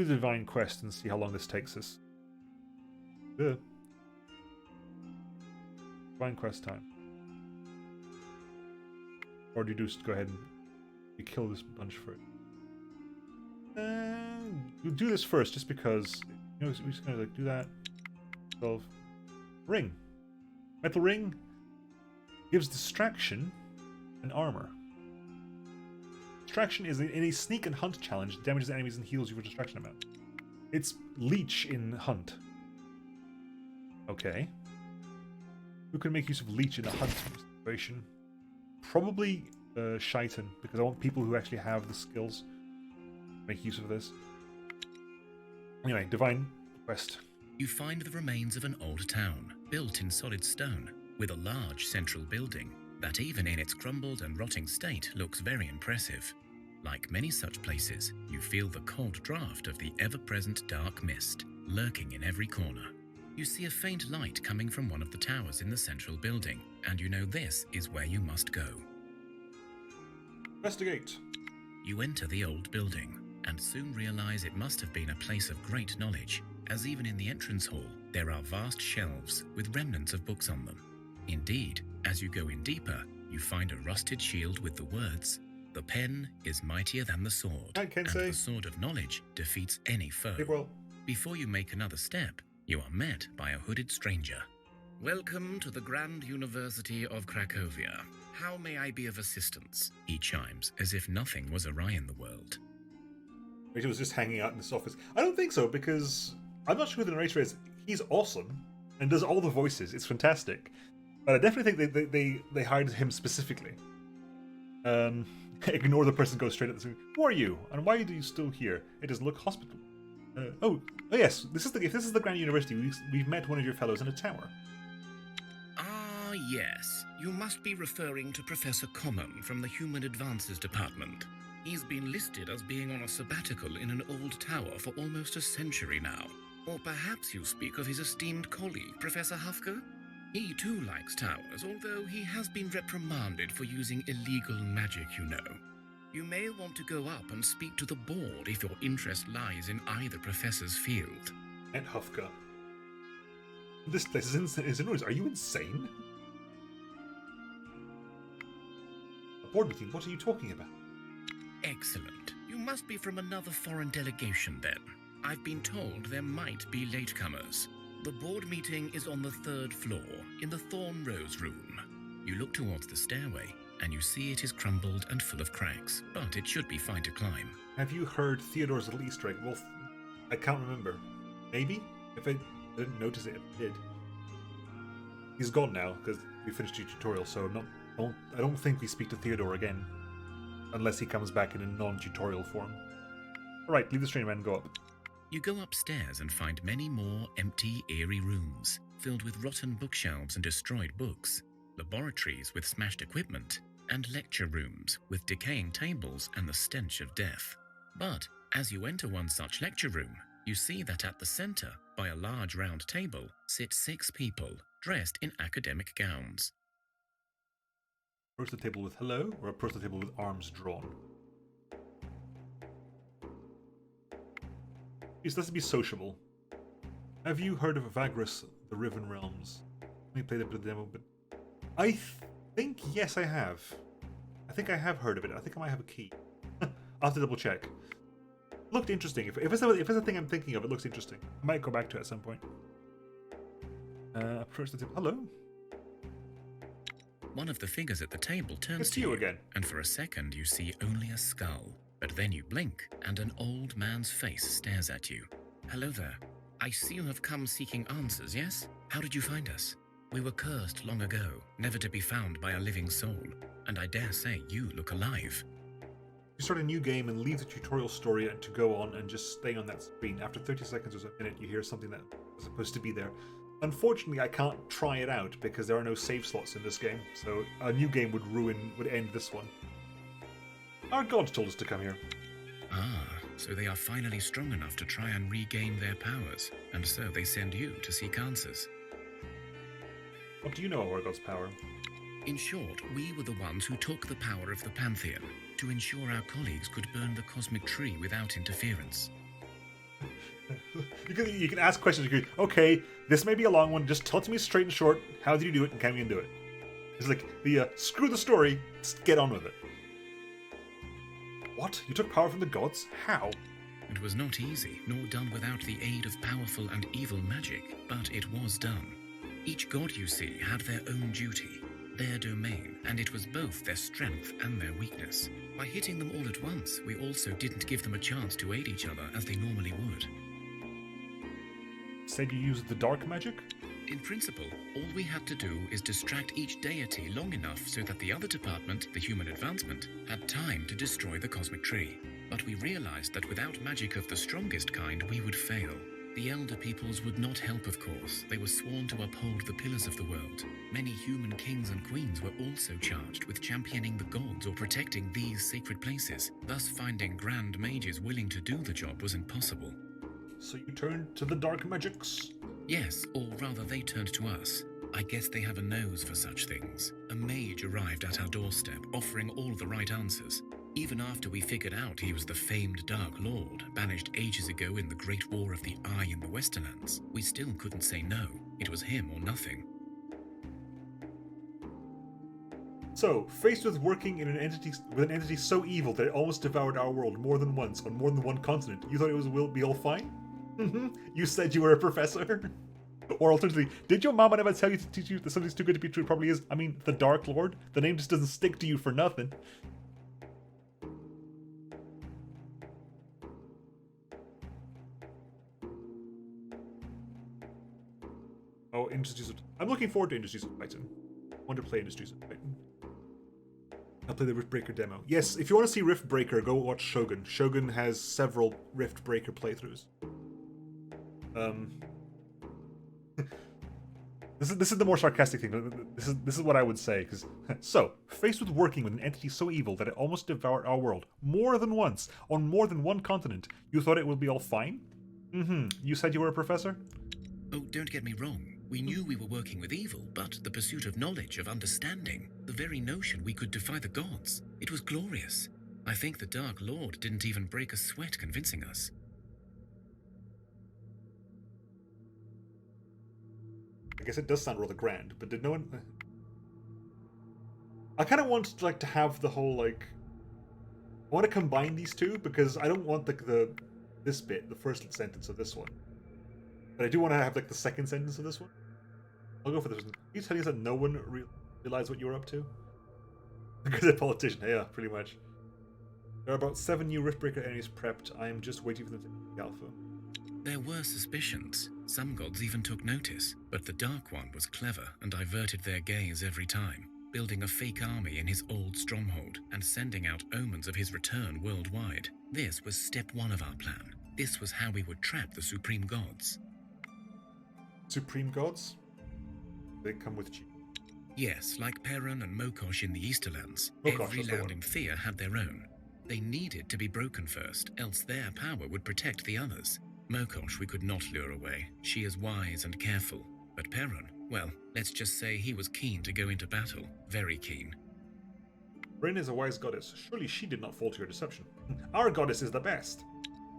the divine quest and see how long this takes us. Divine quest time. Or do you just go ahead and you kill this bunch for it? We'll do this first, just because, you know, we just kind of like do that. 12. Ring. Metal ring gives distraction and armor. Distraction is in a sneak and hunt challenge, damages enemies and heals you for distraction amount. It's leech in hunt. Okay. Who can make use of leech in a hunt situation? Probably Shaitan, because I want people who actually have the skills to make use of this. Anyway, divine quest. You find the remains of an old town, built in solid stone, with a large central building that even in its crumbled and rotting state looks very impressive. Like many such places, you feel the cold draft of the ever-present dark mist lurking in every corner. You see a faint light coming from one of the towers in the central building, and you know this is where you must go. Investigate. You enter the old building, and soon realize it must have been a place of great knowledge, as even in the entrance hall, There are vast shelves with remnants of books on them. Indeed, as you go in deeper, you find a rusted shield with the words, "The pen is mightier than the sword, I can and say. the sword of knowledge defeats any foe." Big well. Before you make another step, you are met by a hooded stranger. "Welcome to the Grand University of Cracovia. How may I be of assistance?" he chimes, as if nothing was awry in the world. Rachel was just hanging out in this office. I don't think so, because I'm not sure who the narrator is. He's awesome and does all the voices. It's fantastic. But I definitely think they hired him specifically. Ignore the person, go straight at the scene. Who are you, and why are you still here? It doesn't look hospitable. Oh yes, if this is the Grand University, we've met one of your fellows in a tower. Ah, yes. You must be referring to Professor Common from the Human Advances Department. He's been listed as being on a sabbatical in an old tower for almost a century now. Or perhaps you speak of his esteemed colleague, Professor Hufker? He too likes towers, although he has been reprimanded for using illegal magic, you know. You may want to go up and speak to the board if your interest lies in either professor's field. And Hufka. This place is in ruins. Are you insane? A board meeting? What are you talking about? Excellent. You must be from another foreign delegation then. I've been told there might be latecomers. The board meeting is on the 3rd floor, in the Thorn Rose room. You look towards the stairway, and you see it is crumbled and full of cracks, but it should be fine to climb. Have you heard Theodore's little Easter egg? Well, I can't remember. Maybe? If I didn't notice it, I did. He's gone now, because we finished the tutorial, so I don't think we speak to Theodore again. Unless he comes back in a non-tutorial form. Alright, leave the train and go up. You go upstairs and find many more empty, eerie rooms, filled with rotten bookshelves and destroyed books, laboratories with smashed equipment, and lecture rooms with decaying tables and the stench of death. But as you enter one such lecture room, you see that at the center, by a large round table, sit 6 people, dressed in academic gowns. Approach the table with hello, or approach the table with arms drawn? Yes, let's be sociable. Have you heard of Vagrus, the Riven Realms? Let me play a bit of the demo, but I think, yes, I have. I think I have heard of it. I think I might have a key. I'll have to double check. Looked interesting. If it's a thing I'm thinking of, it looks interesting. I might go back to it at some point. Approach the table. Hello. One of the figures at the table turns It's to you again. and for a second you see only a skull. But then you blink, and an old man's face stares at you. "Hello there. I see you have come seeking answers, yes? How did you find us? We were cursed long ago, never to be found by a living soul, and I dare say you look alive." You start a new game and leave the tutorial story to go on and just stay on that screen. After 30 seconds or a minute, you hear something that was supposed to be there. Unfortunately, I can't try it out because there are no save slots in this game, so a new game would end this one. Our gods told us to come here. Ah, so they are finally strong enough to try and regain their powers, and so they send you to seek answers. What do you know of our god's power? In short, we were the ones who took the power of the Pantheon to ensure our colleagues could burn the cosmic tree without interference. You can ask questions. You can, okay, this may be a long one. Just tell it to me straight and short. How did you do it, and can we do it? It's like the screw the story. Just get on with it. What? You took power from the gods? How? It was not easy, nor done without the aid of powerful and evil magic, but it was done. Each god, you see, had their own duty, their domain, and it was both their strength and their weakness. By hitting them all at once, we also didn't give them a chance to aid each other as they normally would. Said you used the dark magic? In principle, all we had to do is distract each deity long enough so that the other department, the Human Advancement, had time to destroy the cosmic tree. But we realized that without magic of the strongest kind, we would fail. The elder peoples would not help, of course. They were sworn to uphold the pillars of the world. Many human kings and queens were also charged with championing the gods or protecting these sacred places. Thus, finding grand mages willing to do the job was impossible. So you turned to the dark magics? Yes, or rather they turned to us. I guess they have a nose for such things. A mage arrived at our doorstep, offering all the right answers. Even after we figured out he was the famed Dark Lord, banished ages ago in the Great War of the Eye in the Westerlands, we still couldn't say no. It was him or nothing. So, faced with working in an entity so evil that it almost devoured our world more than once on more than one continent, you thought it will be all fine? You said you were a professor? Or alternatively, did your mama never tell you to teach you that something's too good to be true? It probably is. I mean, the Dark Lord. The name just doesn't stick to you for nothing. Oh, Industries of... I'm looking forward to Industries of Titan. I want to play Industries of Titan. I'll play the Riftbreaker demo. Yes, if you want to see Riftbreaker, go watch Shogun. Shogun has several Riftbreaker playthroughs. This is the more sarcastic thing. This is what I would say. So, faced with working with an entity so evil that it almost devoured our world more than once on more than one continent, you thought it would be all fine? You said you were a professor? Oh, don't get me wrong. We knew we were working with evil, but the pursuit of knowledge, of understanding, the very notion we could defy the gods, it was glorious. I think the Dark Lord didn't even break a sweat convincing us. I guess it does sound rather grand, but did no one... I kind of want to have the whole, I want to combine these two, because I don't want this bit, the first sentence of this one. But I do want to have, the second sentence of this one. I'll go for this one. Are you telling us that no one realized what you were up to? Because a politician, yeah, pretty much. There are about 7 new Riftbreaker enemies prepped. I am just waiting for them to take the alpha. There were suspicions. Some gods even took notice, but the Dark One was clever and diverted their gaze every time, building a fake army in his old stronghold and sending out omens of his return worldwide. This was step 1 of our plan. This was how we would trap the supreme gods. Supreme gods? They come with cheap. Yes, like Perun and Mokosh in the Easterlands, Mokosh, every that's the land one. in Thea had their own. They needed to be broken first, else their power would protect the others. Mokosh we could not lure away. She is wise and careful. But Perun, well, let's just say he was keen to go into battle. Very keen. Rin is a wise goddess. Surely she did not fall to your deception. Our goddess is the best.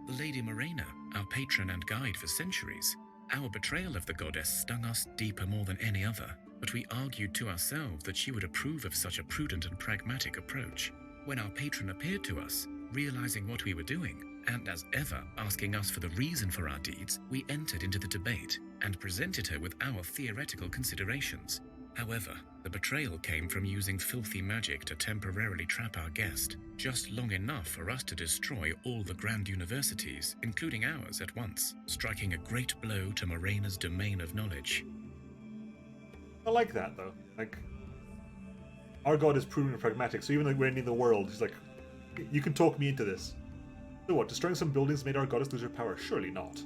The Lady Morena, our patron and guide for centuries. Our betrayal of the goddess stung us deeper more than any other, but we argued to ourselves that she would approve of such a prudent and pragmatic approach. When our patron appeared to us, realizing what we were doing, and as ever asking us for the reason for our deeds, we entered into the debate and presented her with our theoretical considerations. However, the betrayal came from using filthy magic to temporarily trap our guest, just long enough for us to destroy all the grand universities, including ours at once, striking a great blow to Morena's domain of knowledge. I like that, though. Our god is proven and pragmatic, so even we're ending the world, he's like, you can talk me into this. So what, destroying some buildings made our goddess lose her power? Surely not.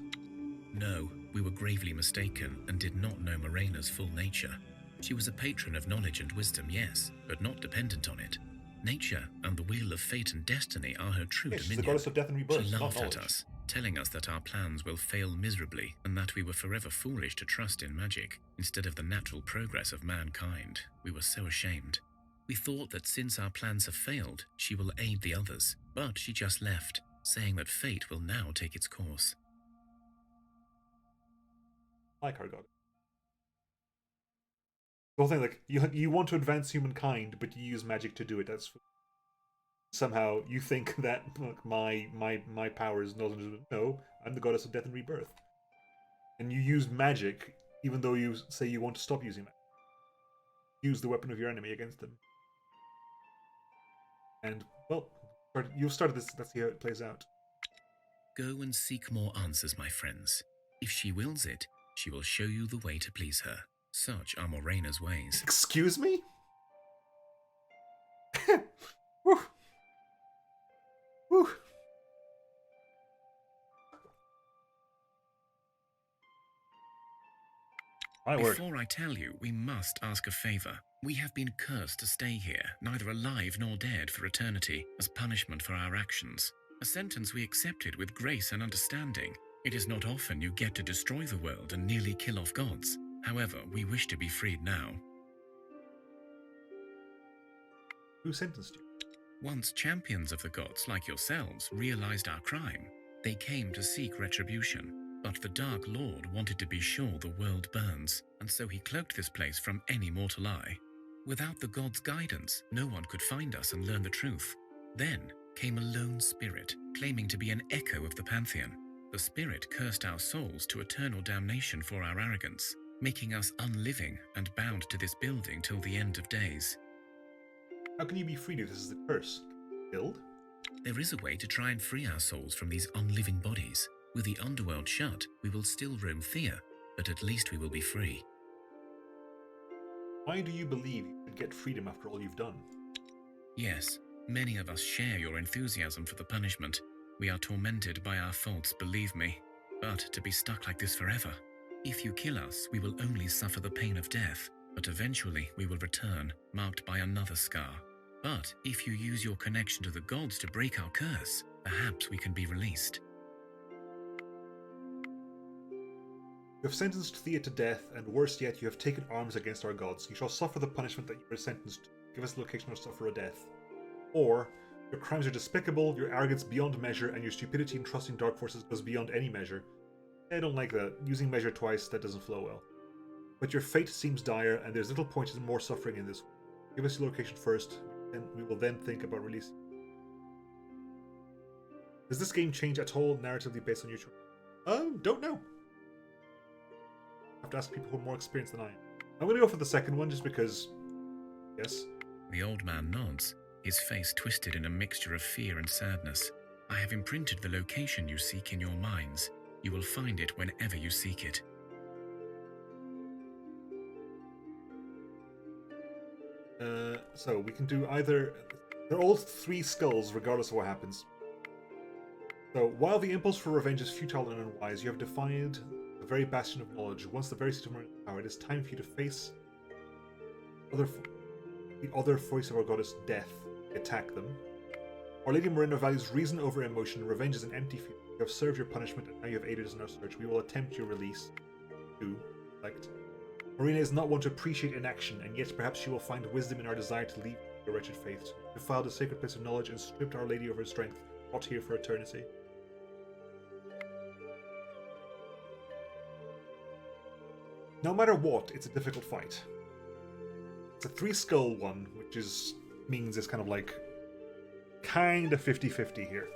No, we were gravely mistaken and did not know Morena's full nature. She was a patron of knowledge and wisdom, yes, but not dependent on it. Nature and the wheel of fate and destiny are her true Yes, she's the dominion. goddess of death and rebirth, She not laughed knowledge. at us, telling us that our plans will fail miserably and that we were forever foolish to trust in magic instead of the natural progress of mankind. We were so ashamed. We thought that since our plans have failed, she will aid the others, but she just left, saying that fate will now take its course. Like our god. The whole thing, you want to advance humankind, but you use magic to do it. That's somehow you think that my power is nothing. No, I'm the goddess of death and rebirth, and you use magic even though you say you want to stop using magic. Use the weapon of your enemy against them, and well, you've started this. Let's see how it plays out. Go and seek more answers, my friends. If she wills it, she will show you the way to please her. Such are Morena's ways. Excuse me? Whew. Whew. My word. Before I tell you, we must ask a favor. We have been cursed to stay here, neither alive nor dead for eternity, as punishment for our actions. A sentence we accepted with grace and understanding. It is not often you get to destroy the world and nearly kill off gods. However, we wish to be freed now. Who sentenced you? Once champions of the gods like yourselves realized our crime, they came to seek retribution. But the Dark Lord wanted to be sure the world burns, and so he cloaked this place from any mortal eye. Without the gods' guidance, no one could find us and learn the truth. Then came a lone spirit, claiming to be an echo of the Pantheon. The spirit cursed our souls to eternal damnation for our arrogance, making us unliving and bound to this building till the end of days. How can you be freed if this is the curse? Killed? There is a way to try and free our souls from these unliving bodies. With the underworld shut, we will still roam Thea, but at least we will be free. Why do you believe you could get freedom after all you've done? Yes, many of us share your enthusiasm for the punishment. We are tormented by our faults, believe me. But to be stuck like this forever. If you kill us, we will only suffer the pain of death, but eventually we will return, marked by another scar. But if you use your connection to the gods to break our curse, perhaps we can be released. You have sentenced Thea to death, and worse yet, you have taken arms against our gods. You shall suffer the punishment that you are sentenced to. Give us the location or suffer a death. Or, your crimes are despicable, your arrogance beyond measure, and your stupidity in trusting dark forces goes beyond any measure. I don't like that. Using measure twice, that doesn't flow well. But your fate seems dire, and there's little point in more suffering in this. Give us your location first, and we will then think about releasing. Does this game change at all narratively based on your choice? Don't know. I have to ask people who are more experienced than I am. I'm going to go for the second one just because, yes. The old man nods, his face twisted in a mixture of fear and sadness. I have imprinted the location you seek in your minds. You will find it whenever you seek it. So we can do either. They're all 3 skulls, regardless of what happens. So while the impulse for revenge is futile and unwise, you have defined the very bastion of knowledge. Once the very system is power, it is time for you to face the other voice of our goddess, death. Attack them. Our Lady Miranda values reason over emotion. Revenge is an empty feeling. You have served your punishment, and now you have aided us in our search. We will attempt your release. 2. Select. Marina is not one to appreciate inaction, and yet perhaps she will find wisdom in our desire to leave your wretched faith. We defiled the sacred place of knowledge and stripped Our Lady of her strength, not here for eternity. No matter what, it's a difficult fight. It's a 3-skull one, which means it's kind of 50-50 here.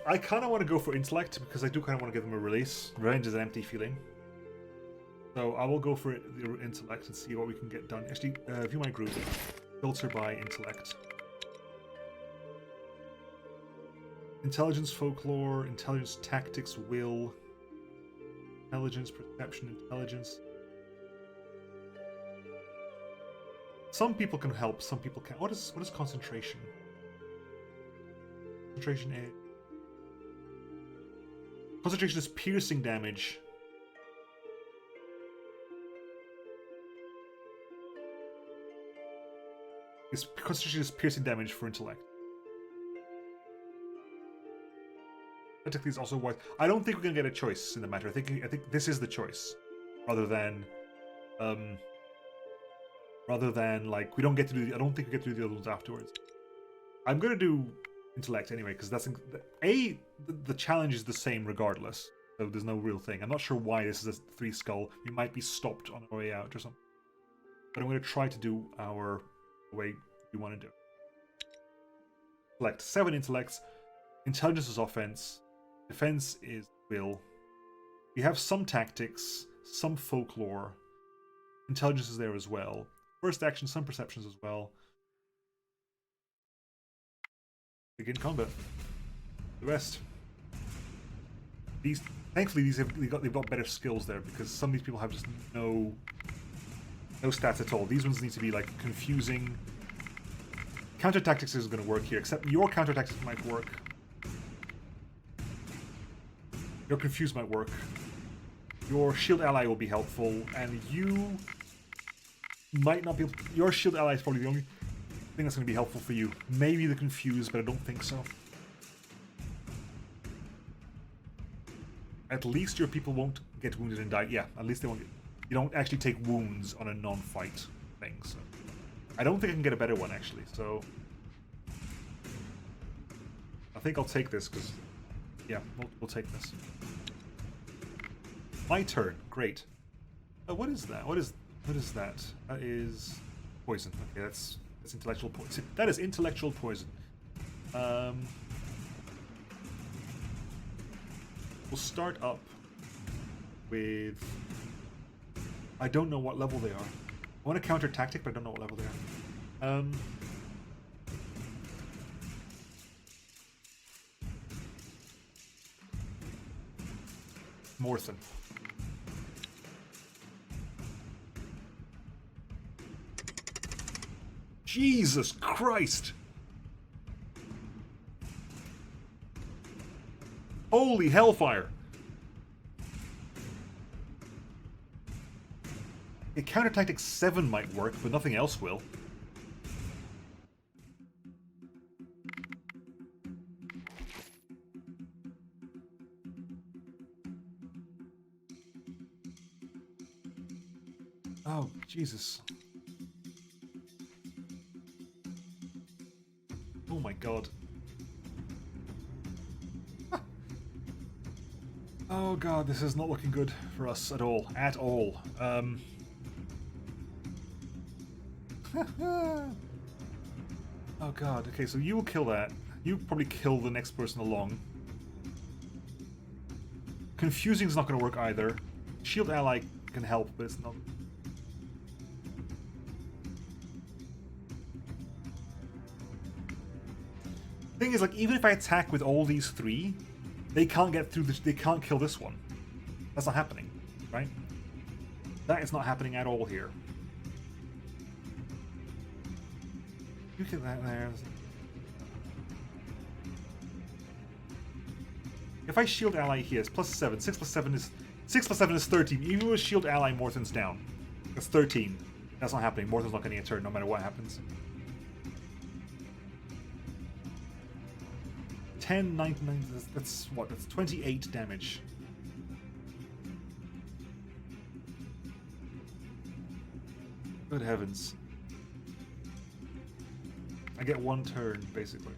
I kind of want to go for intellect because I do kind of want to give them a release. Revenge is an empty feeling. So I will go for the intellect and see what we can get done. Actually, view my group. Filter by intellect. Intelligence, folklore, intelligence, tactics, will, intelligence, perception, intelligence. Some people can help, some people can't. What is concentration? Concentration A. Concentration is piercing damage. Concentration is piercing damage for intellect. Technically, it's also wise. I don't think we're gonna get a choice in the matter. I think this is the choice, rather than we don't get to do. I don't think we get to do the other ones afterwards. I'm gonna do intellect anyway because that's the challenge is the same regardless. So there's no real thing. I'm not sure why this is a 3-skull. We might be stopped on our way out or something. But I'm gonna try to do our way we want to do. Select 7 intellects. Intelligence is offense. Defense is will. We have some tactics, some folklore. Intelligence is there as well. First action, some perceptions as well. Begin combat. The rest. Thankfully, they've got better skills there because some of these people have just no stats at all. These ones need to be confusing. Counter tactics is going to work here, except your counter tactics might work. Your confuse might work. Your shield ally will be helpful, and you might not be able to, your shield ally is probably the only thing that's going to be helpful for you. Maybe the confuse, but I don't think so. At least your people won't get wounded and die. Yeah, at least they won't. You don't actually take wounds on a non-fight thing. So I don't think I can get a better one actually. So I think I'll take this, because... Yeah, we'll take this. My turn. Great. What is that? What is that? That is... poison. Okay, that's intellectual poison. That is intellectual poison. We'll start up with... I don't know what level they are. I want to counter tactic, but I don't know what level they are. Morthen. Jesus Christ! Holy hellfire! A counter tactic 7 might work, but nothing else will. Oh, Jesus. Oh my god. Oh god, this is not looking good for us at all. At all. Oh god, okay, so you will kill that. You probably kill the next person along. Confusing's not going to work either. Shield ally can help, but it's not... Thing is, like, even if I attack with all these 3, they can't get through this, they can't kill this one. That's not happening, right? That is not happening at all here. You get that there. If I shield ally here, it's +7. 6 + 7 is 13. Even with shield ally, Morthen's down. That's 13. That's not happening. Morthen's not getting a turn no matter what happens. 10, 9, that's what? That's 28 damage. Good heavens. I get 1 turn, basically.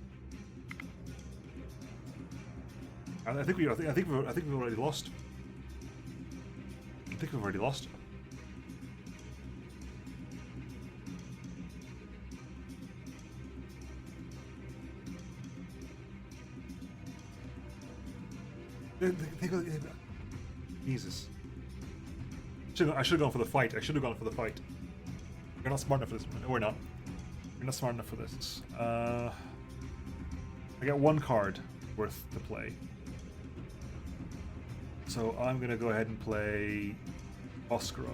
I think we've already lost. I think we've already lost. Jesus. I should have gone for the fight. We're not smart enough for this. No, we're not. We're not smart enough for this. I got 1 card worth to play. So I'm going to go ahead and play Oscuro.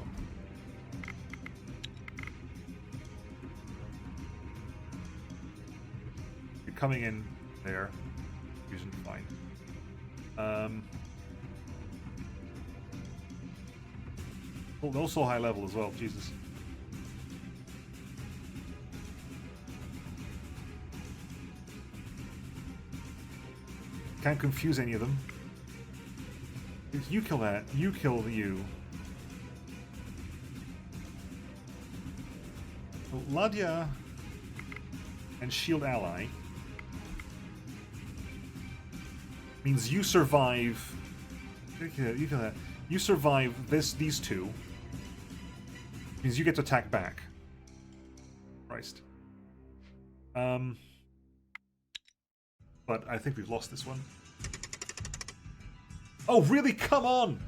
You're coming in there. Fusion, fine. Oh, also high level as well, Jesus. Can't confuse any of them. If you kill that, you kill you. So Ladya and shield ally means you survive. You kill that. You survive these 2. Means you get to attack back. Christ. But I think we've lost this one. Oh, really? Come on!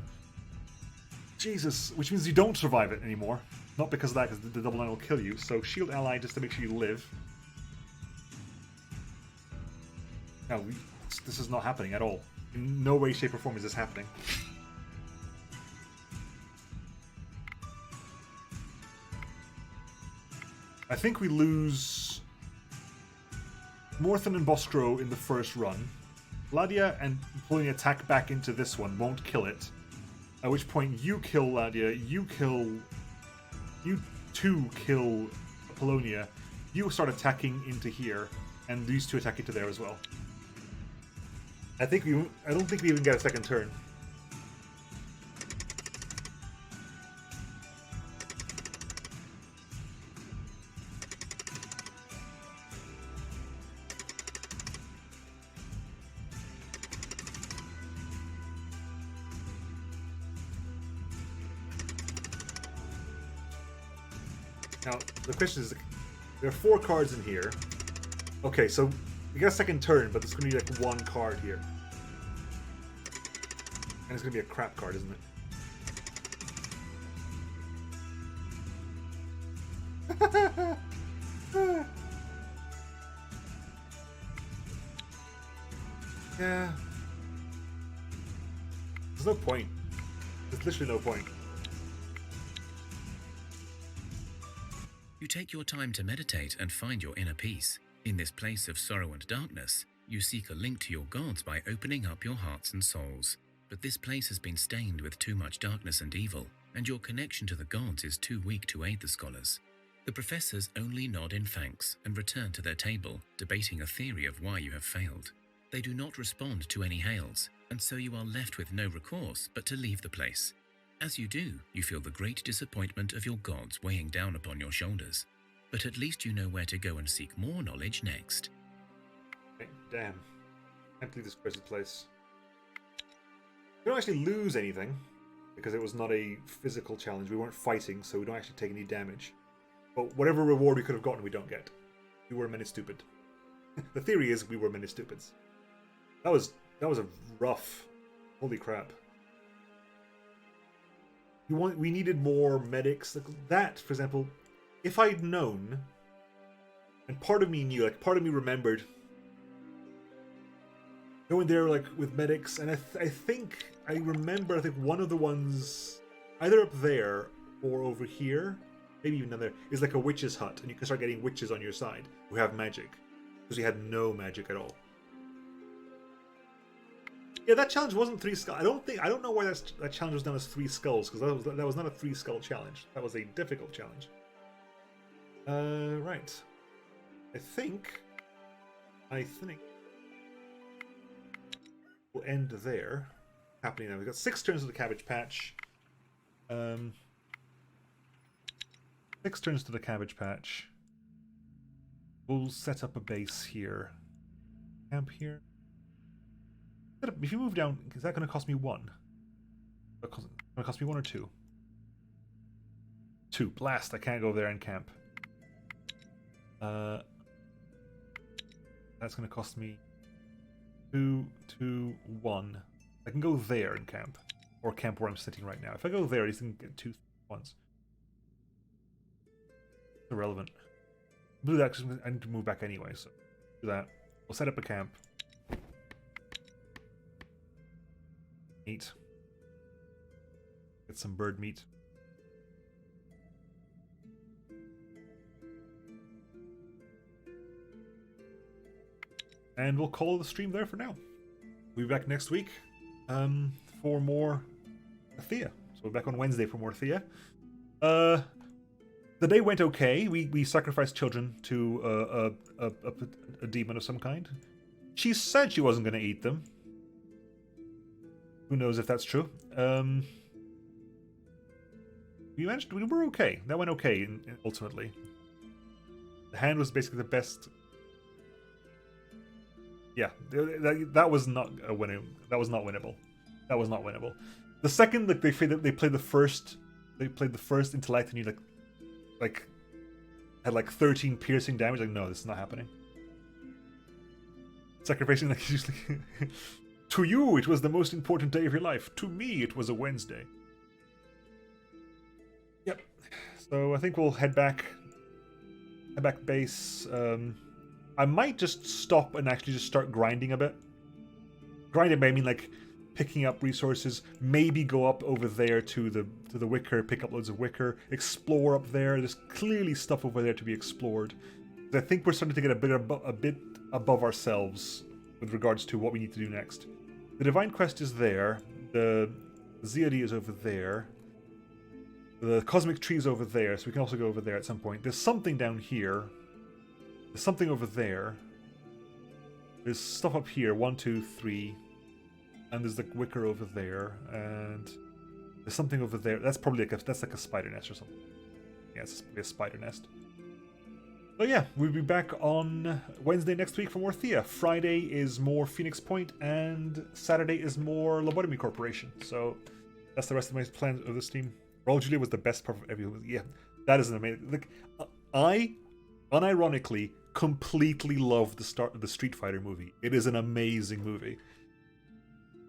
Jesus. Which means you don't survive it anymore. Not because of that, because the double 9 will kill you. So shield ally just to make sure you live. No, this is not happening at all. In no way, shape, or form is this happening. I think we lose Morthen and Boskro in the first run. Ladya and pulling an attack back into this one won't kill it. At which point you kill Ladya, you 2 kill Apollonia, you start attacking into here, and these 2 attack into there as well. I don't think we even get a second turn. Now, the question is, there are 4 cards in here. Okay, so we got a second turn, but there's going to be like 1 card here. And it's going to be a crap card, isn't it? Yeah. There's no point. There's literally no point. You take your time to meditate and find your inner peace. In this place of sorrow and darkness, you seek a link to your gods by opening up your hearts and souls. But this place has been stained with too much darkness and evil, and your connection to the gods is too weak to aid the scholars. The professors only nod in thanks and return to their table, debating a theory of why you have failed. They do not respond to any hails, and so you are left with no recourse but to leave the place. As you do, you feel the great disappointment of your gods weighing down upon your shoulders. But at least you know where to go and seek more knowledge next. Okay, damn. Can't believe this crazy place. We don't actually lose anything, because it was not a physical challenge. We weren't fighting, so we don't actually take any damage. But whatever reward we could have gotten, we don't get. We were many stupid. The theory is we were many stupids. That was a rough. Holy crap. We needed more medics. Like that, for example, if I'd known, and part of me knew, like part of me remembered going there like with medics, and I think I remember, I think one of the ones either up there or over here, maybe even down there, is like a witch's hut, and you can start getting witches on your side who have magic, because we had no magic at all. Yeah, that challenge wasn't 3 skulls. I don't know why that challenge was done as 3 skulls, because that was not a 3 skull challenge. That was a difficult challenge. Right. I think we'll end there. Happening now. We've got 6 turns of the Cabbage Patch. 6 turns to the Cabbage Patch. We'll set up a base here. Camp here. If you move down, is that going to cost me 1? Is it going to cost me 1 or 2? 2. Blast! I can't go there and camp. That's going to cost me 2, 2, 1. I can go there and camp, or camp where I'm sitting right now. If I go there, I can get 2 ones. Irrelevant. Do that because I need to move back anyway. So do that. We'll set up a camp. Eat. Get some bird meat. And we'll call the stream there for now. We'll be back next week for more Thea. So we're back on Wednesday for more Thea. The day went okay. We sacrificed children to a demon of some kind. She said she wasn't going to eat them. Who knows if that's true? We were okay. That went okay ultimately. The hand was basically the best. Yeah, that was not a winning. That was not winnable. That was not winnable. The second like they played the first intellect, and you like had like 13 piercing damage. Like, no, this is not happening. Sacrificing like usually. To you, it was the most important day of your life. To me, it was a Wednesday. Yep. So I think we'll head back base. I might just stop and actually just start grinding a bit. Grinding, I mean like picking up resources. Maybe go up over there to the wicker, pick up loads of wicker, explore up there. There's clearly stuff over there to be explored. I think we're starting to get a bit above ourselves with regards to what we need to do next. The Divine Quest is there. The Zeody is over there. The Cosmic Tree is over there, so we can also go over there at some point. There's something down here. There's something over there. There's stuff up here. 1, 2, 3. And there's the wicker over there. And there's something over there. That's probably that's like a spider nest or something. Yeah, it's probably a spider nest. So yeah, we'll be back on Wednesday next week for more Thea. Friday is more Phoenix Point, and Saturday is more Lobotomy Corporation. So that's the rest of my plans of this team. Roll Julia was the best part of everything. Yeah, That is an amazing. Like, I unironically completely love the start of the Street Fighter movie. It is an amazing movie.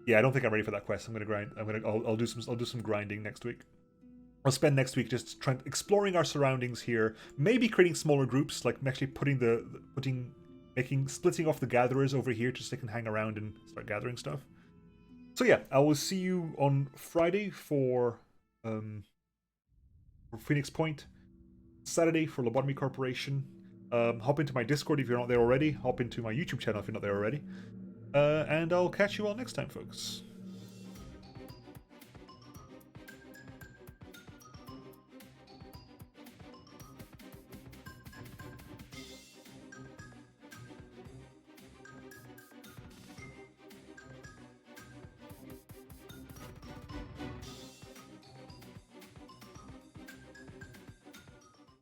Yeah, I don't think I'm ready for that quest. I'm gonna grind. I'll do some grinding next week. I'll spend next week just exploring our surroundings here. Maybe creating smaller groups, like actually splitting off the gatherers over here just so they can hang around and start gathering stuff. So yeah, I will see you on Friday for Phoenix Point, Saturday for Lobotomy Corporation. Hop into my Discord if you're not there already. Hop into my YouTube channel if you're not there already. And I'll catch you all next time, folks.